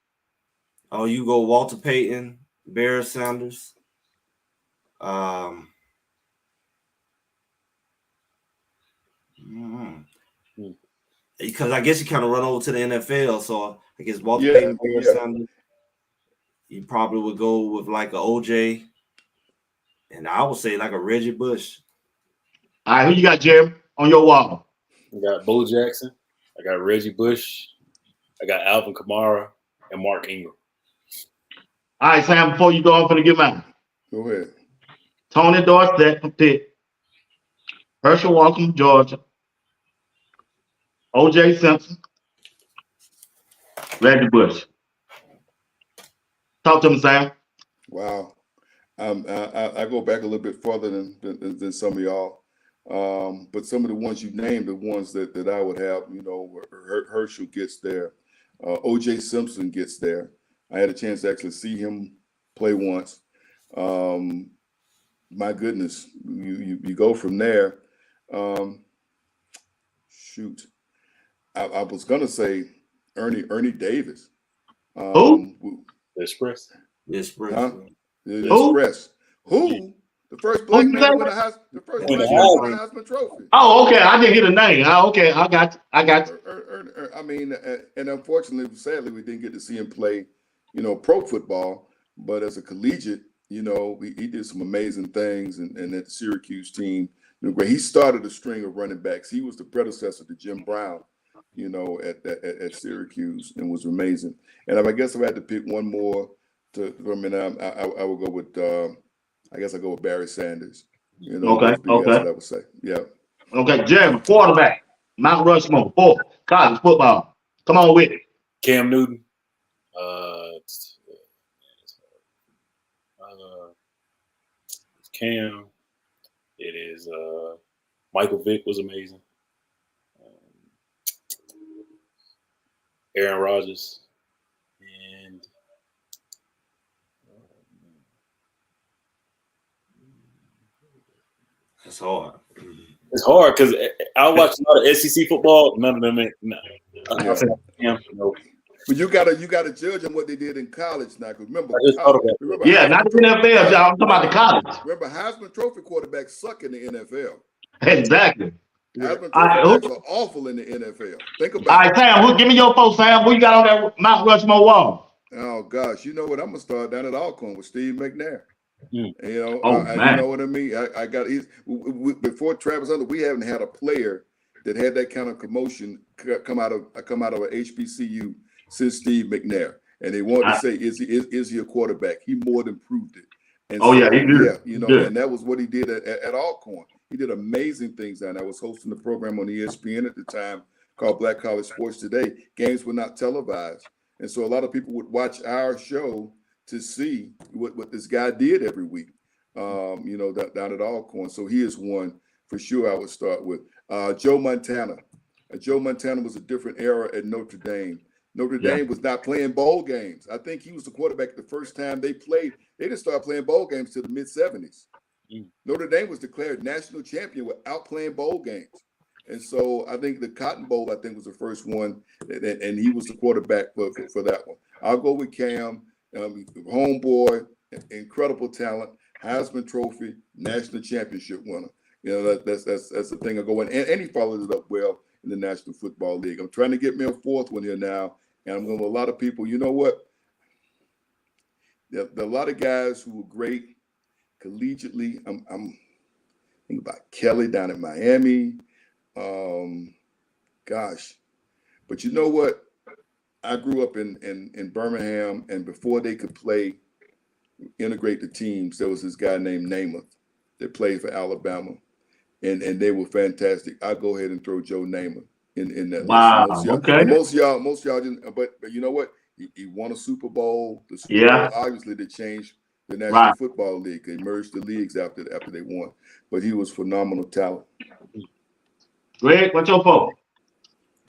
Oh, you go Walter Payton, Barry Sanders. Because I guess you kind of run over to the NFL, so I guess Walter Payton, Barry Sanders. You probably would go with like a OJ, and I would say like a Reggie Bush. All right, who you got, Jeremy, on your wall? I got Bo Jackson. I got Reggie Bush. I got Alvin Kamara and Mark Ingram. All right, Sam, before you go, I'm going to give mine. Go ahead. Tony Dorsett from Pitt. Herschel Walker from Georgia. O.J. Simpson. Reggie Bush. Talk to me, Sam. Wow. I go back a little bit further than some of y'all. But some of the ones you named, the ones that I would have, you know, Herschel gets there. O.J. Simpson gets there. I had a chance to actually see him play once. My goodness, you go from there. Shoot. I was going to say Ernie Davis. Who? The Express. The Express. Huh? The Express. Who? The first black man to win a Heisman Trophy. Oh, okay. I didn't hear the name. Okay, I got you. I mean, and unfortunately, sadly, we didn't get to see him play, you know, pro football. But as a collegiate, You know, he did some amazing things, and at the Syracuse team, great. He started a string of running backs. He was the predecessor to Jim Brown, you know, at Syracuse, and was amazing. And I guess if I had to pick one more, I would go with, I guess I go with Barry Sanders. You know, Okay. that's what I would say. Yeah. Okay, Jeremy, quarterback, Mount Rushmore, 4, college football. Come on with it. Cam Newton. Cam. It is Michael Vick was amazing. Aaron Rodgers. And That's hard. it's hard because I watch a lot of SEC football. None of them ain't. No. But you gotta judge them what they did in college now. Remember, Yeah, not the NFL, y'all. I'm talking about the college. Remember, Heisman Trophy quarterbacks suck in the NFL. Exactly. Heisman Trophy quarterbacks are awful in the NFL. Think about it. All right, Sam, give me your folks, Sam. Who you got on that Mount Rushmore wall? Oh gosh, you know what? I'm gonna start down at Alcorn with Steve McNair. Mm. You know, man. You know what I mean. I got before Travis Hunter, we haven't had a player that had that kind of commotion come out of an HBCU since Steve McNair. And they wanted to say, is he a quarterback? He more than proved it. And he did. Yeah, you know, and that was what he did at Alcorn. He did amazing things down there. I was hosting the program on ESPN at the time called Black College Sports Today. Games were not televised. And so a lot of people would watch our show to see what this guy did every week, you know, down at Alcorn. So he is one for sure I would start with. Joe Montana. Joe Montana was a different era at Notre Dame. Notre Dame was not playing bowl games. I think he was the quarterback the first time they played. They didn't start playing bowl games till the mid-'70s. Notre Dame was declared national champion without playing bowl games. And so I think the Cotton Bowl, was the first one, and he was the quarterback for that one. I'll go with Cam, homeboy, incredible talent, Heisman Trophy, national championship winner. You know, that's the thing I go in. And he followed it up well in the National Football League. I'm trying to get me a fourth one here now. And I'm going with a lot of people. You know what? There are a lot of guys who were great collegiately. I'm thinking about Kelly down in Miami. But you know what? I grew up in Birmingham, and before they could integrate the teams, there was this guy named Namath that played for Alabama, and they were fantastic. I'll go ahead and throw Joe Namath in that. Wow. Okay. Most of y'all didn't, but you know what? He won a Super Bowl. The Super Bowl, obviously, they changed the National Football League. They merged the leagues after they won. But he was phenomenal talent. Greg, what's your vote?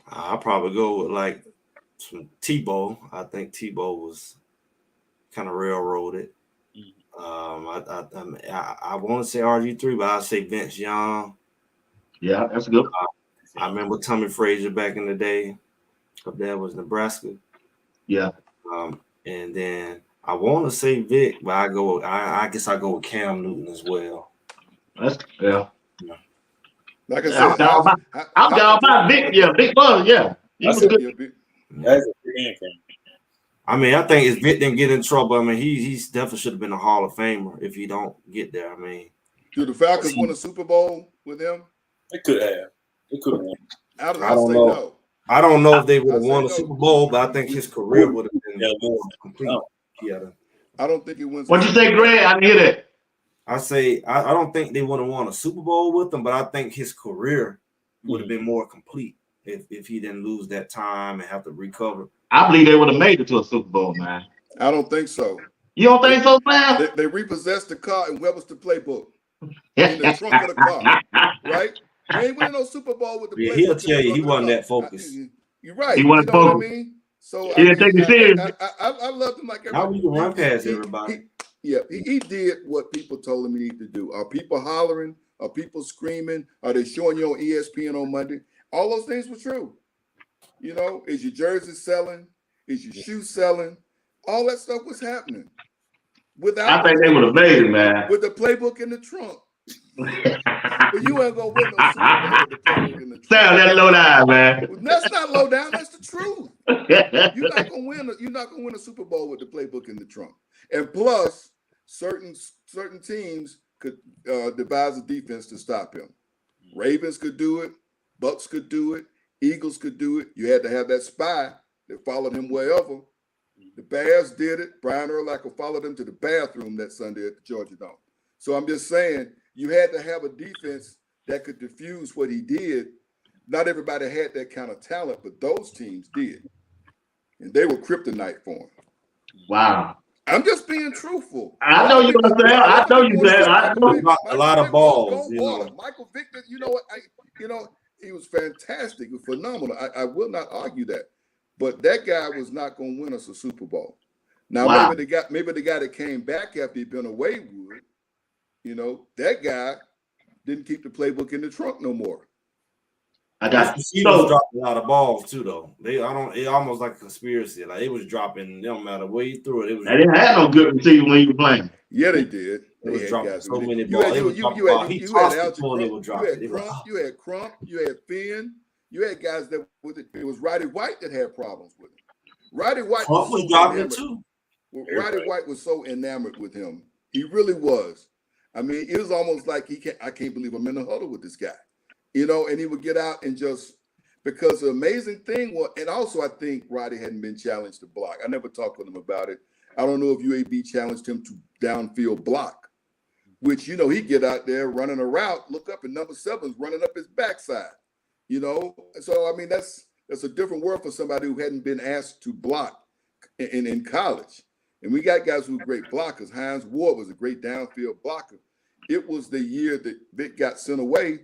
I'll probably go with some Tebow. I think Tebow was kind of railroaded. I want to say RG3, but I'll say Vince Young. Yeah, that's good. I remember Tommy Frazier back in the day. Up there was Nebraska. Yeah. And then I want to say Vic, but I guess I go with Cam Newton as well. That's yeah. Like I said, I'm down about Vic. Yeah, Vic Buzz. Yeah. That's a good game. I mean, I think if Vic didn't get in trouble, I mean, he definitely should have been a Hall of Famer if he don't get there. I mean, did the Falcons win a Super Bowl with him? They could have. They could have won. I don't know. No. I don't know if they would have won a Super Bowl, but I think his career would have been more complete. I don't think he wins. What'd you say, Greg? I didn't hear that. I say I don't think they would have won a Super Bowl with him, but I think his career would have been more complete if he didn't lose that time and have to recover. I believe they would have made it to a Super Bowl, man. I don't think so. You don't think so, man? They repossessed the car and Weber's the playbook in the trunk of the car, right? He ain't winning no Super Bowl with the playbook. He'll tell you he wasn't that focused. You're right. He wasn't focused. What I mean? So he didn't take it serious. I loved him like everybody. How you run past everybody? He did what people told him he needed to do. Are people hollering? Are people screaming? Are they showing you on ESPN on Monday? All those things were true. You know, is your jersey selling? Is your shoe selling? All that stuff was happening. I think they would have made it, man. With the playbook in the trunk. But you ain't gonna win no Super Bowl with the playbook in the trunk. Sound that low down, man. That's not low down. That's the truth. You're not gonna win a Super Bowl with the playbook in the trunk. And plus, certain teams could devise a defense to stop him. Ravens could do it. Bucks could do it. Eagles could do it. You had to have that spy that followed him wherever. The Bears did it. Brian Urlacher followed him to the bathroom that Sunday at the Georgia Dome. So I'm just saying, you had to have a defense that could diffuse what he did. Not everybody had that kind of talent, but those teams did. And they were kryptonite for him. Wow. I'm just being truthful. I know you're going to say, I know you said, I know. A lot of balls. Michael Vick, you know what? He was fantastic. He was phenomenal. I will not argue that. But that guy was not going to win us a Super Bowl. Now, wow. maybe the guy that came back after he'd been away would, that guy didn't keep the playbook in the trunk no more. I got receivers dropping a lot of balls too, though. It almost like a conspiracy. Like they was dropping, it don't matter where you threw it. They didn't have no good receiver when you were playing. Yeah, they did. They was dropping so many balls. You had Crump, you had Finn, you had guys that it was Roddy White that had problems with him. Roddy White was dropping too. Roddy White was so enamored with him. He really was. I mean, it was almost like I can't believe I'm in the huddle with this guy. And he would get out and just, because the amazing thing was, and also I think Roddy hadn't been challenged to block. I never talked with him about it. I don't know if UAB challenged him to downfield block, which, he'd get out there running a route, look up, and number 7's running up his backside, So, I mean, that's a different world for somebody who hadn't been asked to block in college. And we got guys who were great blockers. Hines Ward was a great downfield blocker. It was the year that Vic got sent away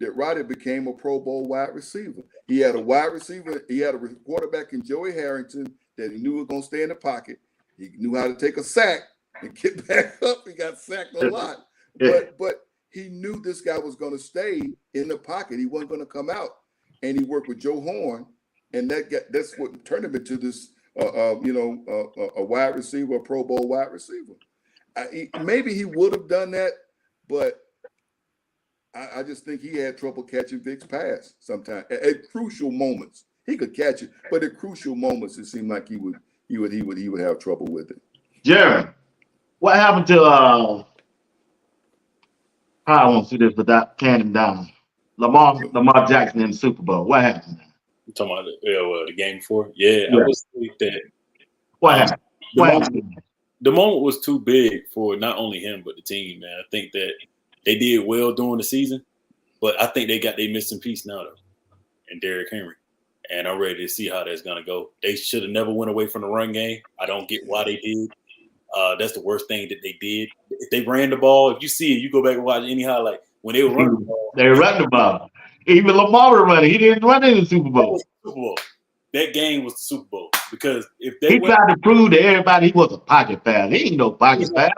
that Roddy became a Pro Bowl wide receiver. He had a wide receiver. He had a quarterback in Joey Harrington that he knew was going to stay in the pocket. He knew how to take a sack and get back up. He got sacked a lot. But he knew this guy was going to stay in the pocket. He wasn't going to come out. And he worked with Joe Horn. And that's what turned him into this, a wide receiver, a Pro Bowl wide receiver. Maybe he would have done that, but I just think he had trouble catching Vic's pass sometimes at crucial moments. He could catch it, but at crucial moments, it seemed like he would have trouble with it. Jerry, what happened to I won't see this without counting down. Lamar Jackson in the Super Bowl. What happened? You talking about the game before? Yeah, I was think that. What happened? The moment was too big for not only him but the team. Man, I think that they did well during the season, but I think they got their missing piece now though, and Derrick Henry. And I'm ready to see how that's gonna go. They should have never went away from the run game. I don't get why they did. That's the worst thing that they did. If they ran the ball, if you see it, you go back and watch any highlight when they were running the ball. They ran the ball. Even Lamar was running. He didn't run in the Super Bowl. That game was the Super Bowl because if they tried to prove to everybody he was a pocket passer. He ain't no pocket passer.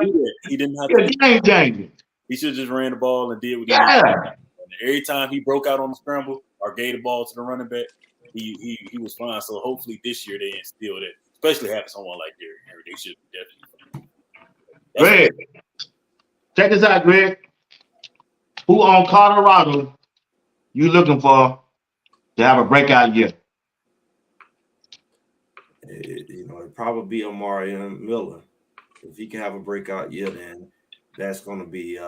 He didn't have to. Game changing. He should have just ran the ball and did what he did. Every time he broke out on the scramble or gave the ball to the running back, he was fine. So hopefully this year they instill that, especially having someone like Derrick Henry. They should definitely. Greg, check this out, Greg. Who on Colorado you looking for to have a breakout year? It'd probably be Amari and Miller. If he can have a breakout year, then that's going to be.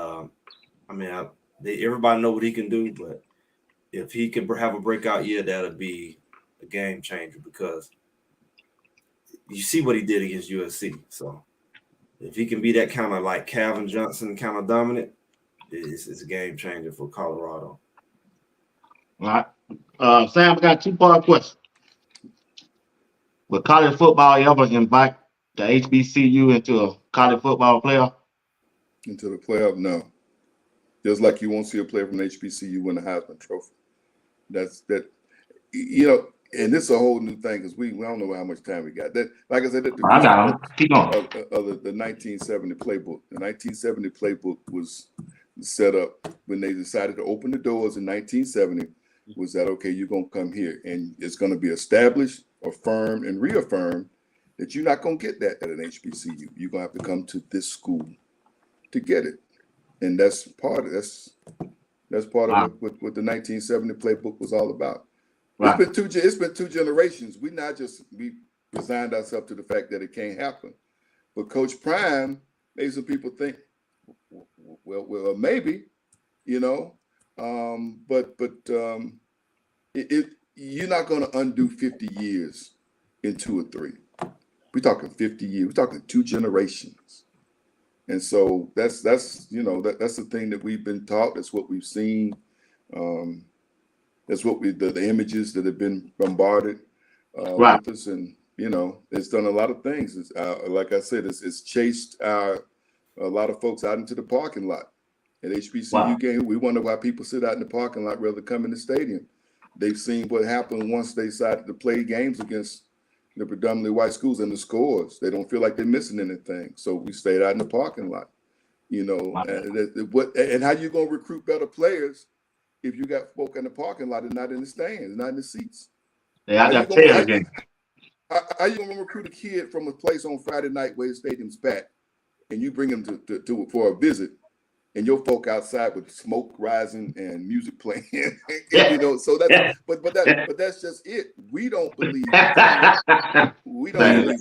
Everybody know what he can do, but if he can have a breakout year, that'll be a game changer because you see what he did against USC. So if he can be that kind of like Calvin Johnson kind of dominant, it's a game changer for Colorado. All right. Sam, I got a 2-part question. Will college football ever invite the HBCU into a college football playoff? Into the playoff? No. Just like you won't see a player from HBCU win the Heisman Trophy. And this is a whole new thing because we don't know how much time we got. That, like I said, Keep going. The 1970 playbook. The 1970 playbook was set up when they decided to open the doors in 1970. Was that okay? You're gonna come here, and it's gonna be established, affirmed, and reaffirmed that you're not gonna get that at an HBCU. You're gonna have to come to this school to get it, and that's part of what the 1970 playbook was all about. Right. It's been two generations. We resigned ourselves to the fact that it can't happen. But Coach Prime made some people think, well, maybe, you know, but you're not going to undo 50 years in 2 or 3. We're talking 50 years. We're talking 2 generations. And so that's you know, that's the thing that we've been taught. That's what we've seen. That's what the images that have been bombarded with us. And, you know, it's done a lot of things. It's, like I said, it's chased a lot of folks out into the parking lot. At HBCU game, we wonder why people sit out in the parking lot rather than come in the stadium. They've seen what happened once they decided to play games against the predominantly white schools and the scores. They don't feel like they're missing anything. So we stayed out in the parking lot, you know. And how you going to recruit better players if you got folk in the parking lot and not in the stands, not in the seats? Yeah, I got tail again. How you going to recruit a kid from a place on Friday night where the stadium's packed and you bring him to for a visit? And your folk outside with smoke rising and music playing, you know. So that's but that's just it. We don't believe. We don't believe.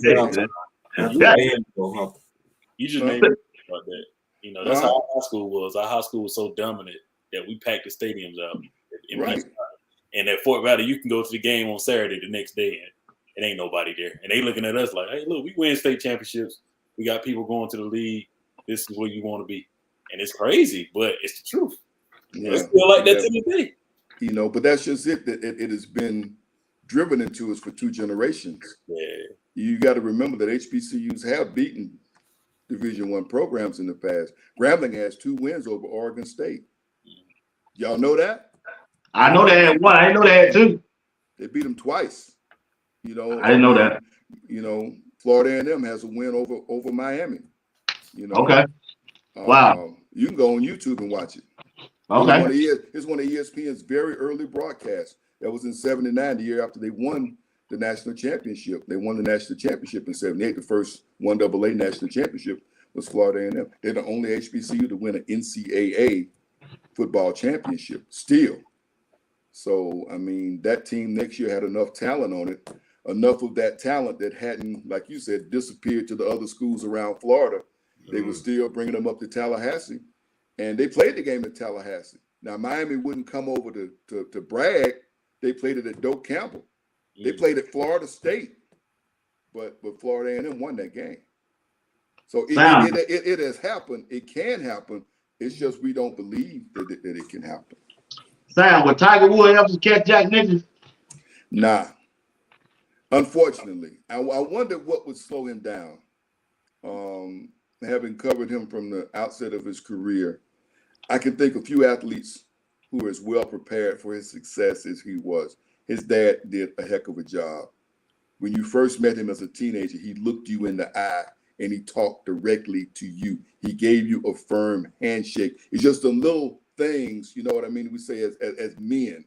You just made me think about that. You know, that's how our high school was. Our high school was so dominant that we packed the stadiums out. Right. And at Fort Valley, you can go to the game on Saturday the next day, and it ain't nobody there. And they looking at us like, "Hey, look, we win state championships. We got people going to the league. This is where you want to be." And it's crazy, but it's the truth. Yeah. It's still like that to this day. You know, but that's just it. That it has been driven into us for 2 generations. Yeah. You got to remember that HBCUs have beaten Division I programs in the past. Grambling has 2 wins over Oregon State. Y'all know that? I know they had 1. I didn't know they had 2. They beat them twice. You know, I didn't know that. You know, Florida A&M has a win over Miami. You know. Okay. Wow. You can go on YouTube and watch it. Okay. It's one of ESPN's very early broadcasts. That was in '79, the year after they won the national championship. They won the national championship in '78. The first 1AA national championship was Florida A&M. They're the only HBCU to win an NCAA football championship still. So, I mean, that team next year had enough talent on it, enough of that talent that hadn't, like you said, disappeared to the other schools around Florida. They were still bringing them up to Tallahassee, and they played the game at Tallahassee. Now, Miami wouldn't come over to brag. They played it at Doak Campbell. They played at Florida State, but Florida A&M won that game. So it has happened. It can happen. It's just we don't believe that it can happen. Sam, would Tiger Woods ever catch Jack Nicklaus? Nah. Unfortunately, I wonder what would slow him down. Having covered him from the outset of his career, I can think of few athletes who are as well prepared for his success as he was. His dad did a heck of a job. When you first met him as a teenager, he looked you in the eye and he talked directly to you. He gave you a firm handshake. It's just the little things, you know what I mean? We say as men.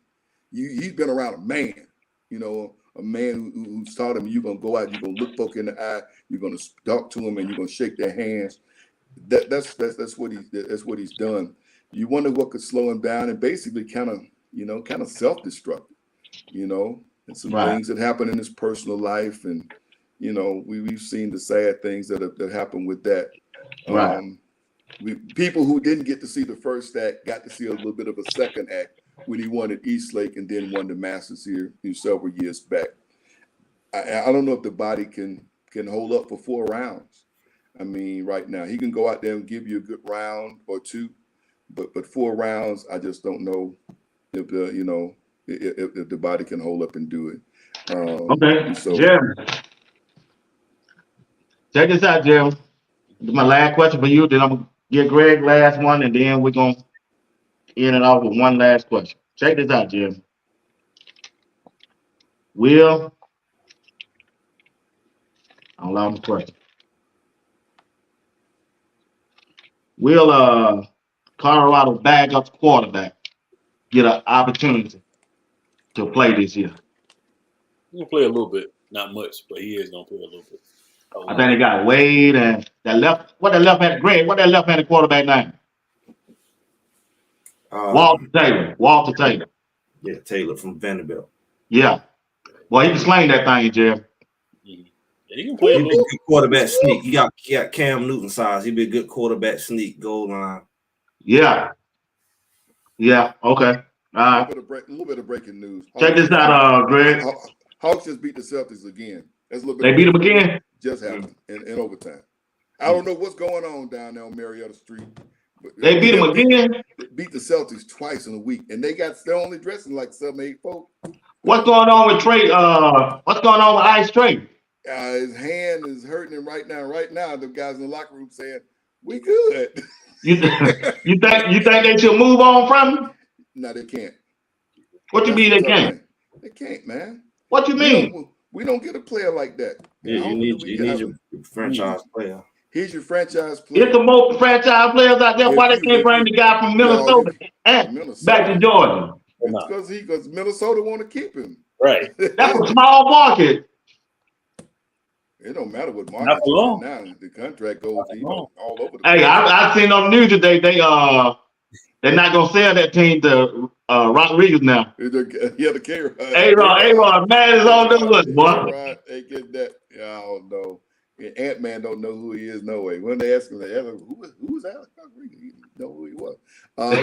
He's been around a man, you know, a man who's taught him you're going to go out, you're going to look folk in the eye, you're going to talk to him, and you're going to shake their hands. That's what he's done. You wonder what could slow him down, and basically kind of self-destructive, you know, and some things that happen in his personal life. And, you know, we've seen the sad things that happen with that. People who didn't get to see the first act got to see a little bit of a second act when he won at Eastlake and then won the Masters here several years back. I don't know if the body can hold up for 4 rounds. I mean, right now he can go out there and give you a good round or 2, but 4 rounds, I just don't know if if the body can hold up and do it. Okay, so Jeremy, check this out, Jeremy. This is my last question for you. Then I'm gonna get Greg last one, and then we're gonna end it off with one last question. Check this out, Jeremy. Will, I'll allow the question. Will Colorado backup quarterback get an opportunity to play this year? He's gonna play a little bit, not much, but he is gonna play a little bit. I think they got Wade and that left-handed quarterback name? Walter Taylor. Yeah, Taylor from Vanderbilt. Yeah. Well, he can sling that thing, Jeff. Yeah, he can play a He'd be a little. good quarterback sneak. He got Cam Newton size. He'd be a good quarterback sneak goal line. Yeah. Yeah. Okay. A little bit of breaking news. Check this out, Greg. Hawks just beat the Celtics again. That's a little bit. They beat them again. Just happened in overtime. I don't know what's going on down there on Marietta Street. But They beat them again. Beat the Celtics twice in a week, and they're only dressing like 7-8 folks. What's going on with Trey? What's going on with Ice Trey? His hand is hurting him right now. Right now, the guys in the locker room saying, "We good." You think they should move on from him? No, they can't. What you mean they can't? They can't, man. What you mean? We don't get a player like that. Yeah, you need your franchise player. Here's your franchise player. It's the most franchise players out there. Why they can't bring the guy from Minnesota back to Georgia? It's because Minnesota want to keep him. Right. That's a small market. It don't matter what market you're in now. The contract goes all over the place. Hey, I seen on the news today they're not gonna sell that team to Rodriguez now. Yeah, the K-Rod. A-Rod, man is on the list, boy. Right, they get that. I don't know. Ant-Man don't know who he is, no way. When they ask him, who's Alex Rodriguez? He didn't know who he was. But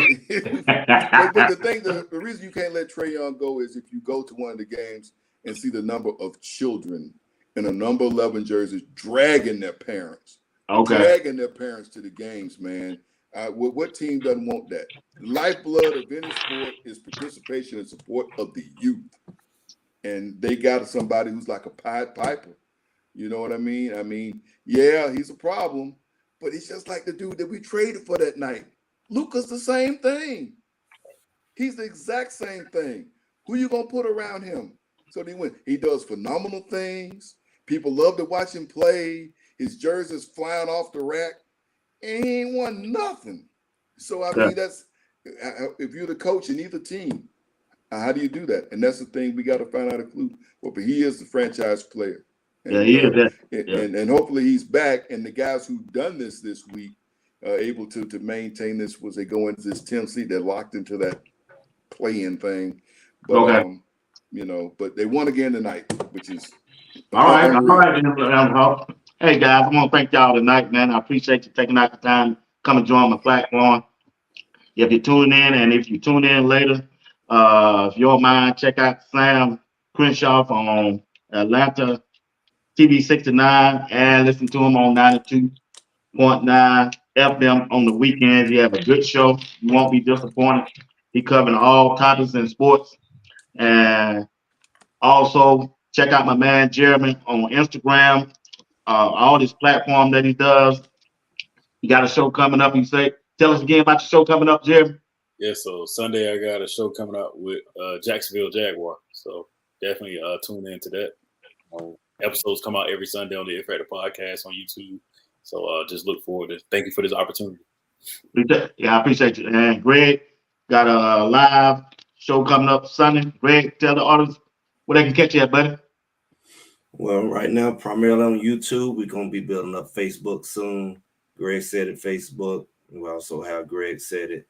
the reason you can't let Trae Young go is if you go to one of the games and see the number of children in a number 11 jerseys dragging their parents. Dragging their parents to the games, man. What team doesn't want that? Lifeblood of any sport is participation and support of the youth. And they got somebody who's like a Pied Piper. You know what I mean? I mean, yeah, he's a problem, but he's just like the dude that we traded for that night. Luka's the same thing. He's the exact same thing. Who you gonna put around him? So they win. He does phenomenal things. People love to watch him play. His jersey's flying off the rack, and he ain't won nothing. So I mean, that's if you're the coach in either team, how do you do that? And that's the thing we got to find out a clue. Well, but he is the franchise player. And, he is. And hopefully he's back. And the guys who done this week are able to maintain this as they go into this 10th seed. They're locked into that play-in thing. But, but they won again tonight, which is all right. Hey guys, I want to thank y'all tonight, man. I appreciate you taking out the time to come and join my platform. If you're tuning in, and if you tune in later, if you don't mind, check out Sam Crenshaw on Atlanta TV 69 and listen to him on 92.9 FM on the weekends. He have a good show. You won't be disappointed. He covering all topics in sports. And also check out my man Jeremy on Instagram, all this platform that he does. You got a show coming up. Tell us again about your show coming up, Jeremy. Yeah, so Sunday I got a show coming up with Jacksonville Jaguar. So definitely tune in to that. Episodes come out every Sunday on the DEBTFREE podcast on YouTube. So just look forward to. Thank you for this opportunity. Yeah, I appreciate you. And Greg got a live show coming up Sunday. Greg, tell the audience where they can catch you at, buddy. Well, right now, primarily on YouTube. We're going to be building up Facebook soon. Greg Said It Facebook. We also have Greg Said It.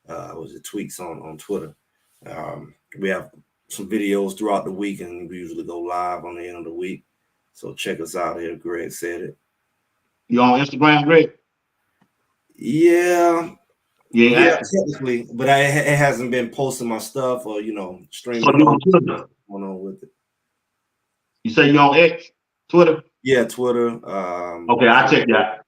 Tweets on Twitter. We have some videos throughout the week, and we usually go live on the end of the week. So check us out here. Greg Said It. You on Instagram, Greg? Yeah, technically, but it hasn't been posting my stuff or streaming. So you on Twitter? Going on with it. You say you on X, Twitter? Yeah, Twitter. Okay, I'll check that.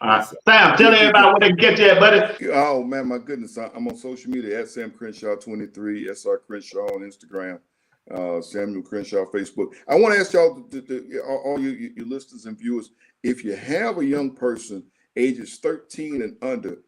All right, Sam, tell everybody where they can get you at, buddy. Oh man, my goodness, I'm on social media at Sam Crenshaw 23, SR Crenshaw on Instagram, Samuel Crenshaw Facebook. I want to ask y'all, all your listeners and viewers, if you have a young person ages 13 and under,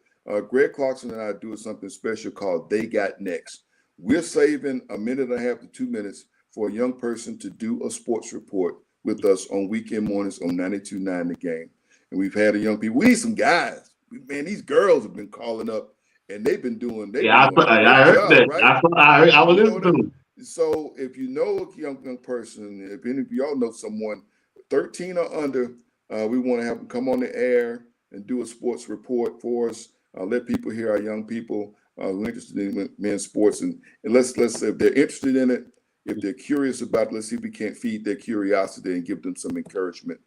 Greg Clarkson and I do something special called They Got Next. We're saving a minute and a half to 2 minutes for a young person to do a sports report with us on weekend mornings on 92.9 The Game. And we've had young people. We need some guys. Man, these girls have been calling up, and they've been doing. I heard that. Right? I was listening to. So if you know a young person, if any of y'all know someone 13 or under, we want to have them come on the air and do a sports report for us. Let people hear our young people who are interested in men's sports, and let's if they're interested in it, If they're curious about it, let's see if we can't feed their curiosity and give them some encouragement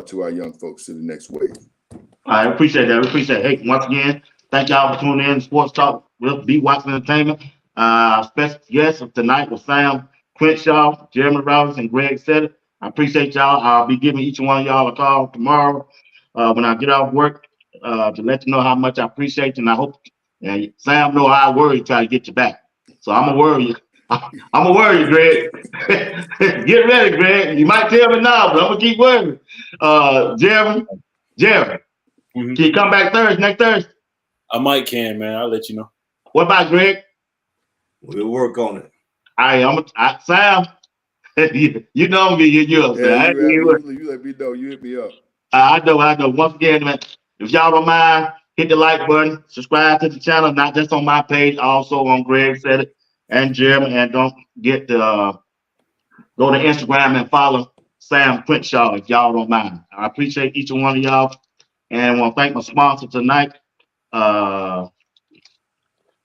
to our young folks to the next wave. I appreciate that. We appreciate it. Hey, once again, thank y'all for tuning in to Sports Talk with Be Watson Entertainment. Special guest of tonight was Sam Crenshaw, Jeremy Robinson, and Greg said it. I appreciate y'all. I'll be giving each one of y'all a call tomorrow when I get off work to let you know how much I appreciate you. And I hope Sam know how I worry try to get you back. So I'm going to worry you. I'm going to worry you, Greg. Get ready, Greg. You might tell me now, but I'm going to keep worrying. Jeremy, can you come back next Thursday? I might can, man. I'll let you know. What about Greg? We'll work on it. Sam, you know me, you up, yeah, you let me know. You hit me up. I know. Once again, man, if y'all don't mind, hit the like button, subscribe to the channel, not just on my page, also on Greg Said It and Jeremy, and don't get to go to Instagram and follow Sam Crenshaw if y'all don't mind. I appreciate each and one of y'all, and I want to thank my sponsor tonight.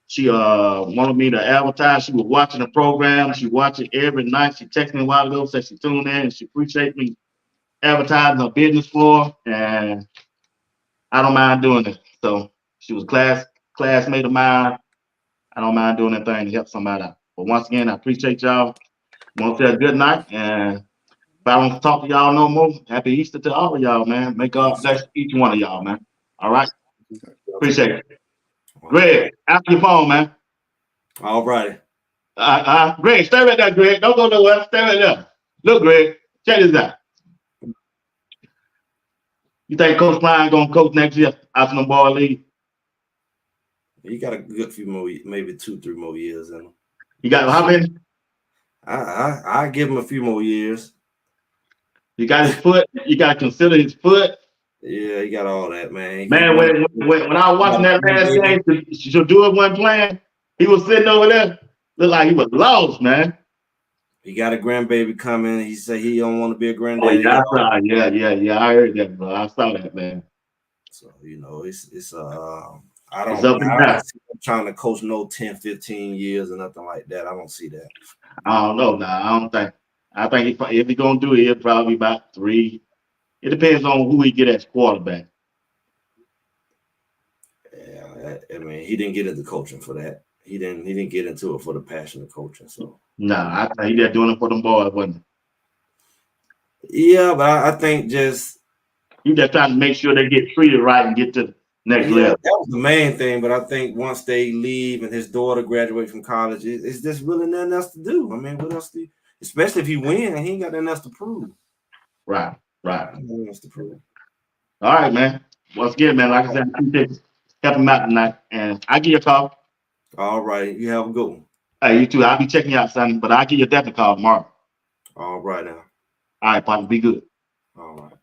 She wanted me to advertise. She was watching the program. She watched it every night. She texted me a while ago, said she tuned in and she appreciates me advertising her business for her, and I don't mind doing it. So she was a classmate of mine. I don't mind doing anything to help somebody out. But once again, I appreciate y'all. I want to say a good night, and if I don't talk to y'all no more, happy Easter to all of y'all, man. May God bless each one of y'all, man. All right? Appreciate it. Greg, after your phone, man. All righty. Greg, stay right there, Greg. Don't go nowhere. Stay right there. Look, Greg, check this out. You think Coach Klein gonna coach next year after the ball league? He got a good few more, maybe 2-3 more years in him. You got how many? I give him a few more years. You got his foot. You got to consider his foot. Yeah, he got all that, man. When I was watching that last game, Shadua wasn't playing. He was sitting over there, looked like he was lost, man. He got a grandbaby coming. He said he don't want to be a Oh, granddaddy. yeah, I heard that, bro. I saw that, man. So I don't see him trying to coach no 10, 15 years or nothing like that. I don't see that. I don't know. I think if he's gonna do it, it'll probably be about 3. It depends on who he get as quarterback. Yeah, I mean, he didn't get into coaching for that. He didn't get into it for the passion of coaching. So I think he's just doing it for them boys, wasn't he? Yeah, but I think just you just trying to make sure they get treated right and get to the next level. That was the main thing. But I think once they leave and his daughter graduates from college, it's just really nothing else to do. I mean, what else do you, especially if he wins, he ain't got nothing else to prove. Right. Nothing else to prove. All right, man. Once again, man, like I said, I appreciate helping him out tonight, and I give you a call. All right, you have a good one. Hey, you too. I'll be checking you out, son, but I'll give you a definite call tomorrow. All right now. All right, partner. Be good. All right.